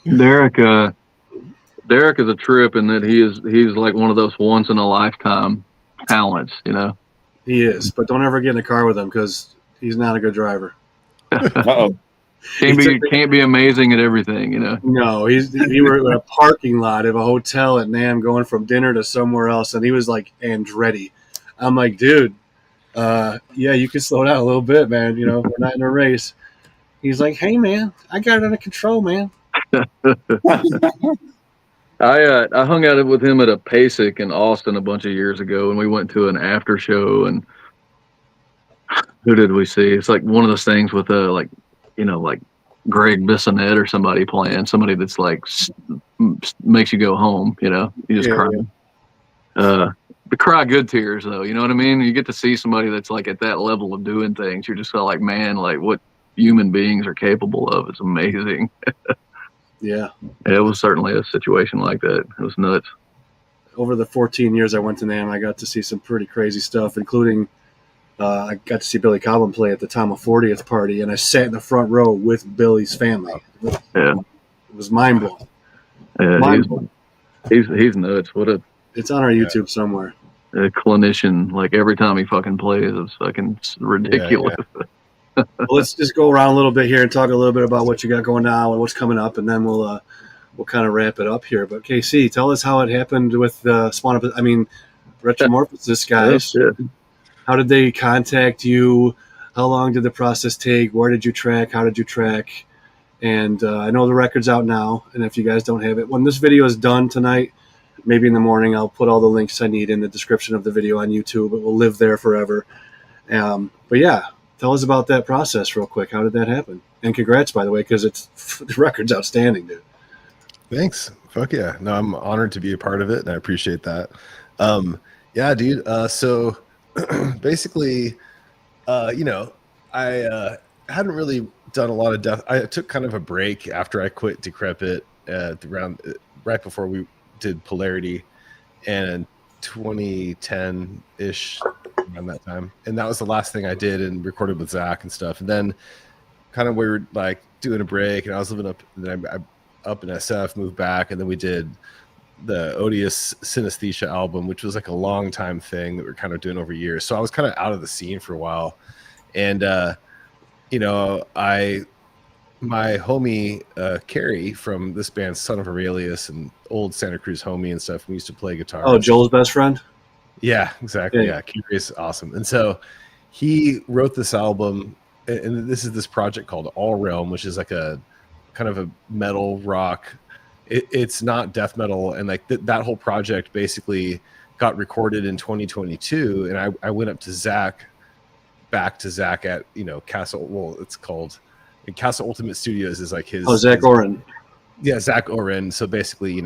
[SPEAKER 3] Derek is a trip in that he's like one of those once in a lifetime talents, you know.
[SPEAKER 1] He is, but don't ever get in a car with him because he's not a good driver.
[SPEAKER 2] Uh-oh.
[SPEAKER 3] Can't be amazing at everything, you know.
[SPEAKER 1] No, we were in a parking lot of a hotel at Nam going from dinner to somewhere else, and he was like Andretti. I'm like, dude, yeah, you can slow down a little bit, man. You know, we're not in a race. He's like, hey, man, I got it under control, man.
[SPEAKER 3] I hung out with him at a PASIC in Austin a bunch of years ago, and we went to an after show. And who did we see? It's like one of those things with like Greg Bissonette or somebody playing, somebody that's like makes you go home. You know, you just cry. Yeah. The cry good tears, though. You know what I mean? You get to see somebody that's like at that level of doing things. You're just like, man, like what human beings are capable of. It's amazing.
[SPEAKER 1] Yeah.
[SPEAKER 3] It was certainly a situation like that. It was nuts.
[SPEAKER 1] Over the 14 years I went to NAMM, I got to see some pretty crazy stuff, including I got to see Billy Cobham play at the Tom 40th party, and I sat in the front row with Billy's family.
[SPEAKER 3] Yeah.
[SPEAKER 1] It was mind-blowing.
[SPEAKER 3] Yeah, he's nuts.
[SPEAKER 1] It's on our YouTube somewhere.
[SPEAKER 3] A clinician, like every time he fucking plays, it's fucking ridiculous.
[SPEAKER 1] Yeah. Well, let's just go around a little bit here and talk a little bit about what you got going now and what's coming up, and then we'll kind of wrap it up here. But KC, tell us how it happened with Retromorphosis guys.
[SPEAKER 3] Yeah.
[SPEAKER 1] How did they contact you? How long did the process take? Where did you track? How did you track? And I know the record's out now, and if you guys don't have it, when this video is done tonight, maybe in the morning, I'll put all the links I need in the description of the video on YouTube. It will live there forever. But yeah, tell us about that process real quick. How did that happen? And congrats, by the way, because the record's outstanding, dude.
[SPEAKER 4] Thanks. Fuck yeah. No, I'm honored to be a part of it, and I appreciate that. Yeah, dude. So basically, I hadn't really done a lot of death. I took kind of a break after I quit Decrepit right before we did Polarity, and 2010-ish around that time. And that was the last thing I did and recorded with Zach and stuff. And then kind of we were like doing a break, and I was living up, and then I up in SF, moved back, and then we did the Odious Synesthesia album, which was like a long time thing that we we're kind of doing over years. So I was kind of out of the scene for a while. And, my homie, Carrie from this band, Son of Aurelius, and old Santa Cruz homie and stuff, we used to play guitar.
[SPEAKER 1] Oh, Joel's best friend?
[SPEAKER 4] Yeah, exactly. Yeah, Carrie's awesome. And so he wrote this album, and this is this project called All Realm, which is like a kind of a metal rock. It's not death metal, and like that whole project basically got recorded in 2022. And I went back to Zach at Castle. Well, it's called Castle Ultimate Studios is like his.
[SPEAKER 1] Oh, Zach Oren.
[SPEAKER 4] Yeah, Zach Oren. So basically,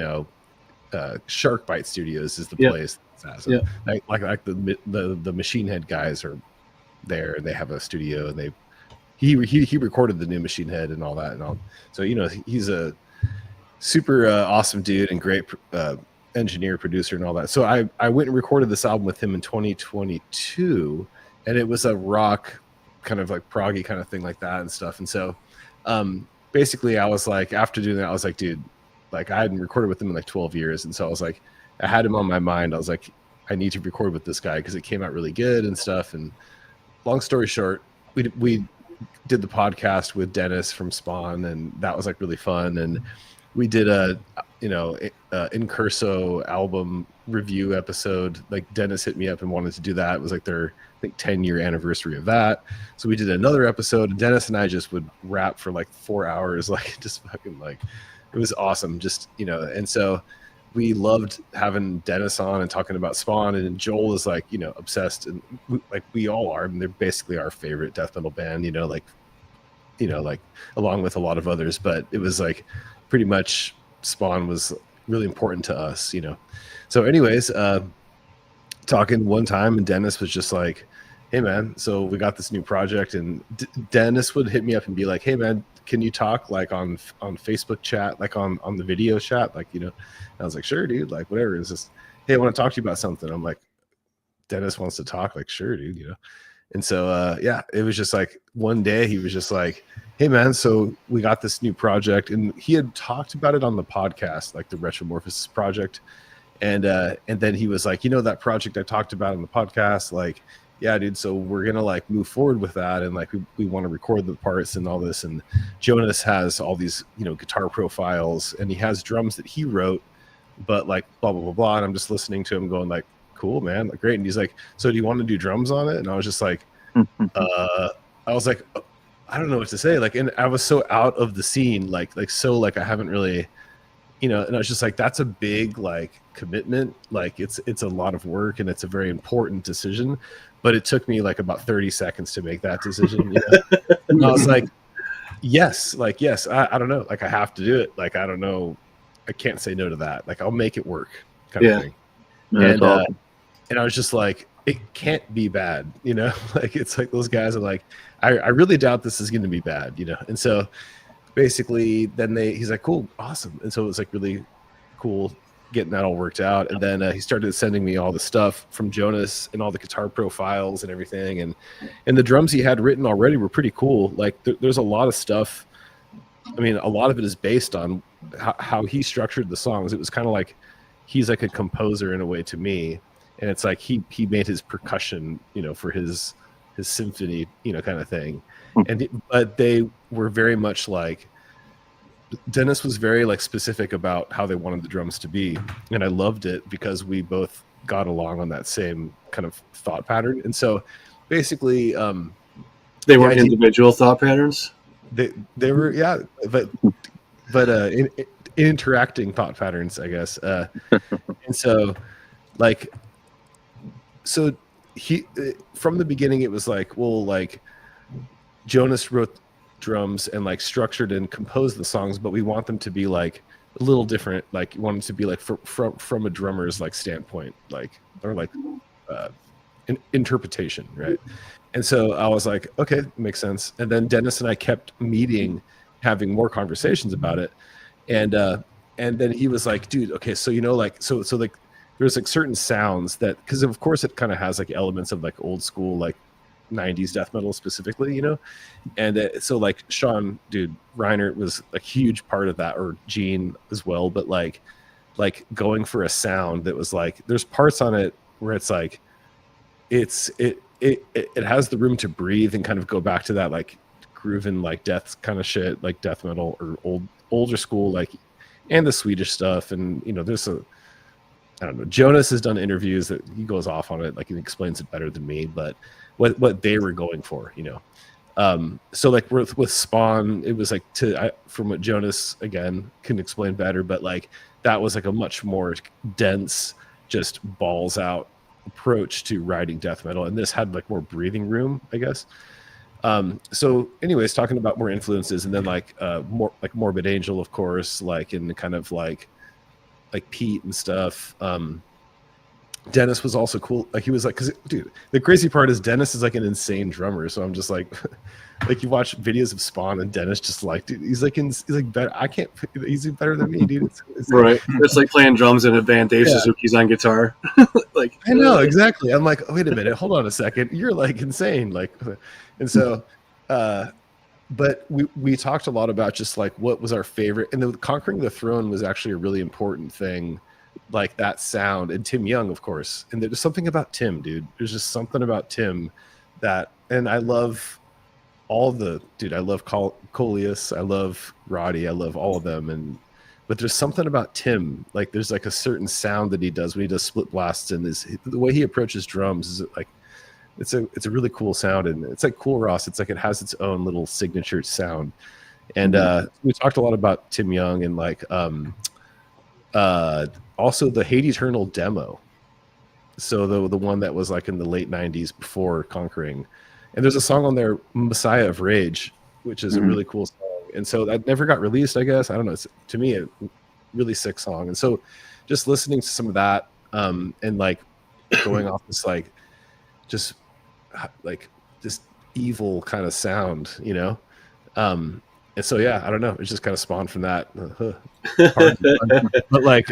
[SPEAKER 4] Shark Bite Studios is the place. So like the Machine Head guys are there, and they have a studio, and he recorded the new Machine Head and all that and all. So he's a super awesome dude and great engineer, producer, and all that. So I went and recorded this album with him in 2022, and it was a rock kind of like proggy kind of thing like that and stuff. And so basically I was like, after doing that, I was like, dude, like I hadn't recorded with him in like 12 years. And so I was like, I had him on my mind. I was like, I need to record with this guy because it came out really good and stuff. And long story short, we did the podcast with Dennis from Spawn, and that was like really fun. And we did a Incurso album review episode. Like Dennis hit me up and wanted to do that. It was like their 10-year anniversary of that. So we did another episode, and Dennis and I just would rap for like 4 hours, like just fucking like it was awesome. Just and so we loved having Dennis on and talking about Spawn, and Joel is like obsessed, and we all are. I mean, they're basically our favorite death metal band, like along with a lot of others. But it was like pretty much Spawn was really important to us, So anyways, talking one time, and Dennis was just like, "Hey man, so we got this new project," and Dennis would hit me up and be like, "Hey man, can you talk like on Facebook chat, like on the video chat, like, you know?" And I was like, "Sure, dude, like whatever." It's just, "Hey, I want to talk to you about something." I'm like, "Dennis wants to talk," like, "Sure, dude," you know. And so yeah, it was just like one day he was just like, "Hey man, so we got this new project," and he had talked about it on the podcast, like the Retromorphosis project. And then he was like, "You know, that project I talked about on the podcast, like, yeah, dude, so we're gonna like move forward with that, and like we want to record the parts and all this." And Jonas has all these, you know, guitar profiles, and he has drums that he wrote, but like blah blah blah blah. And I'm just listening to him going like, "Cool, man, like, great." And he's like, "So do you want to do drums on it?" And I was just like, I was like, I don't know what to say. Like, and I was so out of the scene, like so like I haven't really, you know. And I was just like, that's a big like commitment. Like it's a lot of work, and it's a very important decision. But it took me like about 30 seconds to make that decision. You know? And I was like, yes, I don't know. Like I have to do it. Like, I don't know. I can't say no to that. Like I'll make it work kind of thing.
[SPEAKER 3] That's awesome.
[SPEAKER 4] And I was just like, it can't be bad, you know. Like it's like those guys are like, I really doubt this is going to be bad, you know. And so basically then he's like, "Cool, awesome." And so it was like really cool getting that all worked out. And then he started sending me all the stuff from Jonas and all the guitar profiles and everything. And the drums he had written already were pretty cool. Like there's a lot of stuff. I mean, a lot of it is based on how he structured the songs. It was kind of like he's like a composer in a way to me. And it's like he made his percussion, you know, for his symphony, you know, kind of thing. But they were very much like, Dennis was very like specific about how they wanted the drums to be, and I loved it because we both got along on that same kind of thought pattern. And so basically
[SPEAKER 1] they weren't individual thought patterns.
[SPEAKER 4] They were, yeah, but interacting thought patterns, I guess. And so like, so he from the beginning it was like, well, like Jonas wrote drums and like structured and composed the songs, but we want them to be like a little different. Like you want them to be like from a drummer's like standpoint, like, or like an interpretation, right? And so I was like, okay, makes sense. And then Dennis and I kept meeting, having more conversations about it, and then he was like, "Dude, okay, so you know, like, so like there's like certain sounds that, because of course it kind of has like elements of like old school like 90s death metal specifically, you know." And so like Sean, dude, Reinert was a huge part of that, or Gene as well. But like going for a sound that was like, there's parts on it where it's like it has the room to breathe and kind of go back to that like grooving like death kind of shit, like death metal or older school, like, and the Swedish stuff. And you know, there's I don't know, Jonas has done interviews that he goes off on it, like he explains it better than me, but what they were going for, you know. So like with Spawn, it was like from what Jonas again can explain better, but like that was like a much more dense, just balls out approach to writing death metal, and this had like more breathing room, I guess. So anyways, talking about more influences, and then like more like Morbid Angel, of course, like in kind of like Pete and stuff. Dennis was also cool. Like he was like, because dude, the crazy part is Dennis is like an insane drummer. So I'm just like, like you watch videos of Spawn and Dennis just like, dude, he's like better. I can't. He's better than me, dude. It's
[SPEAKER 1] right. It's like playing drums in a band. Dave Suzuki's on guitar. Like
[SPEAKER 4] I know exactly. I'm like, oh, wait a minute, hold on a second. You're like insane. Like, and so, but we talked a lot about just like what was our favorite, and the Conquering the Throne was actually a really important thing. Like that sound, and Tim Young, of course. And there's something about Tim, dude. There's just something about Tim that, and I love all I love Coleus, I love Roddy, I love all of them. But there's something about Tim, like there's like a certain sound that he does when he does split blasts, and the way he approaches drums is like, it's a really cool sound. And it's like Cool Ross. It's like, it has its own little signature sound. And we talked a lot about Tim Young, and like, also the Hate Eternal demo. So the one that was like in the late 90s before Conquering. And there's a song on there, Messiah of Rage, which is a really cool song. And so that never got released, I guess. I don't know. It's, to me, a really sick song. And so just listening to some of that, and like going off this like just like this evil kind of sound, you know. And so yeah, I don't know, it's just kind of spawned from that. But like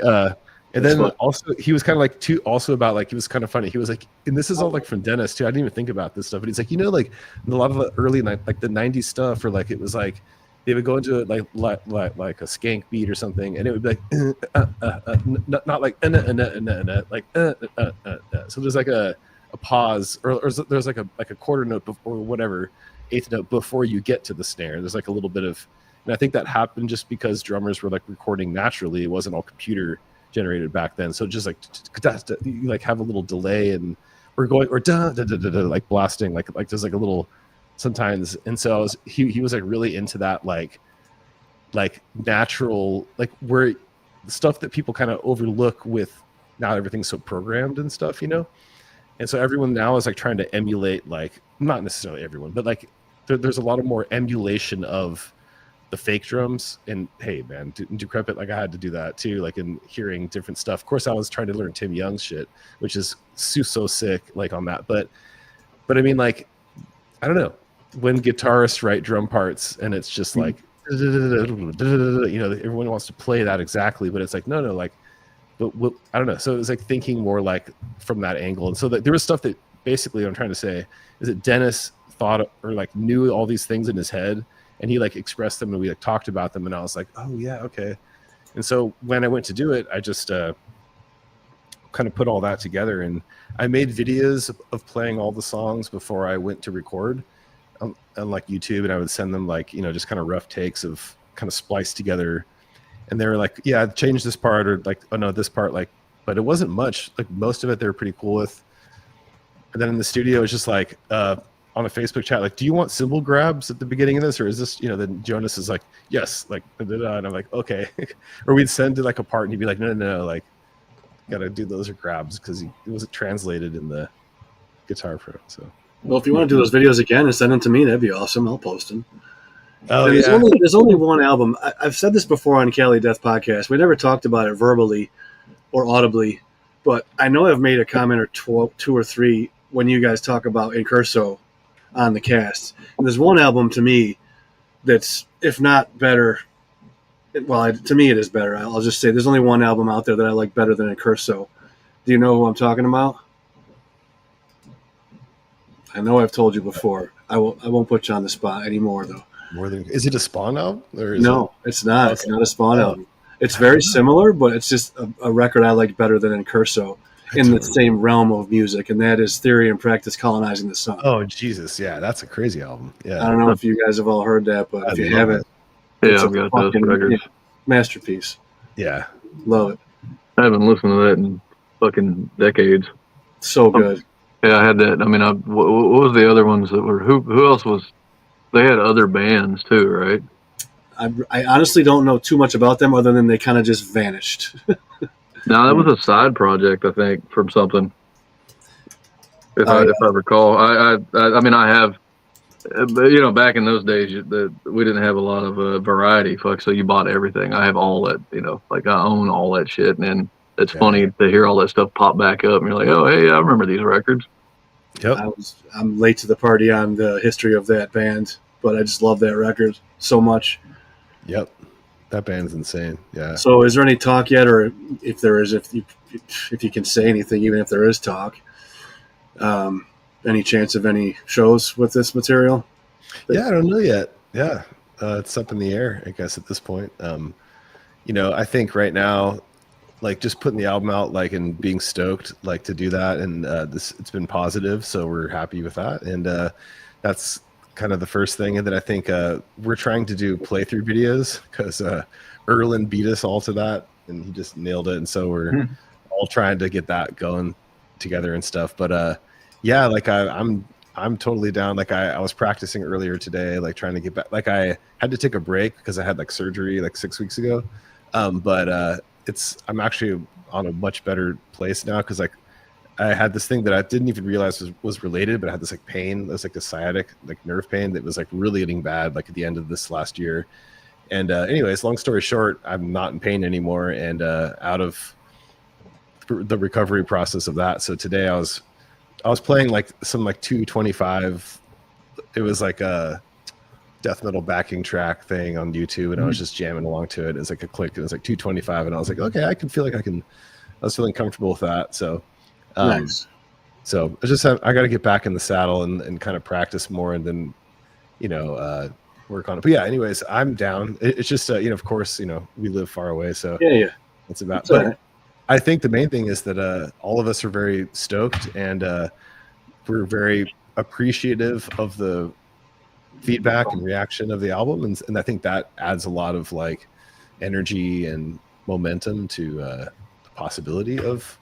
[SPEAKER 4] and then also he was kind of like too also about like, he was kind of funny, he was like, and this is all like from Dennis too, I didn't even think about this stuff, but he's like, you know, like a lot of the early like the 90s stuff, or like it was like they would go into it like a skank beat or something, and it would be like not like like so there's like a pause, or there's like a quarter note or whatever, eighth note before you get to the snare. There's like a little bit of, and I think that happened just because drummers were like recording naturally. It wasn't all computer generated back then, so just like you like have a little delay, and we're going or like blasting like there's like a little sometimes. And so he was like really into that like natural, like where stuff that people kind of overlook with now everything's so programmed and stuff, you know. And so everyone now is like trying to emulate, like not necessarily everyone, but like there's a lot of more emulation of the fake drums. And hey man, Decrepit, like I had to do that too, like in hearing different stuff. Of course I was trying to learn Tim Young's shit, which is so sick like on that, but I mean, like I don't know, when guitarists write drum parts and it's just like you know, everyone wants to play that exactly, but it's like no like, but I don't know. So it was like thinking more like from that angle. And so there was stuff that basically what I'm trying to say is that Dennis thought or like knew all these things in his head, and he like expressed them, and we like talked about them, and I was like, oh yeah, okay. And so when I went to do it, I just kind of put all that together, and I made videos of playing all the songs before I went to record on like YouTube, and I would send them like, you know, just kind of rough takes of kind of spliced together. And they were like, yeah, change this part, or like, oh no, this part, like, but it wasn't much. Like most of it, they were pretty cool with. And then in the studio, it's just like on a Facebook chat, like, do you want cymbal grabs at the beginning of this, or is this, you know? Then Jonas is like, yes, like, and I'm like, okay. Or we'd send it like a part, and he'd be like, no, like, gotta do those grabs because it wasn't translated in the Guitar Pro. So,
[SPEAKER 1] well, if you want to do those videos again and send them to me, that'd be awesome. I'll post them.
[SPEAKER 4] Oh,
[SPEAKER 1] yeah. There's only one album. I've said this before on Cali Death Podcast. We never talked about it verbally or audibly, but I know I've made a comment or two or three when you guys talk about Incurso on the cast. And there's one album to me that's, if not better, well, to me it is better. I'll just say there's only one album out there that I like better than Incurso. Do you know who I'm talking about? I know I've told you before. I won't put you on the spot anymore, though.
[SPEAKER 4] Is it a Spawn album? Or is
[SPEAKER 1] no, it's not. Okay. It's not a Spawn album. It's very similar, but it's just a record I like better than Incurso in the same realm of music, and that is Theory and Practice Colonizing the Sun.
[SPEAKER 4] Oh, Jesus. Yeah, that's a crazy album. Yeah.
[SPEAKER 1] I don't know if you guys have all heard that, but if you haven't,
[SPEAKER 3] yeah, I've got those records.
[SPEAKER 1] Masterpiece.
[SPEAKER 4] Yeah.
[SPEAKER 1] Love it.
[SPEAKER 3] I haven't listened to that in fucking decades.
[SPEAKER 1] So good.
[SPEAKER 3] Yeah, I had that. I mean, what was the other ones that were, who else was, they had other bands too, right?
[SPEAKER 1] I honestly don't know too much about them other than they kind of just vanished.
[SPEAKER 3] No, that was a side project, I think, from something. If I recall, I mean, I have, you know, back in those days, we didn't have a lot of variety, so you bought everything. I have all that, you know, like I own all that shit, and then it's funny to hear all that stuff pop back up, and you're like, oh, hey, I remember these records.
[SPEAKER 4] Yep.
[SPEAKER 1] I'm late to the party on the history of that band, but I just love that record so much.
[SPEAKER 4] Yep. That band's insane. Yeah.
[SPEAKER 1] So is there any talk yet, or if there is, if you can say anything, even if there is talk, any chance of any shows with this material?
[SPEAKER 4] Yeah, I don't know yet. Yeah. It's up in the air, I guess, at this point. You know, I think right now, like just putting the album out, like, and being stoked, like to do that. And it's been positive. So we're happy with that. And that's kind of the first thing. And then I think we're trying to do playthrough videos because Erlen beat us all to that and he just nailed it. And so we're all trying to get that going together and stuff. But yeah, like I'm totally down. Like I was practicing earlier today, like trying to get back. Like I had to take a break because I had like surgery like 6 weeks ago. But I'm actually on a much better place now because like I had this thing that I didn't even realize was related, but I had this like pain. It was like a sciatic, like nerve pain that was like really getting bad, like at the end of this last year. And anyways, long story short, I'm not in pain anymore. And out of the recovery process of that. So today I was playing like some like 225. It was like a death metal backing track thing on YouTube, and I was just jamming along to it. It was like a click. It was like 225, and I was like, okay, I can feel like I was feeling comfortable with that. So,
[SPEAKER 1] Nice.
[SPEAKER 4] So I got to get back in the saddle and kind of practice more, and then, work on it. But yeah, anyways, I'm down. It's just, of course, we live far away, so
[SPEAKER 1] Yeah.
[SPEAKER 4] it's about.
[SPEAKER 1] It's all
[SPEAKER 4] But
[SPEAKER 1] right.
[SPEAKER 4] I think the main thing is that all of us are very stoked, and we're very appreciative of the feedback and reaction of the album, and I think that adds a lot of like energy and momentum to the possibility of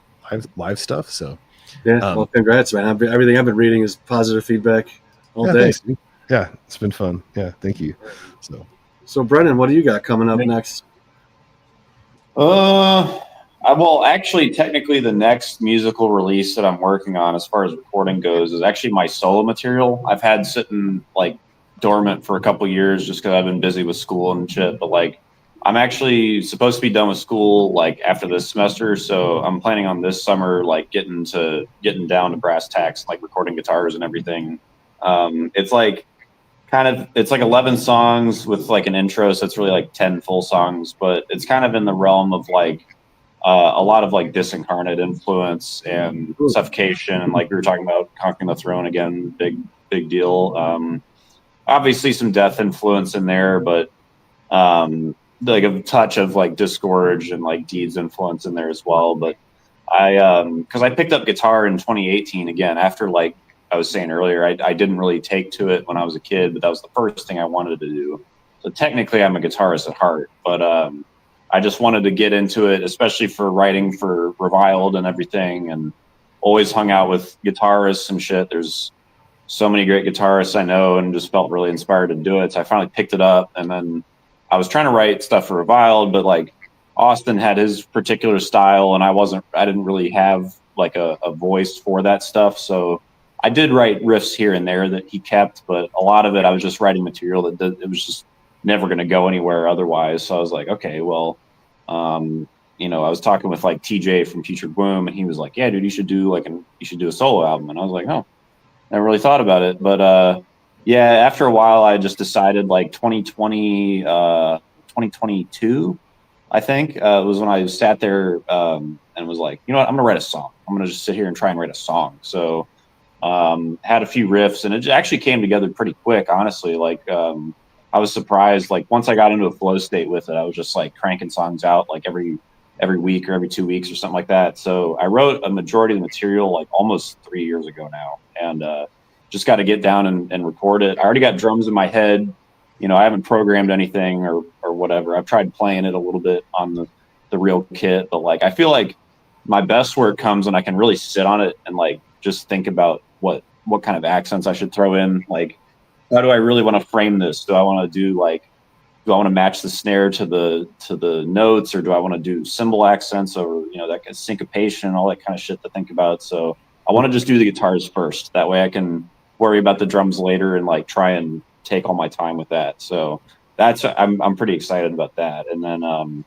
[SPEAKER 4] live stuff. So
[SPEAKER 1] Yeah. Well, congrats, man. Everything I've been reading is positive feedback all
[SPEAKER 4] yeah,
[SPEAKER 1] day.
[SPEAKER 4] thanks. Yeah, it's been fun. Yeah, thank you.
[SPEAKER 1] So, Brennan, what do you got coming up next?
[SPEAKER 2] Well, actually, technically, the next musical release that I'm working on, as far as recording goes, is actually my solo material. I've had sitting like dormant for a couple years just because I've been busy with school and shit. But like, I'm actually supposed to be done with school like after this semester, so I'm planning on this summer like getting down to brass tacks, like recording guitars and everything. It's like 11 songs with like an intro, so it's really like 10 full songs, but it's kind of in the realm of like a lot of like Disincarnate influence and Suffocation, and like we were talking about Conquering the Throne again, big deal. Obviously some Death influence in there, but like a touch of like Disgorge and like Deeds influence in there as well. But because I picked up guitar in 2018 again after, like I was saying earlier, I didn't really take to it when I was a kid, but that was the first thing I wanted to do. So technically I'm a guitarist at heart, but I just wanted to get into it, especially for writing for Reviled and everything, and always hung out with guitarists and shit. There's so many great guitarists I know, and just felt really inspired to do it. So I finally picked it up, and then I was trying to write stuff for Reviled, but like Austin had his particular style, and I didn't really have like a voice for that stuff. So I did write riffs here and there that he kept, but a lot of it I was just writing material that it was just never going to go anywhere otherwise. So I was like, okay, well, I was talking with like TJ from Future Gloom, and he was like, yeah, dude, you should do a solo album. And I was like, oh, never really thought about it. But yeah, after a while, I just decided like 2022, I think, was when I sat there and was like, you know what, I'm gonna write a song. I'm gonna just sit here and try and write a song. So had a few riffs, and it actually came together pretty quick, honestly. Like I was surprised. Like once I got into a flow state with it, I was just like cranking songs out like every week or every 2 weeks or something like that. So I wrote a majority of the material like almost 3 years ago now, and just got to get down and record it. I already got drums in my head. I haven't programmed anything or whatever. I've tried playing it a little bit on the real kit, but like I feel like my best work comes when I can really sit on it and like just think about what kind of accents I should throw in. Like, how do I really want to frame this? Do I want to match the snare to the notes, or do I want to do cymbal accents, or that kind of syncopation, all that kind of shit to think about? So I want to just do the guitars first. That way I can worry about the drums later and like try and take all my time with that. So I'm pretty excited about that. And then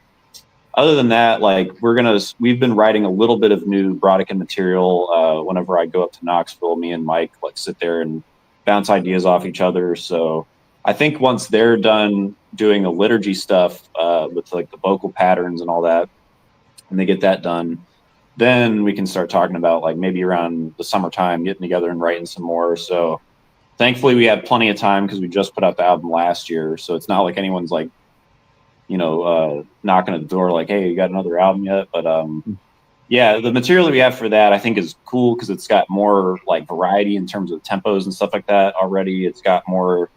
[SPEAKER 2] other than that, like we've been writing a little bit of new Brodican material whenever I go up to Knoxville. Me and Mike like sit there and bounce ideas off each other. So I think once they're done doing the liturgy stuff with like the vocal patterns and all that, and they get that done, then we can start talking about like maybe around the summertime getting together and writing some more. So thankfully we have plenty of time because we just put out the album last year. So it's not like anyone's like, knocking at the door like, hey, you got another album yet? But yeah, the material that we have for that I think is cool because it's got more like variety in terms of tempos and stuff like that already. It's got more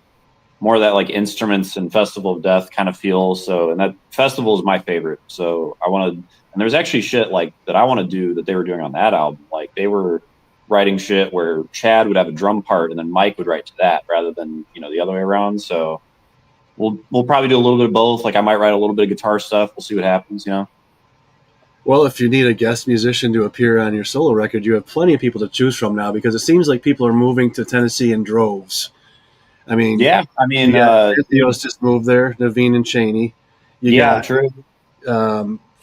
[SPEAKER 2] of that like instruments and Festival of Death kind of feel. So, and that festival is my favorite. So and there's actually shit like that I want to do that they were doing on that album. Like they were writing shit where Chad would have a drum part and then Mike would write to that rather than, the other way around. So we'll probably do a little bit of both. Like I might write a little bit of guitar stuff. We'll see what happens,
[SPEAKER 1] Well, if you need a guest musician to appear on your solo record, you have plenty of people to choose from now because it seems like people are moving to Tennessee in droves. I mean,
[SPEAKER 2] yeah,
[SPEAKER 1] Theo's just moved there, Naveen and Cheney. You got
[SPEAKER 2] true.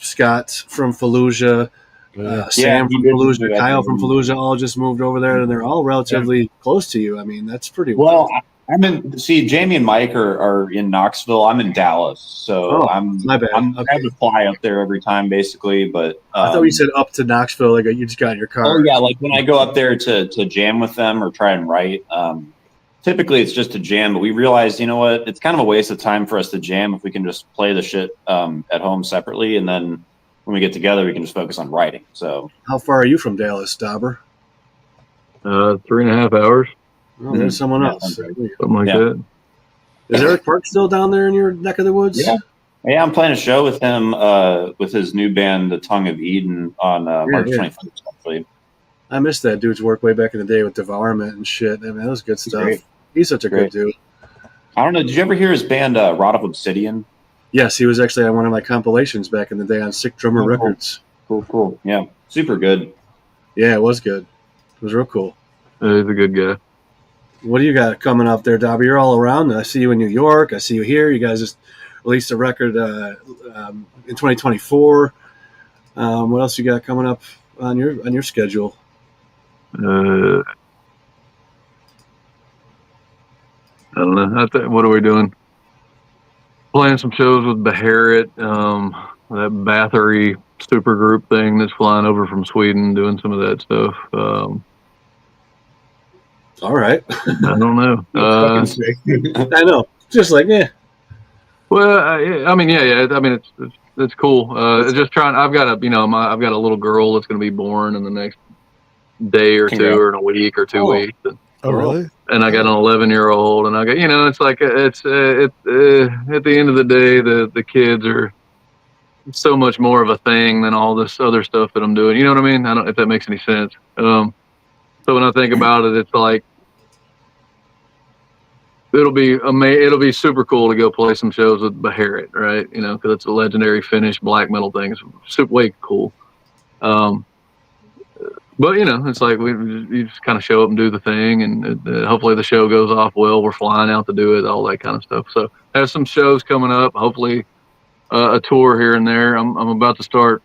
[SPEAKER 1] Scott from Fallujah. Sam
[SPEAKER 2] he
[SPEAKER 1] from
[SPEAKER 2] did
[SPEAKER 1] Fallujah,
[SPEAKER 2] do that.
[SPEAKER 1] Kyle from Fallujah all just moved over there, and they're all relatively close to you. I mean, that's pretty
[SPEAKER 2] Well, Jamie and Mike are in Knoxville. I'm in Dallas, so
[SPEAKER 1] my bad.
[SPEAKER 2] I have to fly up there every time, basically. But
[SPEAKER 1] I thought you said up to Knoxville, like you just got in your car.
[SPEAKER 2] oh yeah, like when I go up there to jam with them or try and write. Typically, it's just a jam, but we realized, you know what, it's kind of a waste of time for us to jam if we can just play the shit at home separately, and then when we get together, we can just focus on writing. So,
[SPEAKER 1] how far are you from Dallas, Dobber?
[SPEAKER 3] 3.5 hours.
[SPEAKER 1] Oh, there's someone else.
[SPEAKER 3] Something like that.
[SPEAKER 1] Is Eric Park still down there in your neck of the woods?
[SPEAKER 2] Yeah, I'm playing a show with him with his new band, The Tongue of Eden, on March 21st, actually.
[SPEAKER 1] I missed that dude's work way back in the day with Devourment and shit. I mean, that was good stuff.
[SPEAKER 2] Great.
[SPEAKER 1] He's such a good dude.
[SPEAKER 2] I don't know. Did you ever hear his band, Rod of Obsidian?
[SPEAKER 1] Yes, he was actually on one of my compilations back in the day on Sick Drummer Records.
[SPEAKER 2] Cool. Yeah, super good.
[SPEAKER 1] Yeah, it was good. It was real cool.
[SPEAKER 3] He's a good guy.
[SPEAKER 1] What do you got coming up there, Dobby? You're all around. I see you in New York. I see you here. You guys just released a record in 2024. What else you got coming up on your schedule?
[SPEAKER 3] I don't know. What are we doing? Playing some shows with Beharit, that Bathory super group thing that's flying over from Sweden, doing some of that stuff.
[SPEAKER 1] All right.
[SPEAKER 3] I don't know.
[SPEAKER 1] I know. Just like, yeah.
[SPEAKER 3] Well, I mean, yeah. I mean, it's cool. It's just trying. I've got I've got a little girl that's going to be born in the next day or two, or in a week or 2 weeks.
[SPEAKER 4] Oh, really?
[SPEAKER 3] And I got an 11-year-old, and I got, it's like at the end of the day, the kids are so much more of a thing than all this other stuff that I'm doing. You know what I mean? I don't know if that makes any sense. So when I think about it, it's like it'll be super cool to go play some shows with Beharit, right? Because it's a legendary Finnish black metal thing. It's super way cool. But it's like you just kind of show up and do the thing, and hopefully the show goes off well. We're flying out to do it, all that kind of stuff. So I have some shows coming up. Hopefully a tour here and there. I'm about to start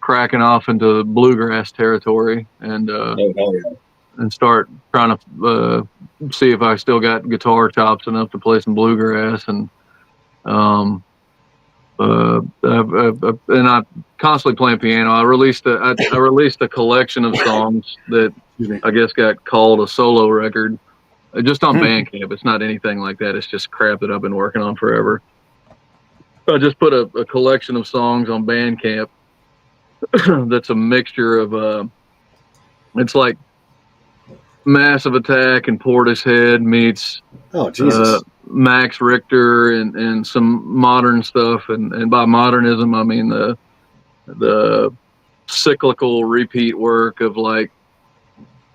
[SPEAKER 3] cracking off into bluegrass territory, and start trying to see if I still got guitar chops enough to play some bluegrass. And I constantly playing piano. I released a collection of songs that I guess got called a solo record, just on Bandcamp. It's not anything like that. It's just crap that I've been working on forever. I just put a collection of songs on Bandcamp that's a mixture of it's like Massive Attack and Portishead meets Max Richter and some modern stuff, and by modernism I mean the cyclical repeat work of like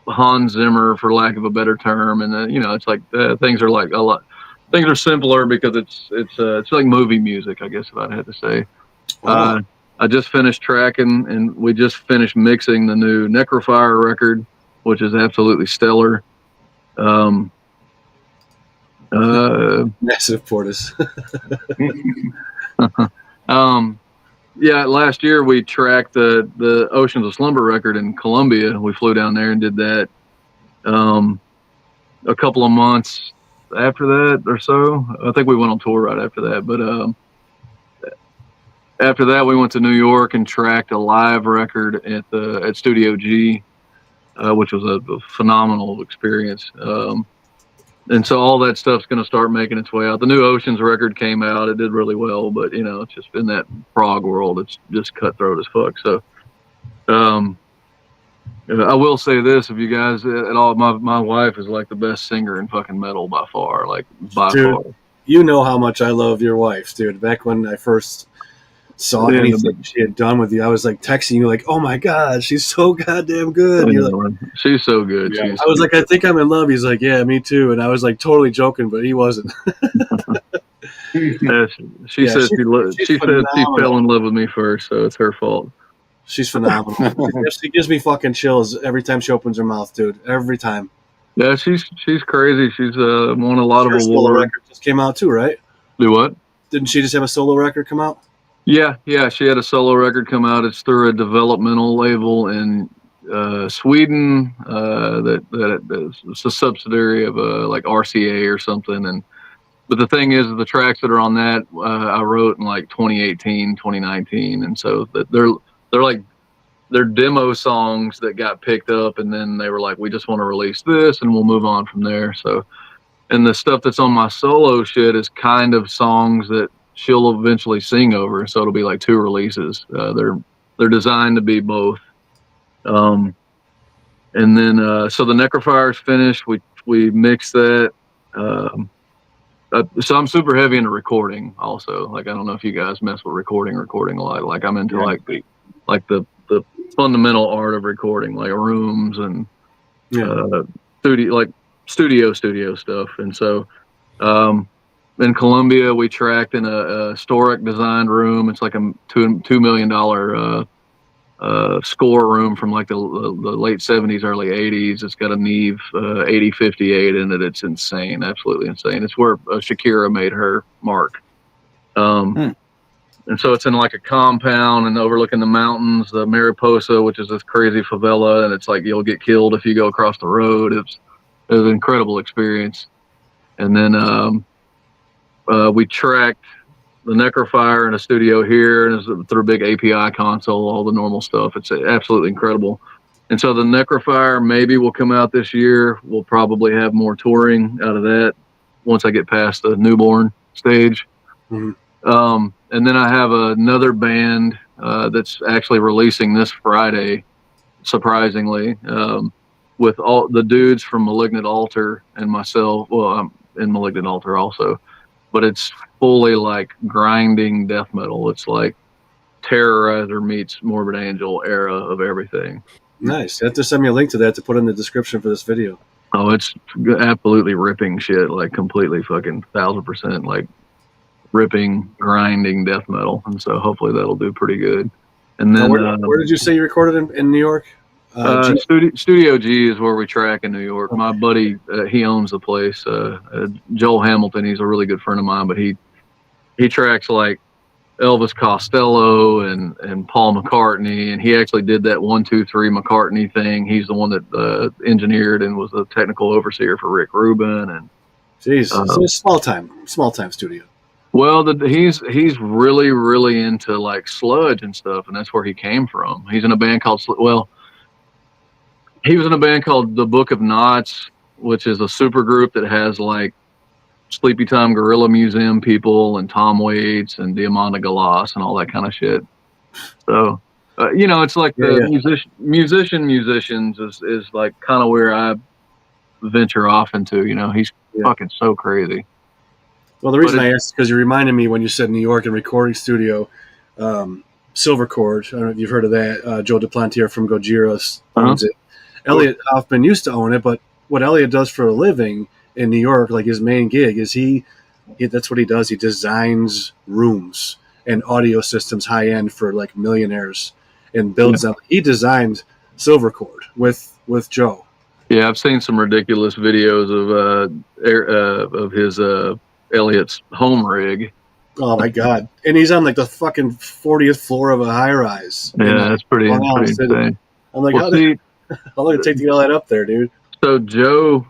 [SPEAKER 3] Hans Zimmer, for lack of a better term, and it's like things are like a lot. Things are simpler because it's like movie music, I guess, if I had to say.
[SPEAKER 1] Wow.
[SPEAKER 3] I just finished tracking, and we just finished mixing the new Necrofire record, which is absolutely stellar.
[SPEAKER 1] Massive Portis.
[SPEAKER 3] Yeah, last year we tracked the Oceans of Slumber record in Colombia. We flew down there and did that. A couple of months after that or so, I think we went on tour right after that. But after that, we went to New York and tracked a live record at Studio G, which was a phenomenal experience. And so all that stuff's going to start making its way out. The new Oceans record came out. It did really well, but it's just in that prog world, it's just cutthroat as fuck. So, I will say this: if you guys at all, my wife is like the best singer in fucking metal by far, far.
[SPEAKER 1] You know how much I love your wife, dude. Back when I first saw anything she had done with you, I was like texting you like, "Oh my god, she's so goddamn good." And you're like,
[SPEAKER 3] she's so good.
[SPEAKER 1] Yeah. I was like, "I think I'm in love." He's like, "Yeah, me too." And I was like, totally joking, but he wasn't.
[SPEAKER 3] Yeah, she says she fell in love with me first, so it's her fault.
[SPEAKER 1] She's phenomenal. She gives me fucking chills every time she opens her mouth, dude. Every time.
[SPEAKER 3] Yeah, she's crazy. She's won a lot of awards.
[SPEAKER 1] Solo record just came out too, right?
[SPEAKER 3] Do what?
[SPEAKER 1] Didn't she just have a solo record come out?
[SPEAKER 3] Yeah, she had a solo record come out. It's through a developmental label in Sweden. It's a subsidiary of like RCA or something. And but the thing is, the tracks that are on that I wrote in like 2018, 2019, and so they're demo songs that got picked up, and then they were like, we just want to release this, and we'll move on from there. So, and the stuff that's on my solo shit is kind of songs that she'll eventually sing over. So it'll be like 2 releases. They're designed to be both. And then so the Necrofire's finished. We mixed that. So I'm super heavy into recording also. Like, I don't know if you guys mess with recording a lot. Like, I'm into like the fundamental art of recording, like rooms and studio stuff. And so in Colombia, we tracked in a historic designed room. It's like a $2 million score room from like the late 70s, early 80s. It's got a Neve 8058 in it. It's insane, absolutely insane. It's where Shakira made her mark. And so it's in like a compound and overlooking the mountains, the Mariposa, which is this crazy favela, and it's like you'll get killed if you go across the road. It was an incredible experience. And then we tracked the Necrofire in a studio here, and it's through a big API console, all the normal stuff. It's absolutely incredible. And so the Necrofire maybe will come out this year. We'll probably have more touring out of that once I get past the newborn stage. Mm-hmm. And then I have another band that's actually releasing this Friday, surprisingly, with all the dudes from Malignant Altar and myself. Well, I'm in Malignant Altar also, but it's fully like grinding death metal. It's like Terrorizer meets Morbid Angel era of everything.
[SPEAKER 1] Nice. You have to send me a link to that to put in the description for this video.
[SPEAKER 3] Oh, it's absolutely ripping shit, like completely fucking 1000%, like ripping, grinding death metal. And so hopefully that'll do pretty good. And then
[SPEAKER 1] where did you say you recorded in New York?
[SPEAKER 3] Studio G is where we track in New York. My buddy, he owns the place. Joel Hamilton, he's a really good friend of mine, but he tracks like Elvis Costello and Paul McCartney, and he actually did that 1, 2, 3 McCartney thing. He's the one that engineered and was the technical overseer for Rick Rubin. And
[SPEAKER 1] jeez, so it's small time studio.
[SPEAKER 3] Well, he's really, really into like sludge and stuff, and that's where he came from. He's in a band called he was in a band called The Book of Knots, which is a super group that has like Sleepy Time Gorilla Museum people and Tom Waits and Diamanda Galas and all that kind of shit. So, it's like musicians is like kind of where I venture off into. He's fucking so crazy.
[SPEAKER 1] Well, the reason I asked is because you reminded me when you said New York and recording studio, Silvercord. I don't know if you've heard of that. Joe Duplantier from Gojira owns it. Elliot Hoffman used to own it, but what Elliot does for a living in New York, like his main gig, is he that's what he does. He designs rooms and audio systems high end for like millionaires and builds them. He designed Silvercord with Joe.
[SPEAKER 3] Yeah, I've seen some ridiculous videos of his Elliot's home rig.
[SPEAKER 1] Oh my god! And he's on like the fucking 40th floor of a high rise.
[SPEAKER 3] Yeah, that's pretty insane.
[SPEAKER 1] I'm like, how long did it take to get all that up there, dude?
[SPEAKER 3] So Joe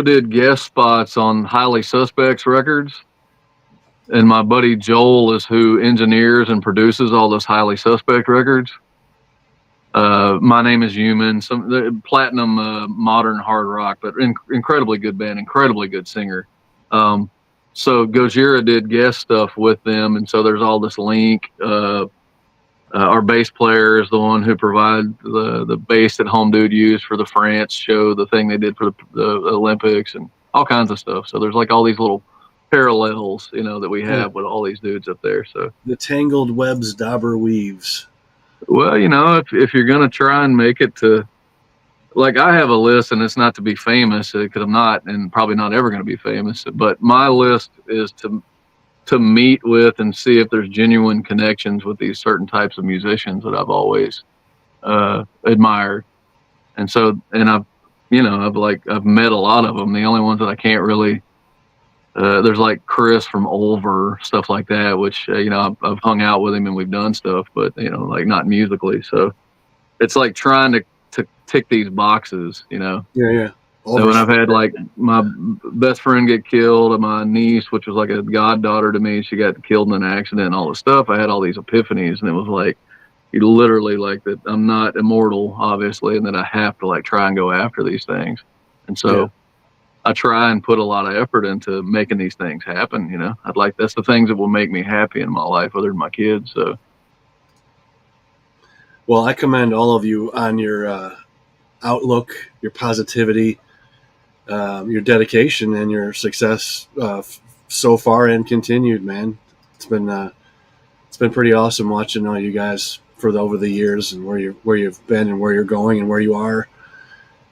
[SPEAKER 3] did guest spots on Highly Suspects records, and my buddy Joel is who engineers and produces all those Highly Suspect records. My Name is Human, some platinum modern hard rock, but incredibly good band, incredibly good singer. So Gojira did guest stuff with them, and so there's all this link. Our bass player is the one who provided the bass that Home Dude used for the France show, the thing they did for the Olympics, and all kinds of stuff. So there's like all these little parallels, that we have with all these dudes up there. So
[SPEAKER 1] the tangled webs Dobber weaves.
[SPEAKER 3] Well, if you're going to try and make it to, like, I have a list, and it's not to be famous because I'm not, and probably not ever going to be famous, but my list is to meet with and see if there's genuine connections with these certain types of musicians that I've always admired. And so, and I've met a lot of them. The only ones that I can't really There's like Chris from Ulver, stuff like that, which, I've hung out with him and we've done stuff, but, like not musically. So it's like trying to tick these boxes,
[SPEAKER 1] Yeah, yeah.
[SPEAKER 3] So when I've had like my best friend get killed, my niece, which was like a goddaughter to me, she got killed in an accident and all this stuff. I had all these epiphanies, and it was like, you literally like that I'm not immortal, obviously, and that I have to like try and go after these things. And so I try and put a lot of effort into making these things happen. That's the things that will make me happy in my life, other than my kids. So.
[SPEAKER 1] Well, I commend all of you on your outlook, your positivity, your dedication, and your success so far and continued, man. It's been pretty awesome watching all you guys over the years and where you've been and where you're going and where you are.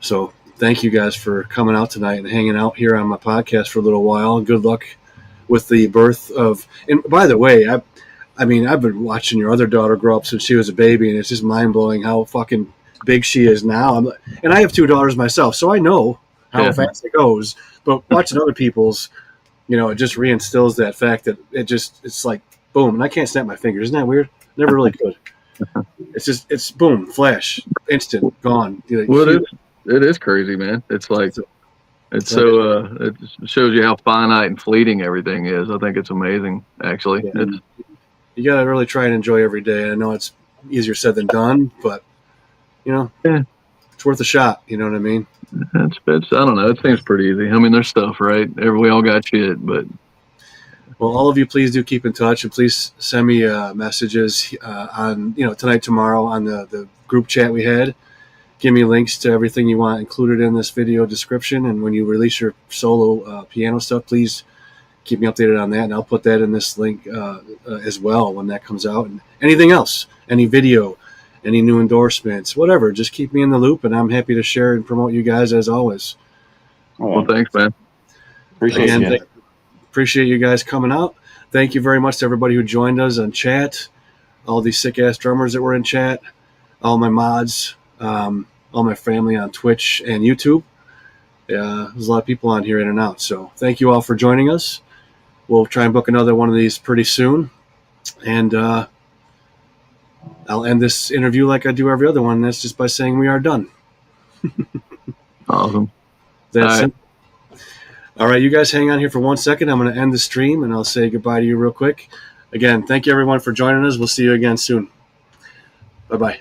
[SPEAKER 1] So thank you guys for coming out tonight and hanging out here on my podcast for a little while. Good luck with the birth of. And by the way, I've been watching your other daughter grow up since she was a baby, and it's just mind blowing how fucking big she is now. And I have 2 daughters myself, so I know how fast it goes. But watching other people's, it just reinstills that fact that it's like boom, and I can't snap my fingers. Isn't that weird? Never really could. It's boom, flash, instant, gone.
[SPEAKER 3] Well, it is crazy, man. It's like it shows you how finite and fleeting everything is. I think it's amazing, actually.
[SPEAKER 1] Yeah. You gotta really try and enjoy every day. I know it's easier said than done, but it's worth a shot. You know what I mean?
[SPEAKER 3] It's I don't know. It seems pretty easy. I mean, there's stuff, right? We all got shit, but.
[SPEAKER 1] Well, all of you, please do keep in touch, and please send me messages on tonight, tomorrow on the group chat we had. Give me links to everything you want included in this video description, and when you release your solo piano stuff, please keep me updated on that, and I'll put that in this link as well when that comes out. And anything else, any video, any new endorsements, whatever, just keep me in the loop, and I'm happy to share and promote you guys as always.
[SPEAKER 3] Well, thanks, man.
[SPEAKER 1] Appreciate you guys coming out. Thank you very much to everybody who joined us on chat, all these sick-ass drummers that were in chat, all my mods, all my family on Twitch and YouTube. There's a lot of people on here in and out, so thank you all for joining us. We'll try and book another one of these pretty soon, and I'll end this interview like I do every other one, and that's just by saying we are done.
[SPEAKER 3] Awesome.
[SPEAKER 1] That's it. All right, you guys hang on here for 1 second. I'm going to end the stream, and I'll say goodbye to you real quick. Again, thank you, everyone, for joining us. We'll see you again soon. Bye-bye.